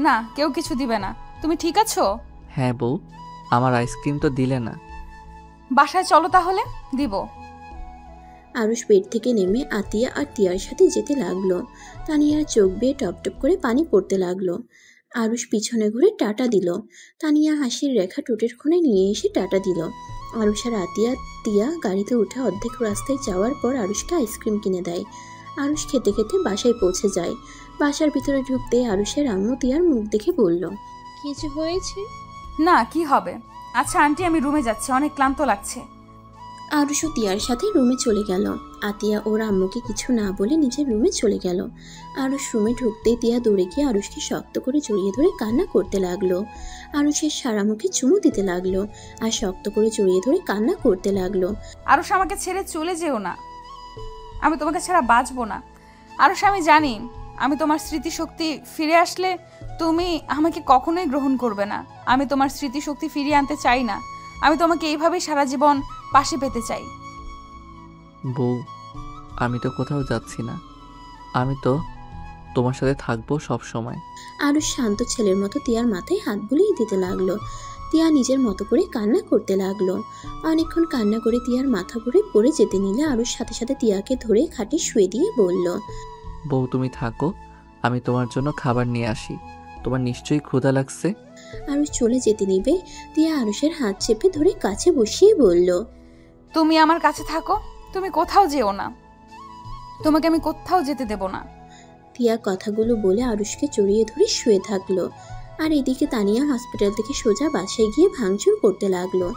না, কেউ কিছু দিবে না। তুমি ঠিক আছো? হ্যাঁ বউ, আমার আইসক্রিম তো দিলে না। বাসায় চলো তাহলে, দিব। আরুষ বেড থেকে নেমে আতিয়া আর তিয়ার সাথে যেতে লাগলো। তানিয়ার চোখ বেয়ে টপ টপ করে পানি পড়তে লাগলো। আরুষ পিছনে ঘুরে টাটা দিল। তানিয়া হাসির রেখা ঠোঁটের কোণে নিয়ে এসে টাটা দিল। আরুষ আর আতিয়া তিয়া গাড়িতে উঠে অর্ধেক রাস্তায় যাওয়ার পর আরুষকে আইসক্রিম কিনে দেয়। আরুষ খেতে খেতে বাসায় পৌঁছে যায়। বাসার ভিতরে ঢুকতে আরুষের আম্মু তিয়ার মুখ দেখে বলল, কিছু হয়েছে? না, কি হবে। আচ্ছা আন্টি, আমি রুমে যাচ্ছি, অনেক ক্লান্ত লাগছে। আরুষও তিয়ার সাথে রুমে চলে গেল। আতিয়া ওর আম্মুকে কিছু না বলে নিজের রুমে চলে গেল। আরুষ রুমে ঢুকতেই তিয়া দৌড়ে গিয়ে আরুষকে শক্ত করে জড়িয়ে ধরে কান্না করতে লাগলো। আরুষের সারা মুখে চুমু দিতে লাগলো আর শক্ত করে জড়িয়ে ধরে কান্না করতে লাগলো। আরুষ, আমাকে ছেড়ে চলে যেও না, আমি তোমাকে ছাড়া বাঁচবো না। আরুষ, আমি জানি আমি তোমার স্মৃতিশক্তি ফিরে আসলে তুমি আমাকে কখনোই গ্রহণ করবে না। আমি তোমার স্মৃতিশক্তি ফিরিয়ে আনতে চাই না। আমি তোমাকে এইভাবেই সারা জীবন পাশে পেতে চাই। বউ, আমি তো কোথাও যাচ্ছি না, আমি তো তোমার সাথে থাকবো সব সময়। আরুষ শান্ত ছেলের মতো তিয়ার মাথায় হাত বুলিয়ে দিতে লাগলো। তিয়া নিজের মতো করে কান্না করতে লাগলো। অনেকক্ষণ কান্না করে তিয়ার মাথা ঘুরে পড়ে যেতে নিলে আরুষ সাথে সাথে তিয়াকে ধরে খাটে শুয়ে দিয়ে বলল, বউ তুমি থাকো, আমি তোমার জন্য খাবার নিয়ে আসি, তোমার নিশ্চয়ই ক্ষুধা লাগছে। আরুষ চলে যেতে নিবে, তিয়া আরুষের হাত চেপে ধরে কাছে বসিয়ে বলল, তুমি আমার কাছে থাকো, তুমি কোথাও যেও না, তোমাকে আমি কোথাও যেতে দেব না। তিয়া কথাগুলো বলে আরুষকে জড়িয়ে ধরে শুয়ে থাকলো। আর এদিকে তানিয়া হসপিটাল থেকে সোজা বাসায় গিয়ে ভাঙচুর করতে লাগলো।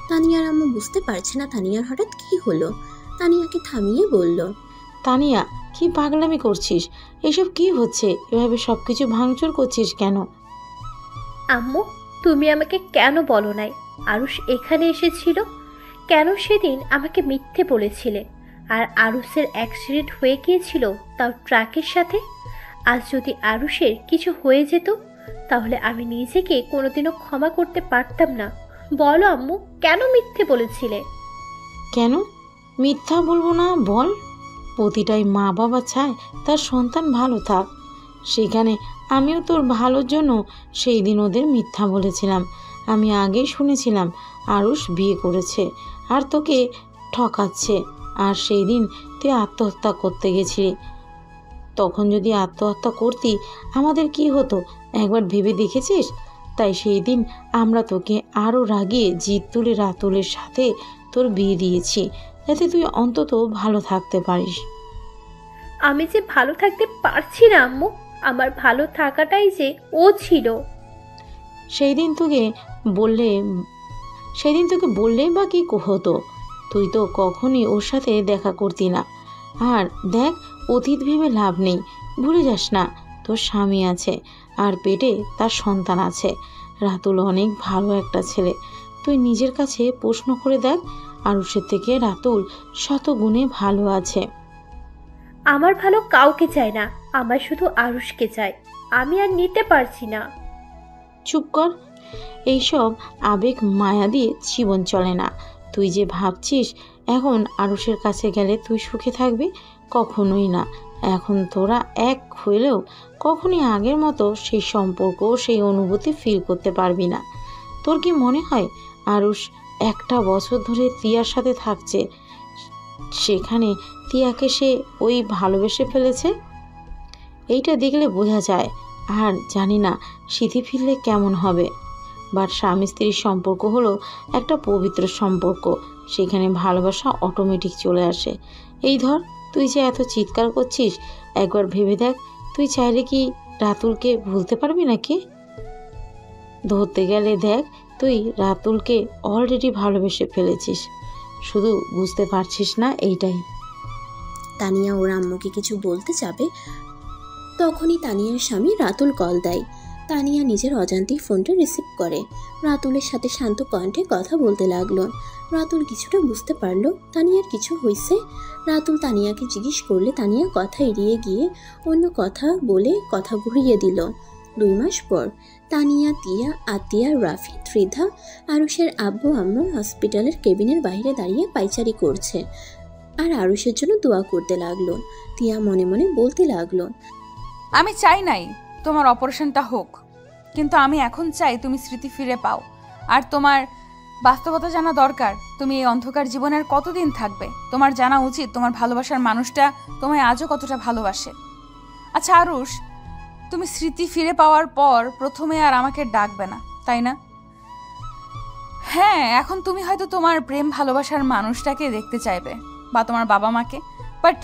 তানিয়ার আম্মু বুঝতে পারছে না তানিয়ার হঠাৎ কি হলো। তানিয়াকে থামিয়ে বলল, তানিয়া, কি পাগলামি করছিস? এসব কি হচ্ছে? এভাবে সবকিছু ভাঙচুর করছিস কেন? আম্মু, তুমি আমাকে কেন বলো নাই আরুষ এখানে এসেছিল? কেন সেদিন আমাকে মিথ্যে বলেছিলে? আর আরুষের অ্যাক্সিডেন্ট হয়ে গিয়েছিল, তাও ট্রাকের সাথে। আজ যদি আরুষের কিছু হয়ে যেত, তাহলে আমি নিজেকে কোনোদিনও ক্ষমা করতে পারতাম না। বলো আম্মু, কেন মিথ্যে বলেছিলে? কেন মিথ্যা বলবো না বল? প্রতিটাই মা বাবা চায় তার সন্তান ভালো থাক। সেখানে আমিও তোর ভালোর জন্য সেই দিন ওদের মিথ্যা বলেছিলাম। আমি আগেই শুনেছিলাম আরুষ বিয়ে করেছে আর তোকে ঠকাচ্ছে। আর সেই দিন তুই আত্মহত্যা করতে গেছিলি। তখন যদি আত্মহত্যা করতি আমাদের কি হতো একবার ভেবে দেখেছিস? তাই সেই দিন আমরা তোকে আরও রাগিয়ে জিদ তুলে রাতুলের সাথে তোর বিয়ে দিয়েছি, যাতে তুই অন্তত ভালো থাকতে পারিস। আমি যে ভালো থাকতে পারছি না আম্মু, আমার ভালো থাকাটাই যে ও ছিল। সেই দিন তোকে বললেই বা কি হতো? তুই তো কখনই ওর সাথে দেখা করতি না। আর দেখ, অতীত ভেবে লাভ নেই। ভুলে যাস না তোর স্বামী আছে আর পেটে তার সন্তান আছে। রাতুল অনেক ভালো একটা ছেলে। তুই নিজের কাছে প্রশ্ন করে দেখ, আরুষের থেকে রাতুল শত গুণে ভালো আছে। আমার ভালো কাউকে চাই না, আমার শুধু আরুষকে চাই। আমি আর নিতে পারছি না। চুপ কর। এইসব আবেগ মায়া দিয়ে জীবন চলে না। তুই যে ভাবছিস এখন আরুষের কাছে গেলে তুই সুখে থাকবি, কখনোই না। এখন তোরা এক হইলেও কখনোই আগের মতো সেই সম্পর্ক, সেই অনুভূতি ফিল করতে পারবি না। তোর কি মনে হয় আরুষ একটা বছর ধরে তিয়ার সাথে থাকছে, সেখানে তিয়াকে সে ওই ভালোবেসে ফেলেছে? এইটা দেখলে বোঝা যায়। আর জানি না স্মৃতি ফিরলে কেমন হবে। বাট স্বামী স্ত্রীর সম্পর্ক হলো একটা পবিত্র সম্পর্ক, সেখানে ভালোবাসা অটোমেটিক চলে আসে। এই ধর, তুই যে এত চিৎকার করছিস, একবার ভেবে দেখ তুই চাইলে কি রাতুলকে ভুলতে পারবি নাকি? ধরতে গেলে দেখ, তুই রাতুলকে অলরেডি ভালোবেসে ফেলেছিস, শুধু বুঝতে পারছিস না, এইটাই। তানিয়া ওর আম্মুকে কিছু বলতে যাবে, তখনই তানিয়ার স্বামী রাতুল কল দেয়। তানিয়া নিজের অজান্তেই ফোনটা রিসিভ করে। রাতুলের সাথে শান্ত কণ্ঠে কথা বলতে লাগলো। রাতুল কিছুটা বুঝতে পারলো তানিয়ার কিছু হয়েছে। রাতুল তানিয়াকে জিজ্ঞেস করলে তানিয়া কথা এড়িয়ে গিয়ে অন্য কথা বলে কথা ঘুরিয়ে দিল। 2 মাস পর তানিয়া, তিয়া, আতিয়া, রাফি, ত্রিধা আরুষের আব্বু আম্মু হসপিটালের কেবিনের বাইরে দাঁড়িয়ে পাইচারি করছে আর আরুষের জন্য দোয়া করতে লাগলো। তিয়া মনে মনে বলতে লাগলো, আমি চাই নাই তোমার অপারেশনটা হোক, কিন্তু আমি এখন চাই তুমি স্মৃতি ফিরে পাও। আর তোমার বাস্তবতা জানা দরকার, তুমি এই অন্ধকার জীবনে আর কতদিন থাকবে। তোমার জানা উচিত তোমার ভালোবাসার মানুষটা তোমায় আজও কতটা ভালোবাসে। আচ্ছা আরুষ, তুমি স্মৃতি ফিরে পাওয়ার পর প্রথমে আর আমাকে ডাকবে না, তাই না? হ্যাঁ, এখন তুমি হয়তো তোমার প্রেম ভালোবাসার মানুষটাকে দেখতে চাইবে বা তোমার বাবা মাকে, বাট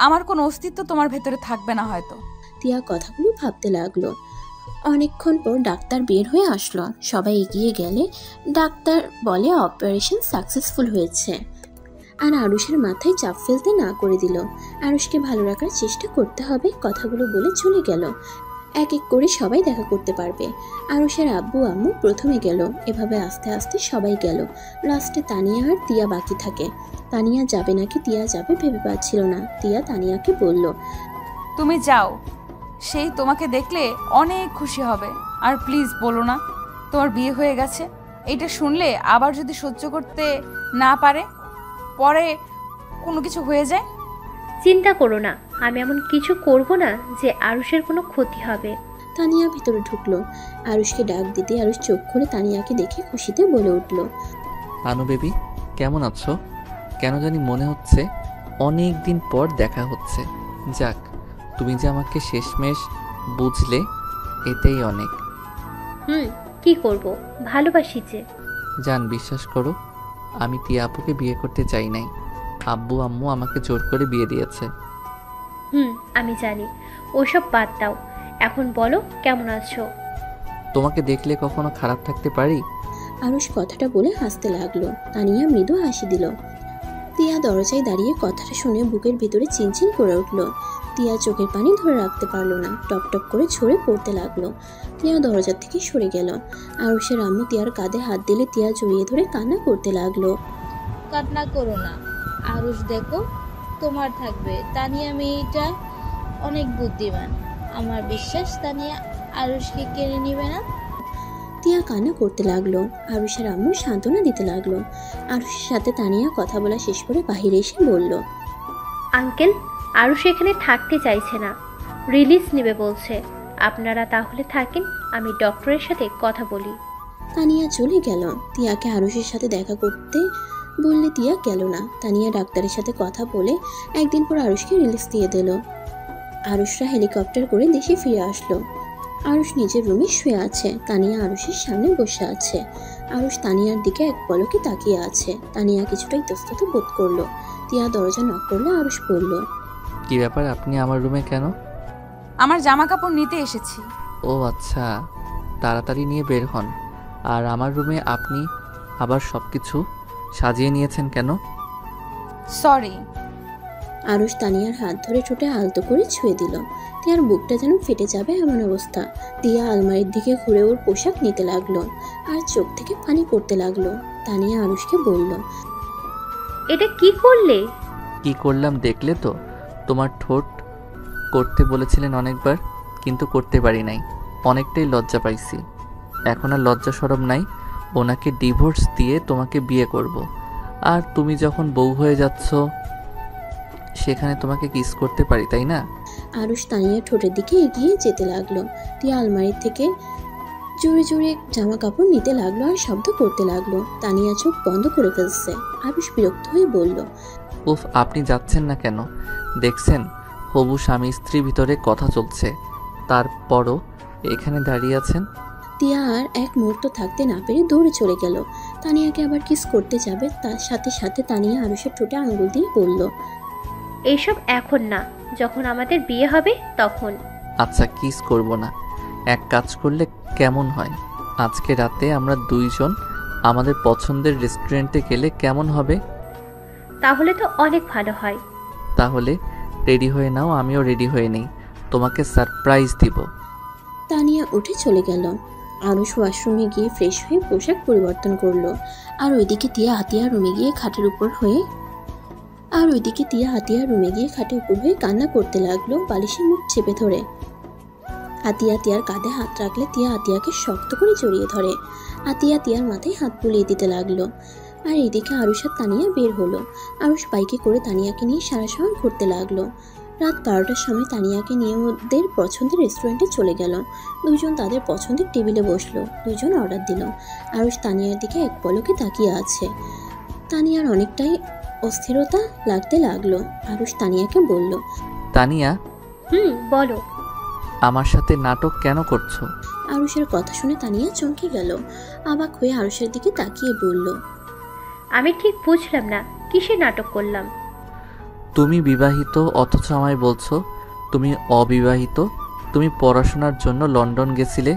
আমার কোনো অস্তিত্ব তোমার ভেতরে থাকবে না হয়তো। তিয়া কথাগুলো ভাবতে লাগলো। অনেকক্ষণ পর ডাক্তার বের হয়ে আসলো। সবাই এগিয়ে গেলে ডাক্তার বলে অপারেশন সাকসেসফুল হয়েছে, আর আরুষের মাথায় চাপ ফেলতে না করে দিল। আরুষকে ভালো রাখার চেষ্টা করতে হবে কথাগুলো বলে চলে গেল। এক এক করে সবাই দেখা করতে পারবে। আরুষের আব্বু আম্মু প্রথমে গেল, এভাবে আস্তে আস্তে সবাই গেল। লাস্টে তানিয়া আর তিয়া বাকি থাকে। তানিয়া যাবে নাকি তিয়া যাবে ভেবে পাচ্ছিল না। তিয়া তানিয়াকে বলল, তুমি যাও, সেই তোমাকে দেখলে অনেক খুশি হবে। আর প্লিজ বলো না তোমার বিয়ে হয়ে গেছে। এটা শুনলে আবার যদি সহ্য করতে না পারে, পরে কোনো কিছু হয়ে যায়। চিন্তা করো না, আমি এমন কিছু করব না যে আরুষের কোনো ক্ষতি হবে। তানিয়া ভিতরে ঢুকলো। আরুষকে ডাক দিতে আরুষ চোখ খুলে তানিয়াকে দেখে খুশিতে বলে উঠল, আনু বেবি, কেমন আছো? কেন জানি মনে হচ্ছে অনেক দিন পর দেখা হচ্ছে। যাক, তুমি যে আমাকে শেষমেশ বুঝলে, এতেই অনেক। কি করব, ভালোবাসি যে। জান, বিশ্বাস করো, আমি তিয়া আপুকে বিয়ে করতে চাই নাই। আব্বু আম্মু আমাকে জোর করে বিয়ে দিয়েছে। আমি জানি, ওসব বাদ দাও। এখন বলো কেমন আছো? তোমাকে দেখলে কখনো খারাপ থাকতে পারি? আরুষ কথাটা বলে হাসতে লাগলো। তানিয়া মৃদু হাসি দিল। তিয়া দরজায় দাঁড়িয়ে কথাটা শুনে বুকের ভিতরে চিনচিন করে উঠল। তিয়া চোখের পানি ধরে রাখতে পারলো না, টপ টপ করে ঝরে পড়তে লাগলো। তিয়া দরজার থেকে সরে গেল। আরুষের আম্মু তিয়ার কাঁধে হাত দিলে তিয়া জড়িয়ে ধরে কান্না করতে লাগলো। কান্না করো না আরুষ, দেখো তোমার থাকবে। তানিয়া মেয়েটা অনেক বুদ্ধিমান, আমার বিশ্বাস তানিয়া আরুষকে কেড়ে নিবে না। তিয়া কান্না করতে লাগলো। আরুষের আম্মু সান্ত্বনা দিতে লাগলো। আরুষের সাথে তানিয়া কথা বলা শেষ করে বাহিরে এসে বলল, আঙ্কেল, আরুষ এখানে থাকতে চাইছে না, রিলিজ নেবে বলছে। আপনারা তাহলে থাকেন, আমি ডক্টরের সাথে কথা বলি। তানিয়া চলে গেল। তিয়াকে আরুষের সাথে দেখা করতে বললে তিয়া গেল না। তানিয়া ডাক্তারের সাথে কথা বলে একদিন পর আরুষকে রিলিজ দিয়ে দিল। আরুষরা হেলিকপ্টার করে দেশে ফিরে আসলো। আরুষ নিজের রুমে শুয়ে আছে। তানিয়া আরুষের সামনে বসে আছে। আরুষ তানিয়ার দিকে এক পলকে তাকিয়ে আছে। তানিয়া কিছুটা ইতস্তত বোধ করলো। তিয়া দরজা নক করলে আরুষ বলল, কি ব্যাপার, আপনি আমার রুমে কেন? আমার জামা কাপড় নিতে এসেছি। ও আচ্ছা, তাড়াতাড়ি নিয়ে বের হন। আর আমার রুমে আপনি আবার সবকিছু সাজিয়ে নিয়েছেন কেন? সরি। আরুষ তানিয়ার হাত ধরে ঠোঁটে আলতো করে ছুঁয়ে দিল। তিয়ার বুকটা যেন ফেটে যাবে এমন অবস্থা। তিয়া আলমারির দিকে ঘুরে ওর পোশাক নিতে লাগলো, আর চোখ থেকে পানি পড়তে লাগলো। তানিয়া আরুষকে বলল, এটা কি করলে? কি করলাম দেখলে তো? তোমার ঠোঁট করতে বলেছিলেন অনেকবার, কিন্তু করতে পারি নাই। অনেকটাই লজ্জা পাইছি। এখন আর লজ্জা শরম নাই। ওনাকে ডিভোর্স দিয়ে তোমাকে বিয়ে করব। আর তুমি যখন বউ হয়ে যাচ্ছ, সেখানে তোমাকে কিস করতে পারি, তাই না? আরুষ তানিয়ার ঠোঁটের দিকে এগিয়ে যেতে লাগলো। তিয়া আলমারি থেকে জোরে জোরে জামা কাপড় নিতে লাগলো আর শব্দ করতে লাগলো। তানিয়া চোখ বন্ধ করে ফেলছে। আরুষ বিরক্ত হয়ে বলল, উফ, আপনি যাচ্ছেন না কেন? দেখছেন হবু স্বামী স্ত্রী ভিতরে কথা চলছে, তারপরও এখানে দাঁড়িয়ে আছেন। তিয়া আর এক মুহূর্ত থাকতে না পেরে দৌড়ে চলে গেল। তানিয়াকে আবার কিস করতে যাবে, তার সাথে সাথে তানিয়া আরুষের ঠোঁটে আঙ্গুল দিয়ে বলল, এইসব এখন না, যখন আমাদের বিয়ে হবে তখন। আচ্ছা, কিস করব না। এক কাজ করলে কেমন হয়? আজকে রাতে আমরা দুইজন আমাদের পছন্দের রেস্টুরেন্টে গেলে কেমন হবে? তাহলে তো অনেক ভালো হয়। তাহলে রেডি হয়ে নাও, আমিও রেডি হয়ে নেই, তোমাকে সারপ্রাইজ দিব। তানিয়া উঠে চলে গেল। আরুষ ওয়াশরুমে গিয়ে ফ্রেশ হয়ে পোশাক পরিবর্তন করলো। আর ওইদিকে তিয়া হাতিয়ার রুমে গিয়ে খাটের উপর হয়ে কান্না করতে লাগলো, বালিশের মুখ চেপে ধরে। আতিয়া তিয়ার কাঁধে হাত রাখলে তিয়া আতিয়াকে শক্ত করে জড়িয়ে ধরে। আতিয়া তিয়ার মাথায় হাত বুলিয়ে দিতে লাগলো। আর এদিকে আরুষ আর তানিয়া বের হলো। আরুষ বাইকে করে তানিয়াকে নিয়ে সারা শহর ঘুরতে লাগলো। রাত 12টার সময় তানিয়াকে নিয়ে ওদের পছন্দের রেস্টুরেন্টে চলে গেল। দুজন তাদের পছন্দের টেবিলে বসলো। দুজন অর্ডার দিল। আরুষ তানিয়ার দিকে এক পলকে তাকিয়ে আছে। তানিয়ার অনেকটাই অস্থিরতা লাগতে লাগলো। আরুষ তানিয়াকে বলল, তানিয়া, বলো। আমার সাথে নাটক কেন করছো? আরুষের কথা শুনে তানিয়া চমকে গেল। অবাক হয়ে আরুষের দিকে তাকিয়ে বলল, আমি ঠিক বুঝলাম না, কিসের নাটক করলাম? তুমি বিবাহিত অথচ আমায় বলছো তুমি অবিবাহিত। তুমি পড়াশোনার জন্য লন্ডন গেছিলে।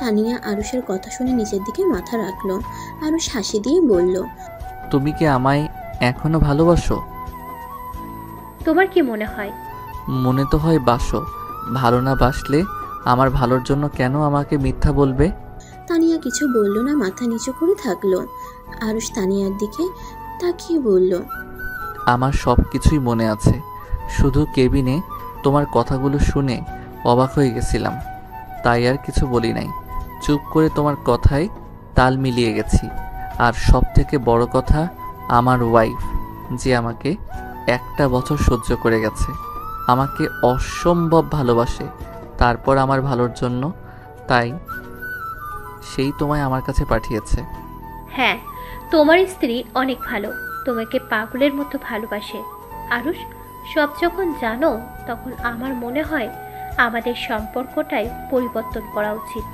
তানিয়া আরুষের কথা শুনে নিচের দিকে মাথা রাখলো। আরুষ হাসি দিয়ে বলল, তুমি কি আমায় এখনো ভালোবাসো? তোমার কি মনে হয়? মনে তো হয় বাসো। ভালো না বাসলে আমার ভালোর জন্য কেন আমাকে মিথ্যা বলবে? তানিয়া কিছু বলল না, মাথা নিচু করে থাকলো। আরুষ তানিয়ার দিকে তাকিয়ে বলল, আমার সব কিছুই মনে আছে। শুধু কেবিনে তোমার কথাগুলো শুনে অবাক হয়ে গেছিলাম, তাই আর কিছু বলি নাই। চুপ করে তোমার কথায় তাল মিলিয়ে গেছি। আর সব থেকে বড় কথা, আমার ওয়াইফ যে আমাকে 1টা বছর সহ্য করে গেছে, আমাকে অসম্ভব ভালোবাসে, তারপর আমার ভালোর জন্য, তাই সেই তোমায় আমার কাছে পাঠিয়েছে। হ্যাঁ, তোমার স্ত্রী অনেক ভালো, তোমাকে পাগলের মতো ভালোবাসে। আরুষ, সব যখন জানো তখন আমার মনে হয় আমাদের সম্পর্কটাই পরিবর্তন করা উচিত।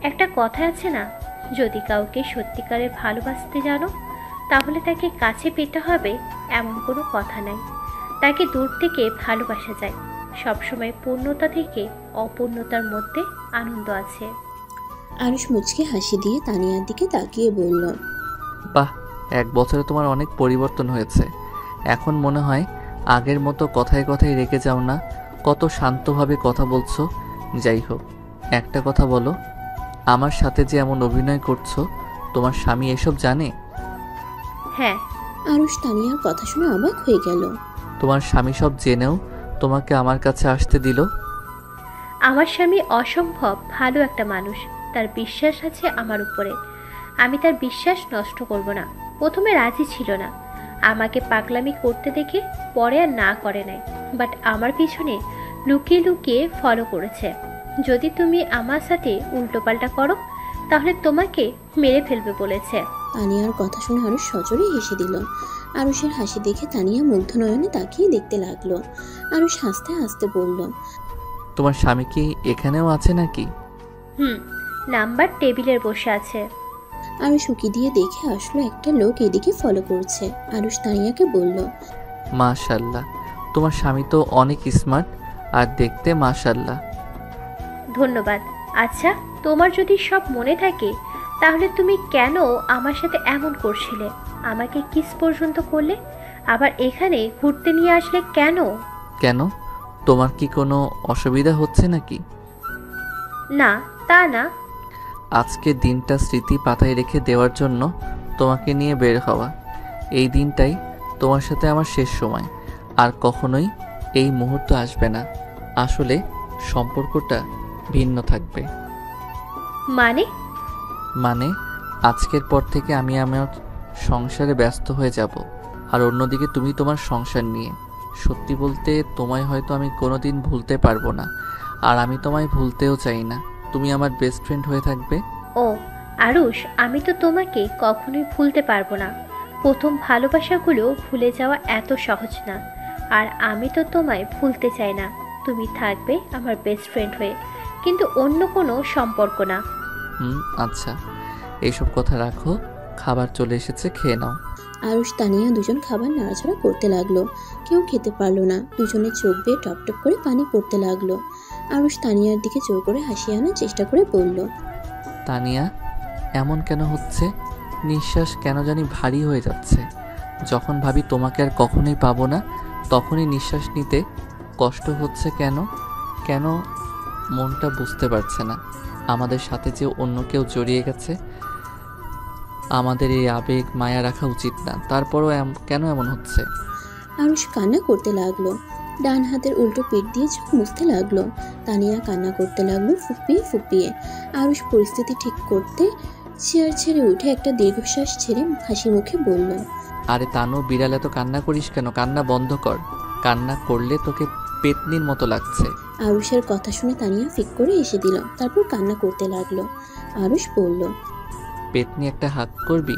একটা কথা আছে না, যদি কাউকে সত্যিকারের ভালোবাসতে জানো তাহলে তাকে কাছে পেতে হবে এমন কোনো কথা নাই। তাকে দূর থেকে ভালোবাসা যায়। সবসময় পূর্ণতা থেকে অপূর্ণতার মধ্যে আনন্দ আছে। আরুষ মুচকে হাসি দিয়ে তানিয়ার দিকে তাকিয়ে বলল, বাহ, 1 বছরে তোমার অনেক পরিবর্তন হয়েছে। এখন মনে হয় আগের মতো কথায় কথায় রেগে যাও না, কত শান্তভাবে কথা বলছো। যাই হোক, একটা কথা বলো, আমার সাথে যে এমন অভিনয় করছো, তোমার স্বামী এসব জানে? হ্যাঁ। আরুষ তানিয়ার কথা শুনে অবাক হয়ে গেল। তোমার স্বামী সব জেনেও তোমাকে আমার কাছে আসতে দিল? আমার স্বামী অসম্ভব ভালো একটা মানুষ, তার বিশ্বাস আছে আমার উপরে। আমি তার বিশ্বাস নষ্ট করব না। প্রথমে রাজি ছিল না, আমাকে পাগলামি করতে দেখে পরে আর না করে নাই, বাট আমার পিছনে লুকিয়ে লুকিয়ে ফলো করেছে। যদি তুমি আমার সাথে উল্টোপাল্টা করো তাহলে তোমাকে মেরে ফেলবে বলেছে। তানিয়ার কথা শুনে আরুষ সজোরে হেসে দিল। আরুষের হাসি দেখে তানিয়া মুগ্ধ নয়নে তাকিয়ে দেখতে লাগলো। আরুষ হাসতে হাসতে বলল, তোমার স্বামী কি এখানেও আছে নাকি? নাম্বার টেবিলের বসে আছে। আরুষ উকি দিয়ে দেখে আসলো একটা লোক এদিকে ফলো করছে। আরুষ তানিয়াকে বলল, মাশাআল্লাহ, তোমার স্বামী তো অনেক স্মার্ট আর দেখতে মাশাআল্লাহ। ধন্যবাদ। আচ্ছা, তোমার যদি সব মনে থাকে তাহলে তুমি কেন আমার সাথে এমন করছিলে? আমাকে কিস পর্যন্ত করলে, আবার এখানে ঘুরতে নিয়ে আসলে কেন? কেন, তোমার কি কোনো অসুবিধা হচ্ছে নাকি? না, তা না। আজকে দিনটা স্মৃতি পাতায় রেখে দেওয়ার জন্য তোমাকে নিয়ে বের হওয়া। এই দিনটাই তোমার সাথে আমার শেষ সময়, আর কখনোই এই মুহূর্ত আসবে না। আসলে সম্পর্কটা ভিন্ন থাকবে। মানে আজকের পর থেকে আমি আমার সংসারে ব্যস্ত হয়ে যাব, আর অন্যদিকে তুমি তোমার সংসার নিয়ে। সত্যি বলতে তোমায় হয়তো আমি কোনোদিন ভুলতে পারবো না, আর আমি তোমায় ভুলতেও চাই না। তুমি আমার বেস্ট ফ্রেন্ড হয়ে থাকবে। ও আরুষ, আমি তো তোমাকে কখনোই ভুলতে পারবো না। প্রথম ভালোবাসাগুলো ভুলে যাওয়া এত সহজ না, আর আমি তো তোমায় ভুলতে চাই না। তুমি থাকবে আমার বেস্ট ফ্রেন্ড হয়ে, কিন্তু অন্য কোনো সম্পর্ক না। আচ্ছা, এইসব কথা রাখো, খাবার চলে এসেছে, খেয়ে নাও। আরুষ তানিয়া দুজন খাবার নাড়াচাড়া করতে লাগলো। কেউ খেতে পারলো না। দুজনের চোখ বেয়ে টপ টপ করে পানি পড়তে লাগলো। আরুষ তানিয়ার দিকে জোর করে হাসি আনার চেষ্টা করে বলল, তানিয়া, এমন কেন হচ্ছে? নিঃশ্বাস কেন জানি ভারী হয়ে যাচ্ছে। যখন ভাবি তোমাকে আর কখনোই পাবো না, তখনই নিঃশ্বাস নিতে কষ্ট হচ্ছে। কেন কেন মনটা বুঝতে পারছে না। আমাদের সাথে যে অন্য কেউ জড়িয়ে গেছে। আমাদের এই আবেগ মায়া রাখা উচিত না, তারপরও কেন এমন হচ্ছে? আরুষ কান্না করতে লাগলো। ডান হাতের উল্টো পিঠ দিয়ে চোখ মুছতে লাগলো। তানিয়া কান্না করতে লাগলো ফুপিয়ে ফুপিয়ে। আরুষ পরিস্থিতি ঠিক করতে চেয়ার ছেড়ে উঠে একটা দীর্ঘশ্বাস ছেড়ে হাসি মুখে বলল, আরে তানু, বিড়াল, এত কান্না করিস কেন? কান্না বন্ধ কর। কান্না করলে তোকে পেতনির মতো লাগছে। আরুষের কথা শুনে তানিয়া ফিক করে এসে দিল। তারপর কান্না করতে লাগলো। আরুষ বলল, পেতনি একটা হাত করবি?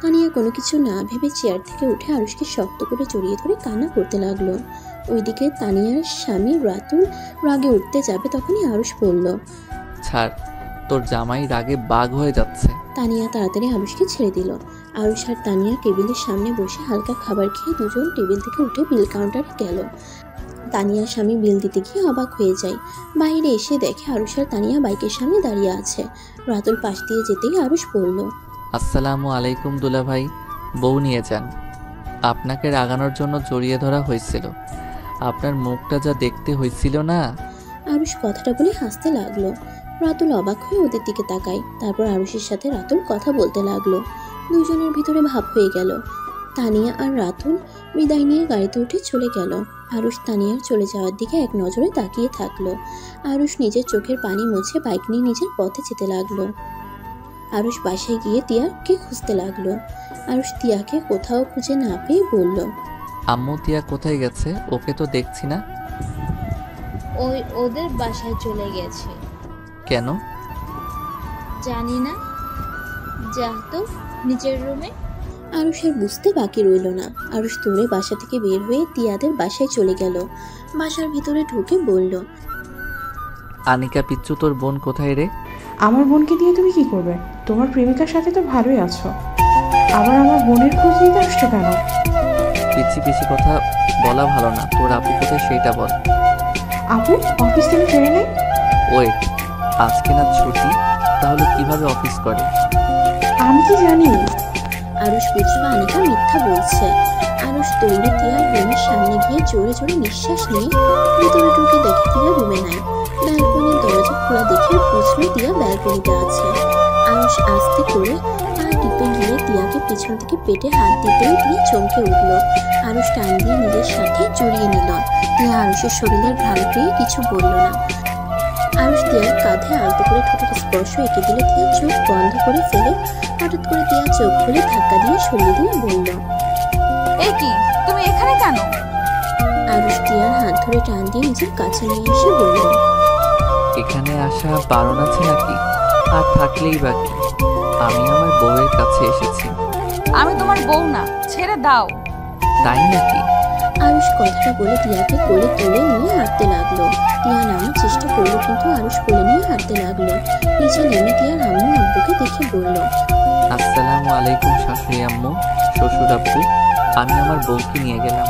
তানিয়া কোনো কিছু না ভেবে চেয়ার থেকে উঠে আরুষকে শক্ত করে জড়িয়ে ধরে কান্না করতে লাগলো। ওইদিকে তানিয়ার স্বামী রাতুল রাগে উঠতে যাবে, তখনই আরুষ বলল, ছাড়, তোর জামাই রাগে বাঘ হয়ে যাচ্ছে। তানিয়া তাড়াতাড়ি আরুষকে ছেড়ে দিল। আরুষ আর তানিয়া টেবিলের সামনে বসে হালকা খাবার খেয়ে দুজন টেবিল থেকে উঠে বিল কাউন্টারে গেল। তানিয়ার স্বামী বিল দিতে গিয়ে অবাক হয়ে যায়। বাইরে এসে দেখে আরুষ আর তানিয়া বাইকের সামনে দাঁড়িয়ে আছে। রাতুল পাশ দিয়ে যেতেই আরুষ বলল, আসসালামু আলাইকুম দুলা ভাই, বউ নিয়ে যান। আপনাকে রাগানোর জন্য জড়িয়ে ধরা হয়েছিল, আপনার মুখটা যা দেখতে হয়েছিল না। আরুষ কথাটা বলে হাসতে লাগলো। রাতুল অবাক হয়ে ওদের দিকে তাকায়। তারপর আরুষের সাথে রাতুল কথা বলতে লাগলো। দুজনের ভিতরে ভাব হয়ে গেল। তানিয়া আর রাতুল বিদায় নিয়ে গাড়িতে উঠে চলে গেল। আরুষ তানিয়ার চলে যাওয়ার দিকে এক নজরে তাকিয়ে থাকলো। আরুষ নিজের চোখের পানি মুছে বাইক নিয়ে নিজের পথে যেতে লাগলো। আরুষ বাসায় গিয়ে তিয়াকে খুঁজতে লাগলো। আরুষ তিয়াকে কোথাও খুঁজে না পেয়ে বলল, আম্মু তিয়া কোথায় গেছে? ওকে তো দেখছি না। ওই ওদের বাসায় চলে গেছে। কেন? জানি না, যা তো নিচের রুমে। আরুষের বুঝতে বাকি রইল না। আরুষ দৌড়ে বাসা থেকে বের হয়ে তিয়াদের বাসায় চলে গেল। বাসার ভিতরে ঢুকে বলল, আনিকা পিচ্চু, তোর বোন কোথায় রে? আমার বোনকে দিয়ে তুমি কি করবে? তোমার প্রেমিকার সাথে তো ভালোই আছো, আবার আমার বোনের খোঁজ নিতে আসছো কেন? পিচ্ছি পিচ্ছি কথা বলা ভালো না। তোর আপু কোথায় সেইটা বল। আপু অফিস থেকে ফেরে নেই। ওয়েট, আজকে না ছুটি, তাহলে কিভাবে অফিস করে? আমি কি জানি? আরুষ বুঝলো আনিকা মিথ্যা বলছে। আরুষ দৌড়ে তিয়ার রুমের সামনে গিয়ে জোরে জোরে নিঃশ্বাস নিয়ে ভিতরে ঢুকে দেখে তিয়া রুমে নাই। ব্যালকনির দরজা খোলা দেখে বুঝলো তিয়া ব্যালকনিতে আছে। আরুষ আস্তে করে পা টিপে গিয়ে তিয়াকে পিছন থেকে পেটে হাত দিতেই তিয়া চমকে উঠলো। আরুষ টান দিয়ে নিজের সাথে জড়িয়ে নিল। তিয়া আরুষের শরীরের ঘ্রাণ পেয়ে কিছু বলল না। আরুষ তিয়ার কাঁধে আলতো করে ঠোঁটের স্পর্শ এঁকে দিলে তিয়া চোখ বন্ধ করে ফেলে হঠাৎ করে তিয়া চোখ খুলে ধাক্কা দিয়ে সরিয়ে দিয়ে বলল, এই কি, তুমি এখানে কেন? আরুষ তিয়ার হাত ধরে টান দিয়ে নিজের কাছে নিয়ে এসে বলল, এখানে আসা বারণ আছে নাকি? আর থাকলেই বাকি, আমি আমার বউয়ের কাছে এসেছি। আমি তোমার বউ না, ছেড়ে দাও। তাই নাকি? আরুষ কথাটা বলে তিয়াকে কোলে তুলে নিয়ে হাঁটতে লাগলো। তিয়া নামার চেষ্টা করলো, কিন্তু আরুষ কোলে নিয়ে হাঁটতে লাগলো। নিচে নেমে তিয়ার আম্মু আব্বুকে দেখে বলল, আসসালামু আলাইকুম শাশুড়ি আম্মু, শ্বশুর আব্বু, আমি আমার বউকে নিয়ে গেলাম।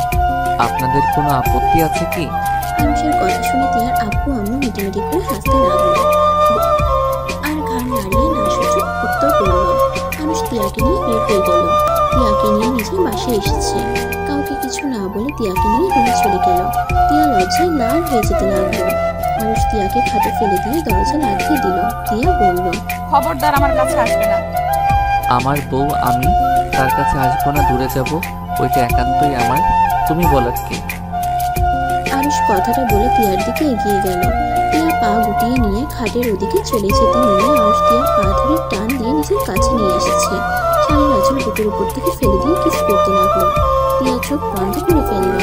আপনাদের কোনো আপত্তি আছে কি? আরুষের কথা শুনে তিয়ার আব্বু আম্মু মিটিমিটি করে হাসতে লাগলো আর ঘাড় নাড়িয়ে না সূচক উত্তর করল। আরুষ তিয়াকে নিয়ে বের হয়ে গেল। তিয়াকে নিয়ে নিজে বাসায় এসেছে। কাউকে কিছু না বলে তিয়াকে নিয়ে রুমে চলে গেল। তিয়া লজ্জায় লাল হয়ে যেতে লাগলো। আরুষ তিয়াকে খাটে ফেলে দিয়ে দরজা লাগিয়ে দিল। তিয়া বলল, খবরদার আমার কাছে আসবে না। আমার বউ, আমি তার কাছে আসবো না, দূরে যাব, ওইটা একান্তই আমার। তুমি বলার কি? আরুষ কথাটা বলে তিয়ার দিকে এগিয়ে গেল। তিয়া পা গুটিয়ে নিয়ে খাটের ওদিকে চলে যেতে নিয়ে আরুষ তিয়ার পা ধরে টান দিয়ে নিজের কাছে নিয়ে এসেছে। শাড়ির আঁচল বুকের উপর থেকে ফেলে দিয়ে কিস করতে লাগলো। তিয়া চোখ বন্ধ করে ফেলল।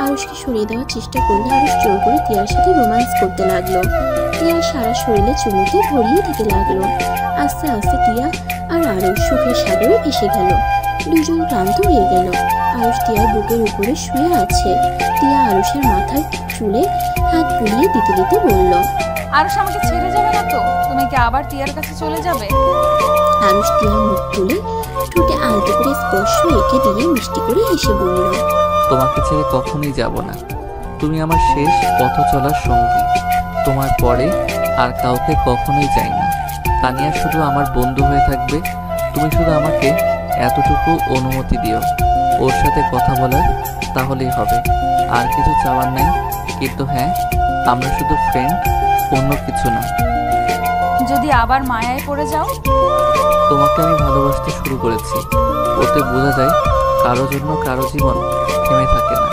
আরুষকে সরিয়ে দেওয়ার চেষ্টা করলে আরুষ জোর করে তিয়ার সাথে রোম্যান্স করতে লাগলো। তিয়ার সারা শরীরে চুমুতে ভরিয়ে দিতে লাগলো। আস্তে আস্তে তিয়া আর আরুষ সুখের সাগরে ভেসে গেল। দুজন ক্লান্ত হয়ে গেল। আরুষ তিয়ার বুকের উপরে শুয়ে আছে। তিয়া আরুষের মাথার চুলে হাত বুলিয়ে দিতে দিতে বলল, আরুষ আমাকে ছেড়ে যাবে না তো? তুমি কি আবার তিয়ার কাছে চলে যাবে? আরুষ তিয়ার মুখ তুলে ঠোঁটে আলতো করে স্পর্শ এঁকে দিয়ে মিষ্টি করে হেসে বলল, তোমাকে ছেড়ে কখনোই যাব না। তুমি আমার শেষ পথ চলার সঙ্গী। তোমার পরে আর কাউকে কখনোই চাই না। তানিয়া শুধু আমার বন্ধু হয়ে থাকবে। তুমি শুধু আমাকে এতটুকু অনুমতি দিও, ওর সাথে কথা বলার, তাহলেই হবে। আর কিছু চাওয়ার নাই। কিন্তু হ্যাঁ, আমরা শুধু ফ্রেন্ড, অন্য কিছু না। যদি আবার মায়ায় পড়ে যাও? তোমাকে আমি ভালোবাসতে শুরু করেছি। ওতে বোঝা যায় কারো জন্য কারো জীবন থেমে থাকে না।